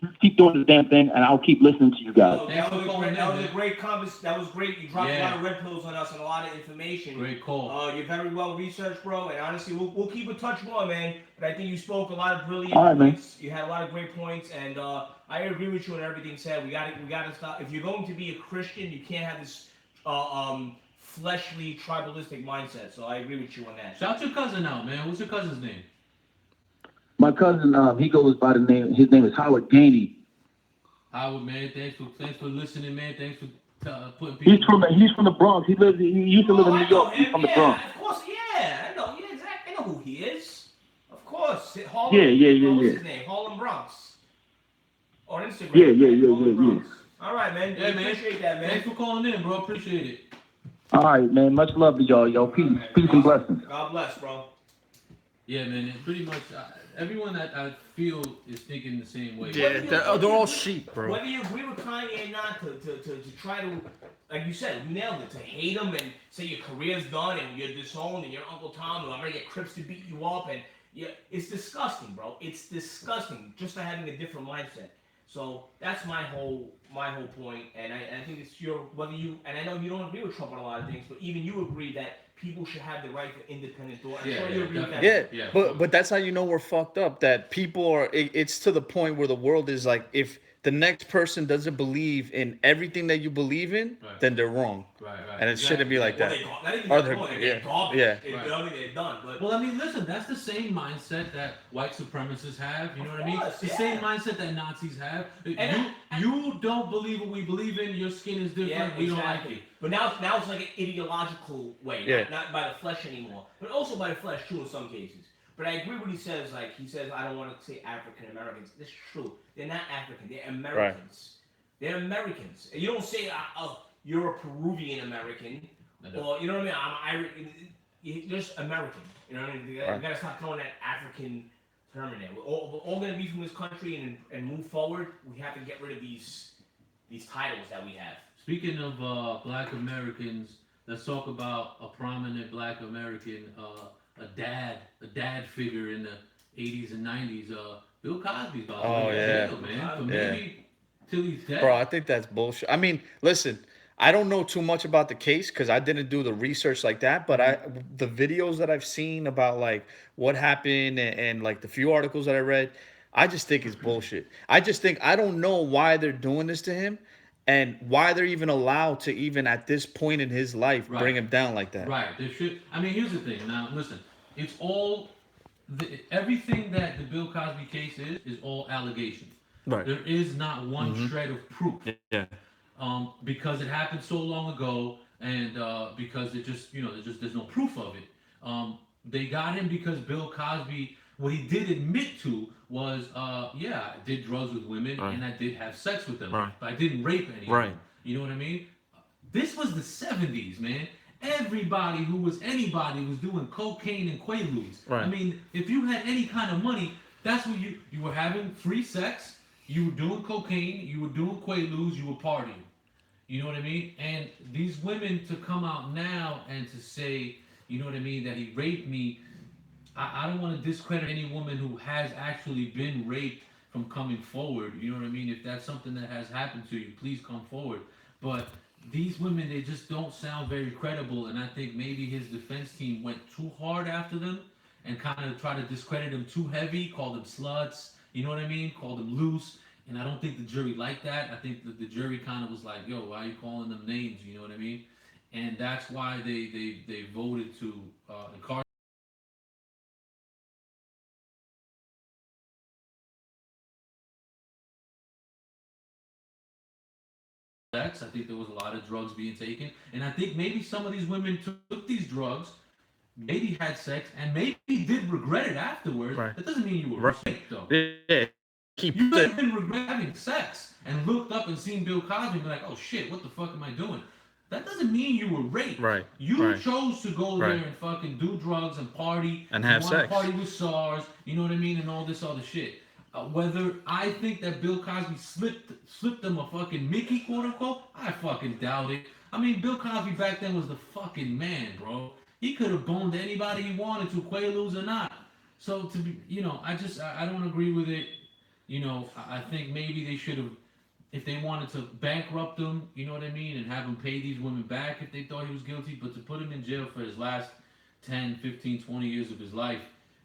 Just keep doing this damn thing, and I'll keep listening to you guys. No, Thanks that was for a calling great, in, that was man. a great conversation. That was great. You dropped a Yeah. lot of red pills on us and a lot of information. Great call. You're very well researched, bro. And honestly, we'll keep in touch more, man. But I think you spoke a lot of brilliant All right, man. points. You had a lot of great points, and I agree with you on everything said. We gotta stop. If you're going to be a Christian, you can't have this fleshly, tribalistic mindset. So I agree with you on that. Shout your cousin out, man. What's your cousin's name? My cousin, he goes by the name. His name is Howard Gainey. Howard, man. Thanks for listening, man. Thanks for putting people. He's from the Bronx. He used to live in I New know York. him. He's from the Yeah, Bronx. of course. Yeah, I know. Yeah, exactly. I know who he is. Of course. Harlem. Yeah. What's his name? Harlem Bronx. On Instagram. Yeah. Harlem Bronx. All right, man. Yeah, man. Appreciate that, man. Thanks for calling in, bro. Appreciate it. All right, man. Much love to y'all. Yo, peace and blessings. God bless, bro. Yeah, man. It's pretty much everyone that I feel is thinking the same way. Yeah, they're all sheep, bro. Whether you agree with Kanye or not, to try to, like you said, you nailed it, to hate him and say your career's done and you're disowned and you're Uncle Tom and I'm gonna get Crips to beat you up and yeah, it's disgusting, bro. It's disgusting just for having a different mindset. So that's my whole point, and I think it's whether you, and I know you don't agree with Trump on a lot of things, but even you agree that people should have the right to independent thought. I'm Yeah, sure you agree with that. Yeah, but that's how you know we're fucked up. That people are. It's to the point where the world is like, if the next person doesn't believe in everything that you believe in, Right. then they're wrong, Right. and it shouldn't be like Well, that. not even Or they're they're- going, yeah, they're garbage. yeah. I don't think they're done, but Well, I mean, listen, that's the same mindset that white supremacists have. You know what I mean? course, It's the yeah. same mindset that Nazis have. And You don't believe what we believe in. Your skin is different. yeah, We don't like exactly. it. But now it's like an ideological way, Yeah. not by the flesh anymore, but also by the flesh too in some cases. But I agree when he says, like, I don't want to say African Americans. That's true. They're not African. They're Americans. They're Americans. You don't say, you're a Peruvian American, or, you know what I mean? I'm Irish. You're just American. You know what I mean? You gotta stop throwing that African term in there. We're all gonna be from this country and move forward. We have to get rid of these titles that we have. Speaking of Black Americans, let's talk about a prominent Black American, a dad figure in the 80s and 90s. Bill Cosby's about to Oh, go to yeah. jail, man, for Yeah. maybe till he's dead. Bro, I think that's bullshit. I mean, listen, I don't know too much about the case because I didn't do the research like that. But the videos that I've seen about like what happened and like the few articles that I read, I just think it's bullshit. I don't know why they're doing this to him, and why they're even allowed to even at this point in his life Right. bring him down like that. Right. There should. I mean, here's the thing. Now, listen. It's all everything that the Bill Cosby case is all allegations. Right. There is not one shred of proof. Yeah. Because it happened so long ago, and because there's no proof of it. They got him because Bill Cosby, what he did admit to was, I did drugs with women and I did have sex with them, Right. but I didn't rape any of Right. them. You know what I mean? This was the 70s, man. Everybody who was anybody was doing cocaine and Quaaludes. Right. I mean, if you had any kind of money, that's what you were having free sex, you were doing cocaine, you were doing Quaaludes, you were partying. You know what I mean? And these women to come out now and to say, you know what I mean, that he raped me, I don't want to discredit any woman who has actually been raped from coming forward. You know what I mean? If that's something that has happened to you, please come forward. But these women, they just don't sound very credible, and I think maybe his defense team went too hard after them and kind of tried to discredit them too heavy, called them sluts, you know what I mean? Called them loose. And I don't think the jury liked that. I think that the jury kind of was like, yo, why are you calling them names? You know what I mean? And that's why they voted to incarcerate. I think there was a lot of drugs being taken. And I think maybe some of these women took these drugs, maybe had sex, and maybe did regret it afterwards. Right. That doesn't mean you were Right. raped, though. Yeah. Keep You might it. have been regret having sex and looked up and seen Bill Cosby and be like, oh shit, what the fuck am I doing? That doesn't mean you were raped. Right. You Right. chose to go Right. there and fucking do drugs and party And have you wanna sex. Party with SARS, you know what I mean, and all this other shit. Whether I think that Bill Cosby slipped them a fucking Mickey, quote unquote, I fucking doubt it. I mean, Bill Cosby back then was the fucking man, bro. He could have boned anybody he wanted to, Quaaludes or not. So to be, I don't agree with it. I think maybe they should have, if they wanted to bankrupt him, you know what I mean, and have him pay these women back if they thought he was guilty, but to put him in jail for his last 10, 15, 20 years of his life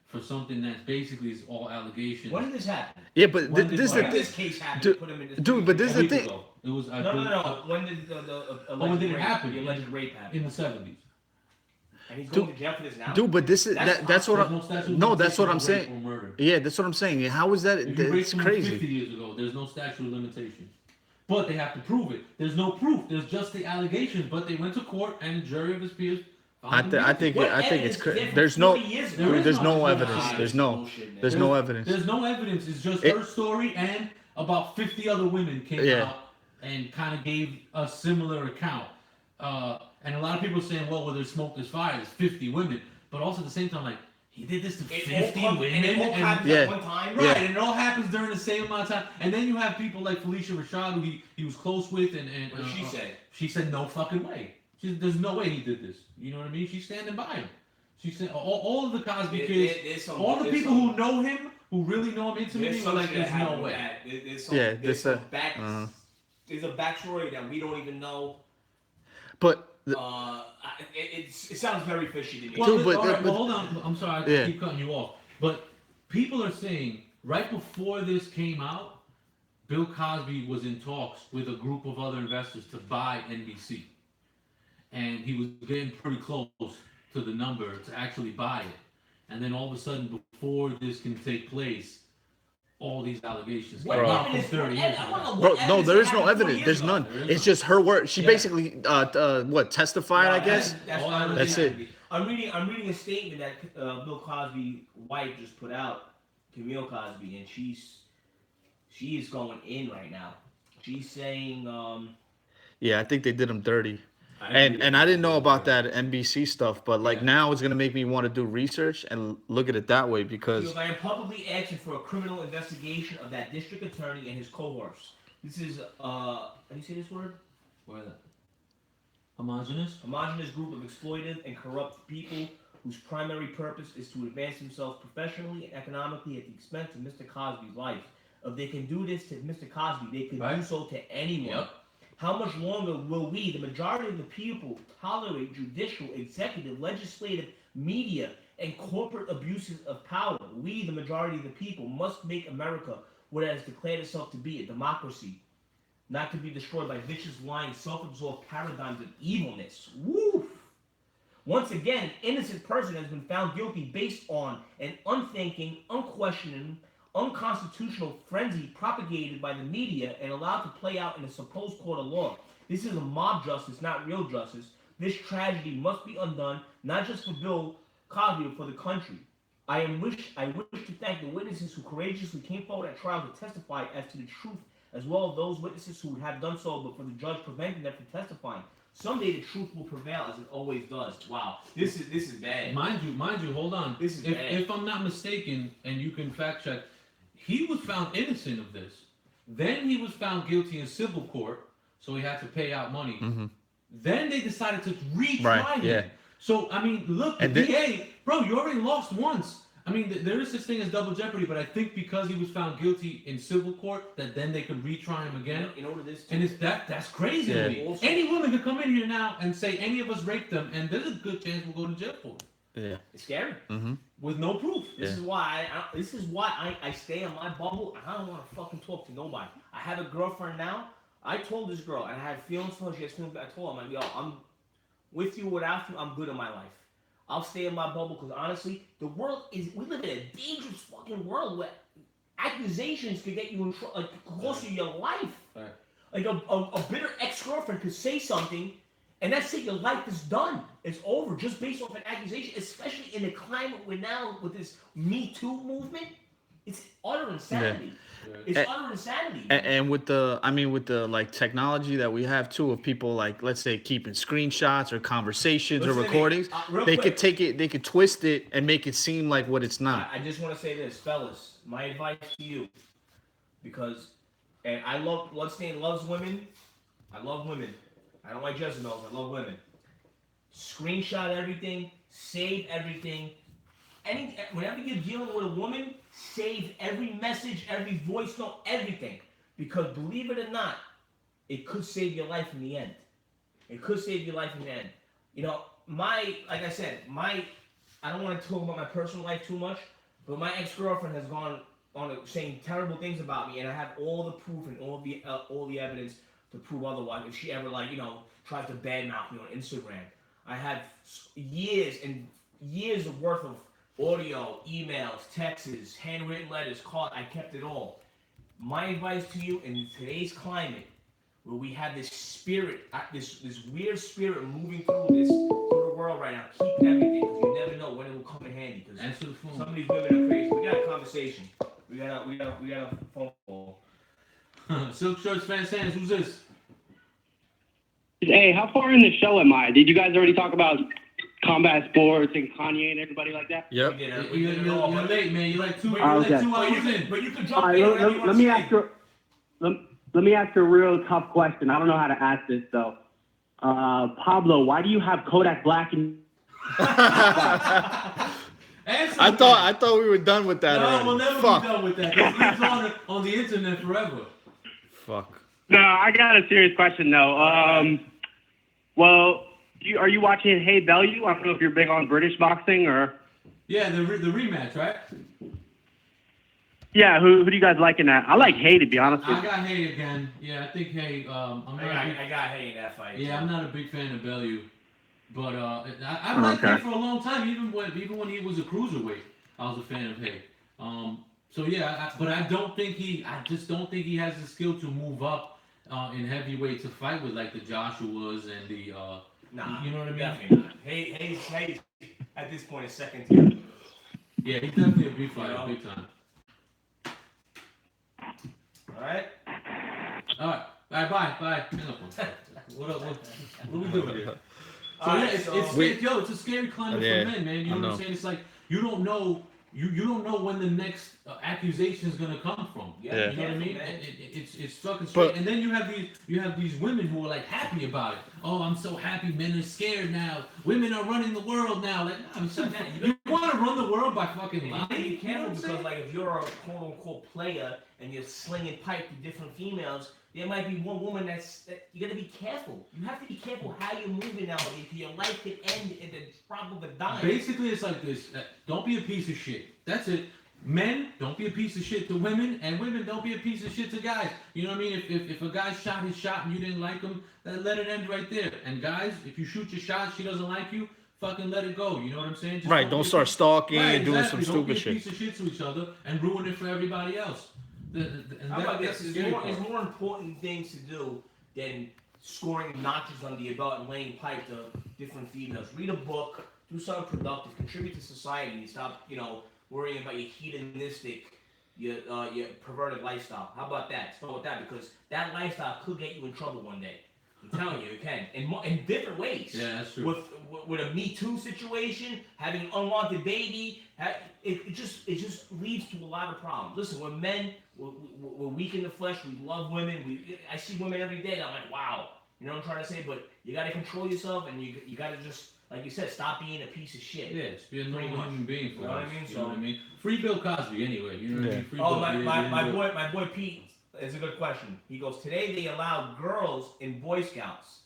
for something that basically is all allegations. When did this happen? Yeah, but When this is did the this thing. case happen? Dude, Put him in this dude, but this is A the week thing. ago. It was No. When did the alleged when did it rape, happen? The alleged rape happen? in the 70s. And he's going to jail for this now? Dude, but this is that's what There's I'm. no statute of No, that's what I'm limitations on rape saying. or murder. Yeah, that's what I'm saying. How is that? If you rape It's someone 50 crazy. years ago, there's no statute of limitations. But they have to prove it. There's no proof. There's just the allegations. But they went to court and the jury of his peers found him I guilty. think What it's evidence is there crazy. from There's no 40 years ago? There is there's no no evidence. evidence. There's no Bullshit, man. there's no evidence. There's no evidence. It's just It- her story, and about 50 other women came Yeah. out and kind of gave a similar account. And a lot of people are saying, well, where there's smoke, there's fire. There's 50 women. But also at the same time, like, he did this to 50 women. And it all happens Yeah. at one time? Right, Yeah. and it all happens during the same amount of time. And then you have people like Felicia Rashad, who he was close with, and What did she say? She said, no fucking way. There's no way he did this. You know what I mean? She's standing by him. She said, all of the Cosby kids, all the people who know him, who really know him intimately, were like, there's no way. Yeah, there's this, there's a backstory that we don't even know. But It sounds very fishy to me. Well, Dude, but- all right, but- hold on. I'm sorry, I Yeah. keep cutting you off. But people are saying right before this came out, Bill Cosby was in talks with a group of other investors to buy NBC, and he was getting pretty close to the number to actually buy it. And then all of a sudden, before this can take place, all these allegations What came out from evidence- 30 what years ev- I ago. wanna know bro, what no, evidence there is they no had 40 evidence. years There's ago. none. There is It's none. just her word. She Yeah. basically what testified, I guess. That's All what I'm That's saying. it. I'm reading a statement that Bill Cosby's wife just put out, Camille Cosby, and she is going in right now. She's saying, Yeah, I think they did him dirty. And I didn't know about that NBC stuff, but like Yeah. now it's gonna make me want to do research and look at it that way because I am publicly asking for a criminal investigation of that district attorney and his cohorts. This is how do you say this word? Where is that? Homogeneous? Homogeneous group of exploitive and corrupt people whose primary purpose is to advance themselves professionally and economically at the expense of Mr. Cosby's life. If they can do this to Mr. Cosby, they can do Right. so to anyone. Yep. How much longer will we, the majority of the people, tolerate judicial, executive, legislative, media, and corporate abuses of power? We, the majority of the people, must make America what it has declared itself to be, a democracy, not to be destroyed by vicious, lying, self-absorbed paradigms of evilness. Woo! Once again, an innocent person has been found guilty based on an unthinking, unquestioning, unconstitutional frenzy propagated by the media and allowed to play out in a supposed court of law. This is a mob justice, not real justice. This tragedy must be undone, not just for Bill Cosby, but for the country. I wish to thank the witnesses who courageously came forward at trial to testify as to the truth, as well as those witnesses who would have done so, but for the judge preventing them from testifying. Someday the truth will prevail, as it always does. Wow, this is bad. Mind you, hold on. This is bad. If I'm not mistaken, and you can fact check, he was found innocent of this. Then he was found guilty in civil court, so he had to pay out money. Mhm. Then they decided to retry Right, him. yeah. So I mean, look, the And then- DA, bro, you already lost once. I mean, there is such thing as double jeopardy, but I think because he was found guilty in civil court, that then they could retry him again. You know what it is? And it's that's crazy Yeah. to me. Also- Any woman could come in here now and say any of us raped them, and there's a good chance we'll go to jail for it yeah. It's scary. with no proof. This Yeah. is why I stay in my bubble. I don't want to fucking talk to nobody. I have a girlfriend now. I told this girl, and I had feelings for her. She has feelings. I told her, I'm like, yo, I'm with you, without you, I'm good in my life. I'll stay in my bubble because honestly, we live in a dangerous fucking world where accusations could get you in trouble, like cost you your life. Right. Like a bitter ex-girlfriend could say something, and that's it. Your life is done. It's over just based off an accusation. Especially in the climate we're now with this Me Too movement. It's utter insanity. It's And- utter insanity. And with the, I mean, with the like technology that we have too, of people like, let's say, keeping screenshots or conversations or Listen to me, recordings, real they quick. could take it, they could twist it and make it seem like what it's not. I just want to say this, fellas. My advice to you, because, and I love Bloodstained loves women. I love women. I don't like Jezebels. I love women. Screenshot everything. Save everything. Whenever you're dealing with a woman, save every message, every voice note, everything. Because believe it or not, it could save your life in the end. It could save your life in the end. You know, like I said, I don't want to talk about my personal life too much, but my ex-girlfriend has gone on saying terrible things about me, and I have all the proof and all the evidence to prove otherwise. If she ever tries to badmouth me on Instagram, I have years and years of worth of audio, emails, texts, handwritten letters, calls. I kept it all. My advice to you in today's climate, where we have this spirit, this weird spirit moving through the world right now, keep everything, because you never know when it will come in handy. Because some of these women are crazy. We got a conversation. We got a phone call. Silk Shirts Fan Sands, who's this? Hey, how far in the show am I? Did you guys already talk about combat sports and Kanye and everybody like that? Yep. You're late, man. You're like two okay. hours in. But you can All jump right, in whenever you want let to me say. ask you. Let me ask you a real tough question. I don't know how to ask this though. Pablo, why do you have Kodak Black in? I thought we were done with that. No, already. we'll never Fuck. be done with that. This lives on the internet forever. Fuck. No, I got a serious question though. Well, are you watching Hey Value? I don't know if you're big on British boxing or. Yeah, the rematch, right? Yeah, who do you guys like in that? I like Hey, to be honest with I you. got Hay again. Yeah, I think Hay. I got Hay in that fight. Yeah, I'm not a big fan of Bellew, but I've liked him for a long time. Even when he was a cruiserweight, I was a fan of Hay. So yeah, but I just don't think he has the skill to move up in heavyweight to fight with like the Joshuas and the. Nah, you know what I mean? Definitely not. Hayes at this point is second tier. Yeah, he's definitely a big fighter, big time. All right. All right, bye. Hang up on. What are we doing here? So All right, it's a scary climate Yeah, for men, man. You know what I'm saying? It's like you don't know when the next accusation is gonna come from. Yeah. You know what I mean? Man. It's fucking straight. But- And then you have these women who are like happy about it. Oh, I'm so happy. Men are scared now. Women are running the world now. Like, I'm so you want to run the world by fucking lying? You gotta be You know careful what I'm because, saying? like, if you're a quote unquote player and you're slinging pipe to different females, there might be one woman you gotta be careful. You have to be careful how you're moving now. If your life could end in the drop of a dime. Basically, it's like this. Don't be a piece of shit. That's it. Men, don't be a piece of shit to women, and women, don't be a piece of shit to guys. You know what I mean? If a guy shot his shot and you didn't like him, then let it end right there. And guys, if you shoot your shot, she doesn't like you, fucking let it go. You know what I'm saying? Just Right. Don't start stalking Right, and doing exactly. some Don't stupid be a shit. piece of shit to each other and ruin it for everybody else. How about this? That's the There's scary part. more important things to do than scoring notches under your belt and laying pipe to different females. Read a book, do something productive, contribute to society. Stop, worrying about your hedonistic, your perverted lifestyle. How about that? Start with that, because that lifestyle could get you in trouble one day. I'm telling you, it can, in different ways. Yeah, that's true. With a Me Too situation, having an unwanted baby, it just leads to a lot of problems. Listen, we're men, we're weak in the flesh, we love women. I see women every day, and I'm like, wow. You know what I'm trying to say? But you got to control yourself, and you got to just, like you said, stop being a piece of shit. Yeah, just be a normal human being for You know what us. I mean? You know what I mean? Free Bill Cosby, anyway. You know what I mean? Free Oh, Bill, my boy Pete is a good question. He goes, today they allow girls in Boy Scouts,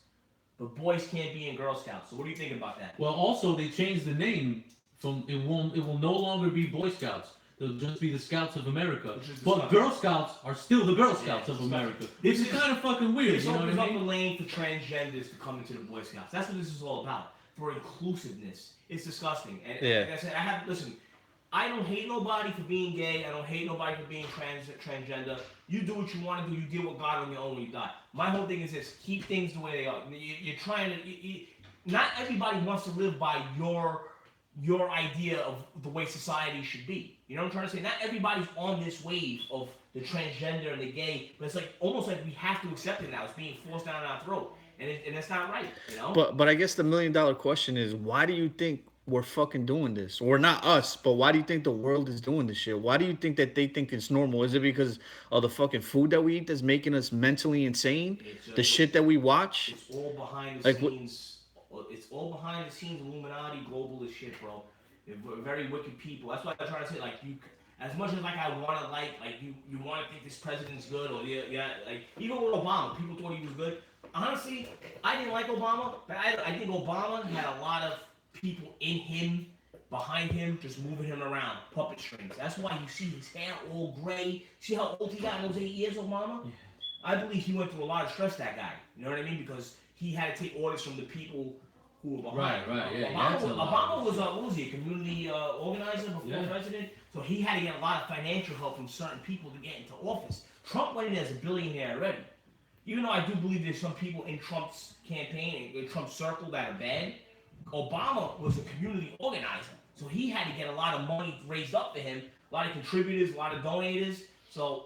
but boys can't be in Girl Scouts. So what do you think about that? Well, also they changed the name from it will no longer be Boy Scouts. They'll just be the Scouts of America. But Girl Scouts are still the Girl Scouts of America. This is kind of fucking weird. This You know what opens I up the mean? lane for transgenders to come into the Boy Scouts. That's what this is all about. For inclusiveness. It's disgusting. And Yeah. like I said, listen, I don't hate nobody for being gay. I don't hate nobody for being transgender. You do what you want to do. You deal with God on your own when you die. My whole thing is this: keep things the way they are. You're trying to. Not everybody wants to live by your idea of the way society should be. You know what I'm trying to say? Not everybody's on this wave of the transgender and the gay, but it's like almost like we have to accept it now. It's being forced down our throat, and it's not right. You know. But I guess the $1 million question is, why do you think we're fucking doing this? Or not us, but why do you think the world is doing this shit? Why do you think that they think it's normal? Is it because of the fucking food that we eat that's making us mentally insane? The shit that we watch? It's all behind the scenes. It's all behind the scenes, Illuminati, globalist shit, bro. They're very wicked people. That's why I try to say, like, you, as much as like I want to like you want to think this president's good, or yeah, like even with Obama, people thought he was good. Honestly, I didn't like Obama, but I think Obama had a lot of people in him, behind him, just moving him around, puppet strings. That's why you see his hair all gray. See how old he got in those 8 years, Obama? Yeah. I believe he went through a lot of stress, that guy. You know what I mean? Because he had to take orders from the people who were behind. Right, yeah. Obama was what was he, a community organizer before president? So he had to get a lot of financial help from certain people to get into office. Trump went in as a billionaire already. Even though I do believe there's some people in Trump's campaign, in Trump's circle that are bad, Obama was a community organizer. So he had to get a lot of money raised up for him, a lot of contributors, a lot of donators. So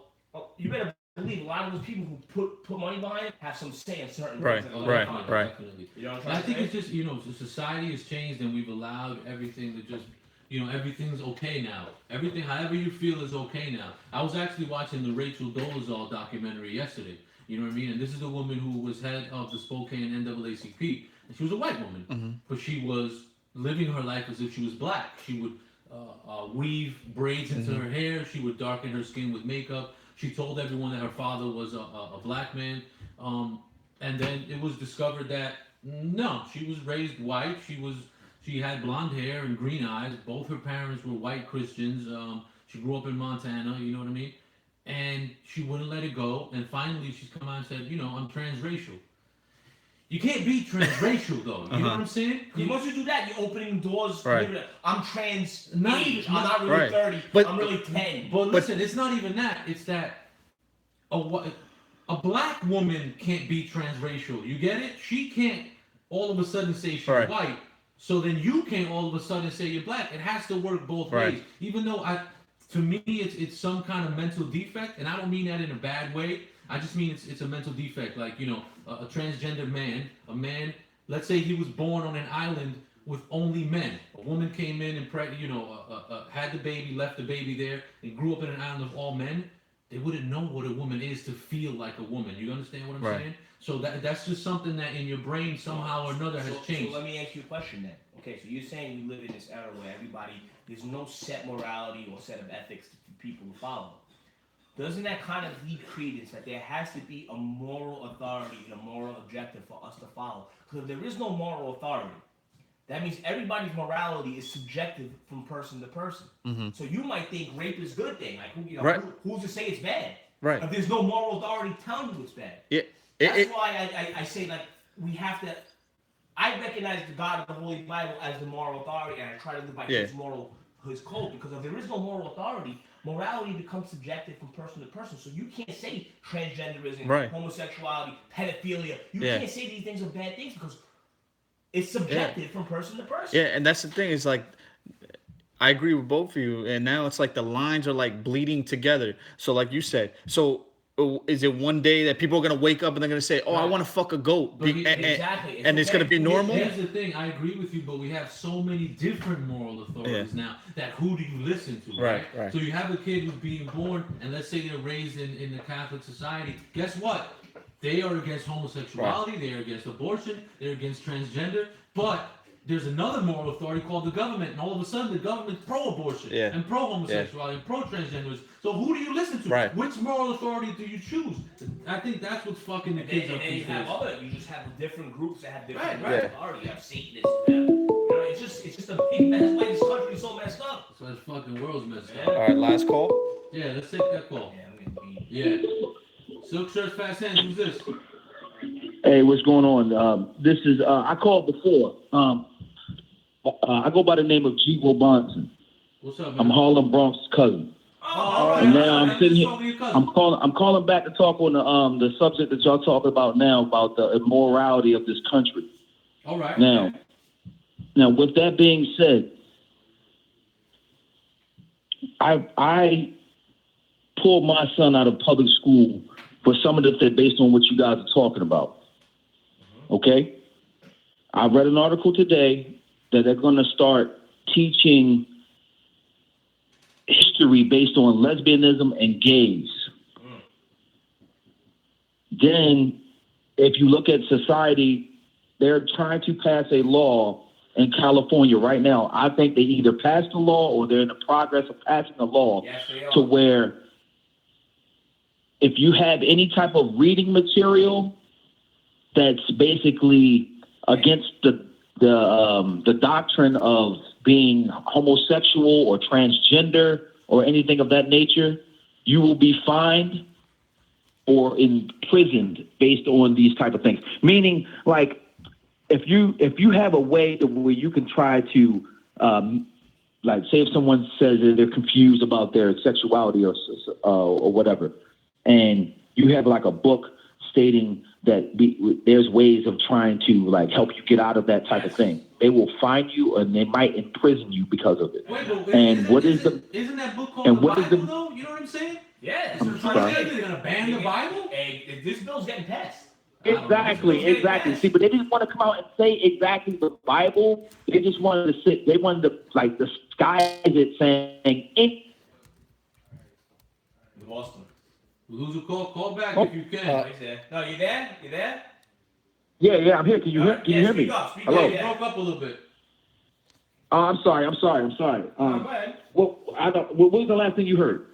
you better believe a lot of those people who put money behind it have some say in certain things. Right. Definitely. You know, I think it's just, the society has changed and we've allowed everything to just, everything's okay now. Everything, however you feel, is okay now. I was actually watching the Rachel Dolezal documentary yesterday. You know what I mean? And this is the woman who was head of the Spokane NAACP. And she was a white woman, but she was living her life as if she was black. She would weave braids into her hair. She would darken her skin with makeup. She told everyone that her father was a black man. And then it was discovered that, no, she was raised white. She had blonde hair and green eyes. Both her parents were white Christians. She grew up in Montana, you know what I mean? And she wouldn't let it go. And finally, she's come out and said, I'm transracial. You can't be transracial, though. You know what I'm saying? Once you do that, you're opening doors. Right. I'm trans. I'm not really 30. I'm really 10. But listen, it's not even that. It's that a black woman can't be transracial. You get it? She can't all of a sudden say she's white. So then you can't all of a sudden say you're black. It has to work both ways. Even though to me, it's some kind of mental defect, and I don't mean that in a bad way. I just mean it's a mental defect, like, a transgender man, let's say he was born on an island with only men. A woman came in and had the baby, left the baby there, and grew up in an island of all men. They wouldn't know what a woman is to feel like a woman. You understand what I'm saying? So that's just something that in your brain somehow or another has changed. So let me ask you a question then. Okay, so you're saying we live in this era where there's no set morality or set of ethics for people to follow. Doesn't that kind of leave credence that there has to be a moral authority and a moral objective for us to follow? Because if there is no moral authority, that means everybody's morality is subjective from person to person. So you might think rape is a good thing. Like, who's to say it's bad? Right. If there's no moral authority telling you it's bad. That's why I say, like, we have to. I recognize the God of the Holy Bible as the moral authority, and I try to live by his code. Because if there is no moral authority, morality becomes subjective from person to person. So you can't say transgenderism, homosexuality, pedophilia. You can't say these things are bad things because it's subjective from person to person. Yeah, and that's the thing. Is like, I agree with both of you, and now it's like the lines are like bleeding together. So like you said, is it one day that people are gonna wake up and they're gonna say, "Oh, I want to fuck a goat," exactly, and it's gonna be normal? Here's the thing. I agree with you, but we have so many different moral authorities now that who do you listen to? Right. So you have a kid who's being born, and let's say they're raised in the Catholic society. Guess what? They are against homosexuality. They are against abortion. They're against transgender. But there's another moral authority called the government, and all of a sudden the government's pro-abortion and pro-homosexuality and pro-transgenderism. So who do you listen to? Which moral authority do you choose? I think that's what's fucking the kids up these days. You just have different groups that have different authority. You have Satanists. It's just a big mess. That's why this country is so messed up. So this fucking world's messed up. All right, last call. Yeah, let's take that call. Yeah. Silk shirts, fast hands. Who's this? Hey, what's going on? This is I called before. I go by the name of G. Robinson. What's up, man? I'm Harlem Bronx's cousin. And now I'm sitting here. I'm calling back to talk on the subject that y'all talking about now, about the immorality of this country. All right. Now, with that being said, I pulled my son out of public school for some of the things based on what you guys are talking about. Okay? I read an article today that they're going to start teaching history based on lesbianism and gays. Then, if you look at society, they're trying to pass a law in California right now. I think they either passed the law or they're in the progress of passing a law to where if you have any type of reading material that's basically against the doctrine of being homosexual or transgender or anything of that nature, you will be fined or imprisoned based on these type of things. Meaning, like, if you have a way where you can try to, like, say if someone says that they're confused about their sexuality or whatever, and you have like a book stating that there's ways of trying to like help you get out of that type of thing, they will find you and they might imprison you because of it. Wait, but and isn't that book called and the what Bible, is the though? You know what I'm saying? Yeah. I'm sorry? They're going to ban the Bible? Hey, this bill's getting passed. Exactly. See, but they didn't want to come out and say exactly the Bible. They just wanted to they wanted to like disguise it saying it. We lost him. Lose a call back if you can. He's there. No, you there? You there? Yeah, I'm here. Can you hear me? Speak up. Hello. You broke up a little bit. Oh, I'm sorry. Go ahead. What was the last thing you heard?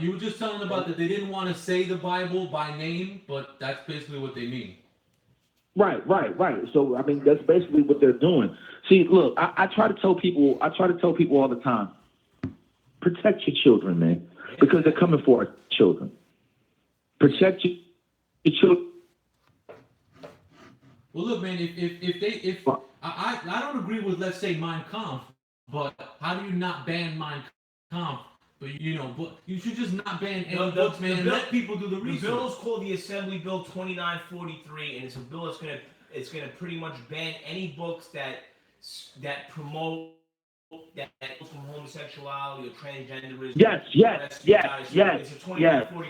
You were just telling about that they didn't want to say the Bible by name, but that's basically what they mean. Right. So I mean, that's basically what they're doing. See, look, I try to tell people all the time, protect your children, man, because they're coming for our children. Protect your children. Well, look, man, if I don't agree with, let's say, Mein Kampf, but how do you not ban Mein Kampf? But but you should just not ban any books, man, and let people do the research. The bill is called the Assembly Bill 2943, and it's a bill that's gonna pretty much ban any books that promote that from homosexuality or transgenderism. Yes,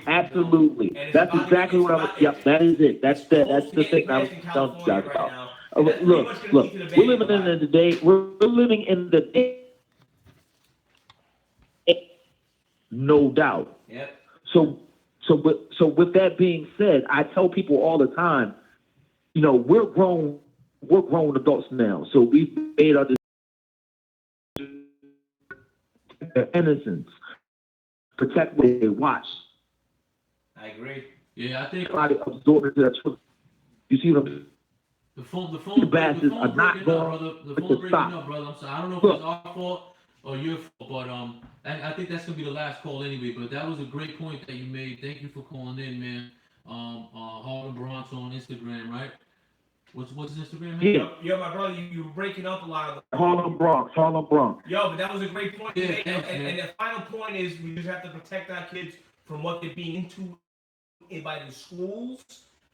absolutely. That's exactly what I was. Yep, that is it. That's the thing I was telling you guys about. Look, we're living in the day. We're living in the day. No doubt. Yep. So with that being said, I tell people all the time, we're grown adults now. So we've made our their innocence, protect what they watch. I agree. Yeah, I think absorb into their children. You see what I'm saying? The phone bastards are not going to stop, brother. I'm sorry. I don't know if it's our fault or your fault, but I think that's gonna be the last call anyway. But that was a great point that you made. Thank you for calling in, man. Harlem Bronx on Instagram, right? What's his Instagram? Man? Yo, my brother, you were breaking up a lot. Harlem Bronx. Yo, but that was a great point. Yeah, thanks, and the final point is we just have to protect our kids from what they're being into by the schools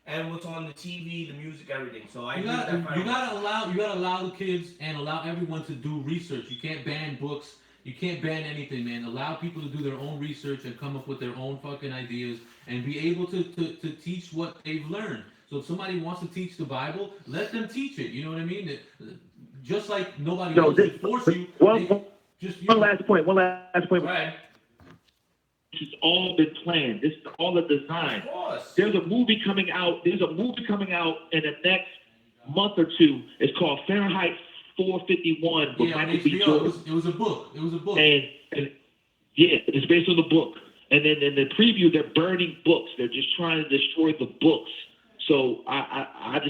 and what's on the TV, the music, everything. So you gotta allow the kids and allow everyone to do research. You can't ban books. You can't ban anything, man. Allow people to do their own research and come up with their own fucking ideas and be able to teach what they've learned. So if somebody wants to teach the Bible, let them teach it. You know what I mean? Just like nobody else should force you. One last point. Right. This has all been planned. This is all a design. Of course. There's a movie coming out in the next month or two. It's called Fahrenheit 451 with Michael B. Jordan. It was a book. And yeah, it's based on the book. And then in the preview, they're burning books. They're just trying to destroy the books. So I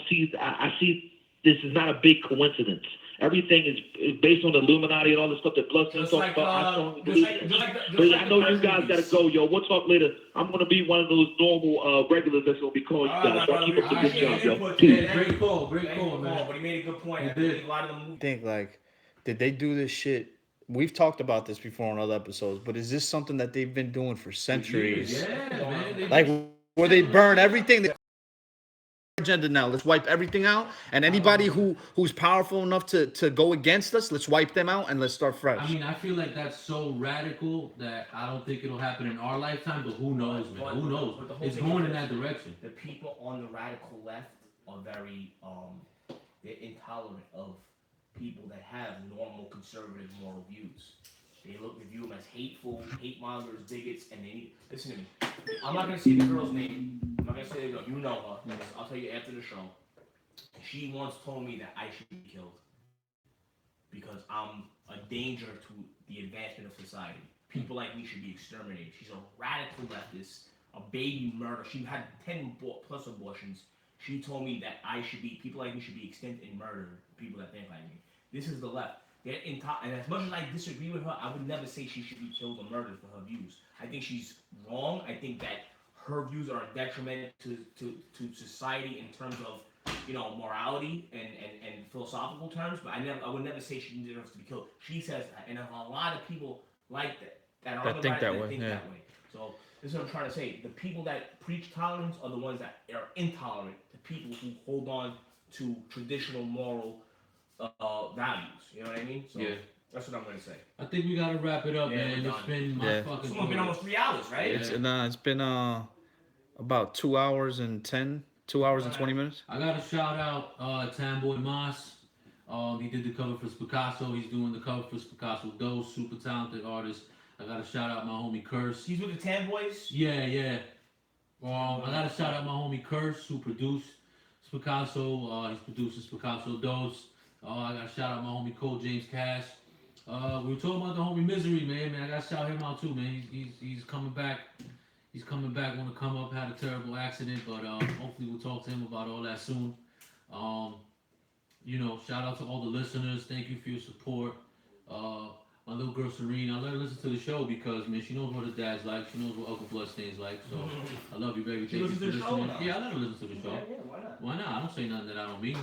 see this is not a big coincidence. Everything is based on the Illuminati and all the stuff that Bloodstone talks about. I strongly believe it. I know you guys gotta go, yo. We'll talk later. I'm gonna be one of those normal regulars that's gonna be calling you guys. So keep up the good job, yo. Yeah, great call, man. But he made a good point. He I did. think a lot of them. Think like, did they do this shit? We've talked about this before on other episodes, but is this something that they've been doing for centuries? Yeah, man. Like where they burn everything. agenda now. Let's wipe everything out, and anybody who's powerful enough to go against us, let's wipe them out and let's start fresh. I mean, I feel like that's so radical that I don't think it'll happen in our lifetime. But who knows, man? Who knows? It's going in that direction. The people on the radical left are very they're intolerant of people that have normal conservative moral views. They view them as hateful, hate mongers, bigots, and they need. Listen to me. I'm not gonna say the girl's name. I'm not gonna say the girl. You know her. I'll tell you after the show. She once told me that I should be killed because I'm a danger to the advancement of society. People like me should be exterminated. She's a radical leftist, a baby murderer. She had 10 plus abortions. She told me that people like me should be extinct and murdered. People that think like me. This is the left. And as much as I disagree with her, I would never say she should be killed or murdered for her views. I think she's wrong. I think that her views are a detriment to society in terms of, morality and philosophical terms. But I would never say she deserves to be killed. She says that, and a lot of people like that think that way. So this is what I'm trying to say. The people that preach tolerance are the ones that are intolerant. The people who hold on to traditional moral values. You know what I mean? So that's what I'm gonna say. I think we gotta wrap it up, man. It's been my fucking. It's been almost 3 hours, right? It's been about 2 hours and 20 minutes. I gotta shout out Tamboy Moss. He did the cover for Picasso. He's doing the cover for Picasso Dose. Super talented artist. I gotta shout out my homie Curse. He's with the Tamboys? Yeah. I gotta shout out my homie Curse, who produced Picasso. He's producing Picasso Dose. I gotta shout out my homie Cole James Cash. We were talking about the homie Misery, man. I gotta shout him out too, man. He's coming back. He's coming back. Want to come up? Had a terrible accident, but hopefully we'll talk to him about all that soon. Shout out to all the listeners. Thank you for your support. My little girl Serene, I let her listen to the show because, man, she knows what her dad's like. She knows what Uncle Bloodstain's like. So I love you, baby. Thank you for listening. Yeah, I let her listen to the show. Yeah, why not? Why not? I don't say nothing that I don't mean.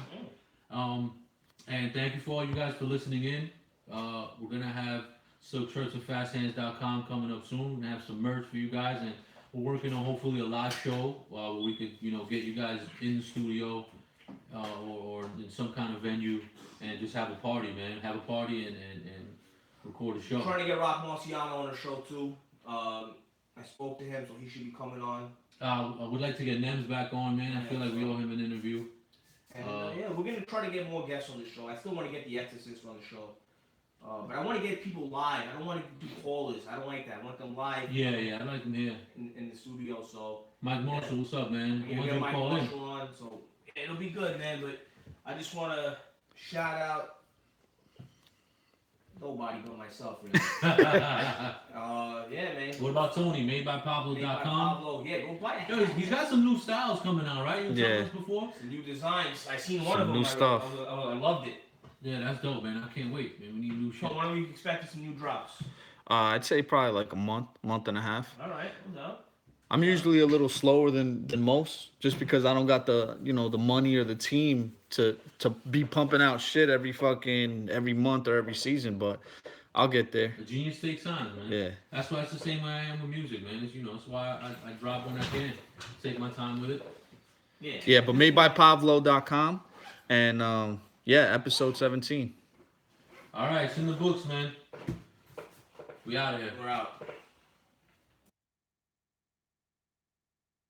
And thank you for all you guys for listening in. We're gonna have silkshirtsandfasthands.com coming up soon. We're gonna have some merch for you guys, and we're working on hopefully a live show where we could, get you guys in the studio or in some kind of venue and just have a party, man. Have a party and record a show. I'm trying to get Rock Marciano on the show too. I spoke to him, so he should be coming on. I would like to get Nems back on, man. I feel like we owe him an interview. And we're gonna try to get more guests on the show. I still want to get the Exorcist on the show, but I want to get people live. I don't want to do callers. I don't like that. I want them live. Yeah, I like them here in the studio. So Mike Marshall, what's up, man? We're gonna get Mike Marshall on, so it'll be good, man. But I just want to shout out nobody but myself, really. Yeah, man. What about Tony? MadeByPablo.com. Pablo. Yeah, go buy it. Yo, he's got some new styles coming out, right? You told us before. Some new designs. I seen one some of them. New stuff. I loved it. Yeah, that's dope, man. I can't wait, man. We need new shit. So when are we expecting some new drops? I'd say probably like a month and a half. All right, no. I'm usually a little slower than most, just because I don't got the the money or the team to be pumping out shit every month or every season. But I'll get there. A genius takes time, man. Yeah. That's why it's the same way I am with music, man. It's, that's why I drop when I can. Take my time with it. Yeah. Yeah, but madebypavlo.com and episode 17. All right, it's in the books, man. We out of here. We're out.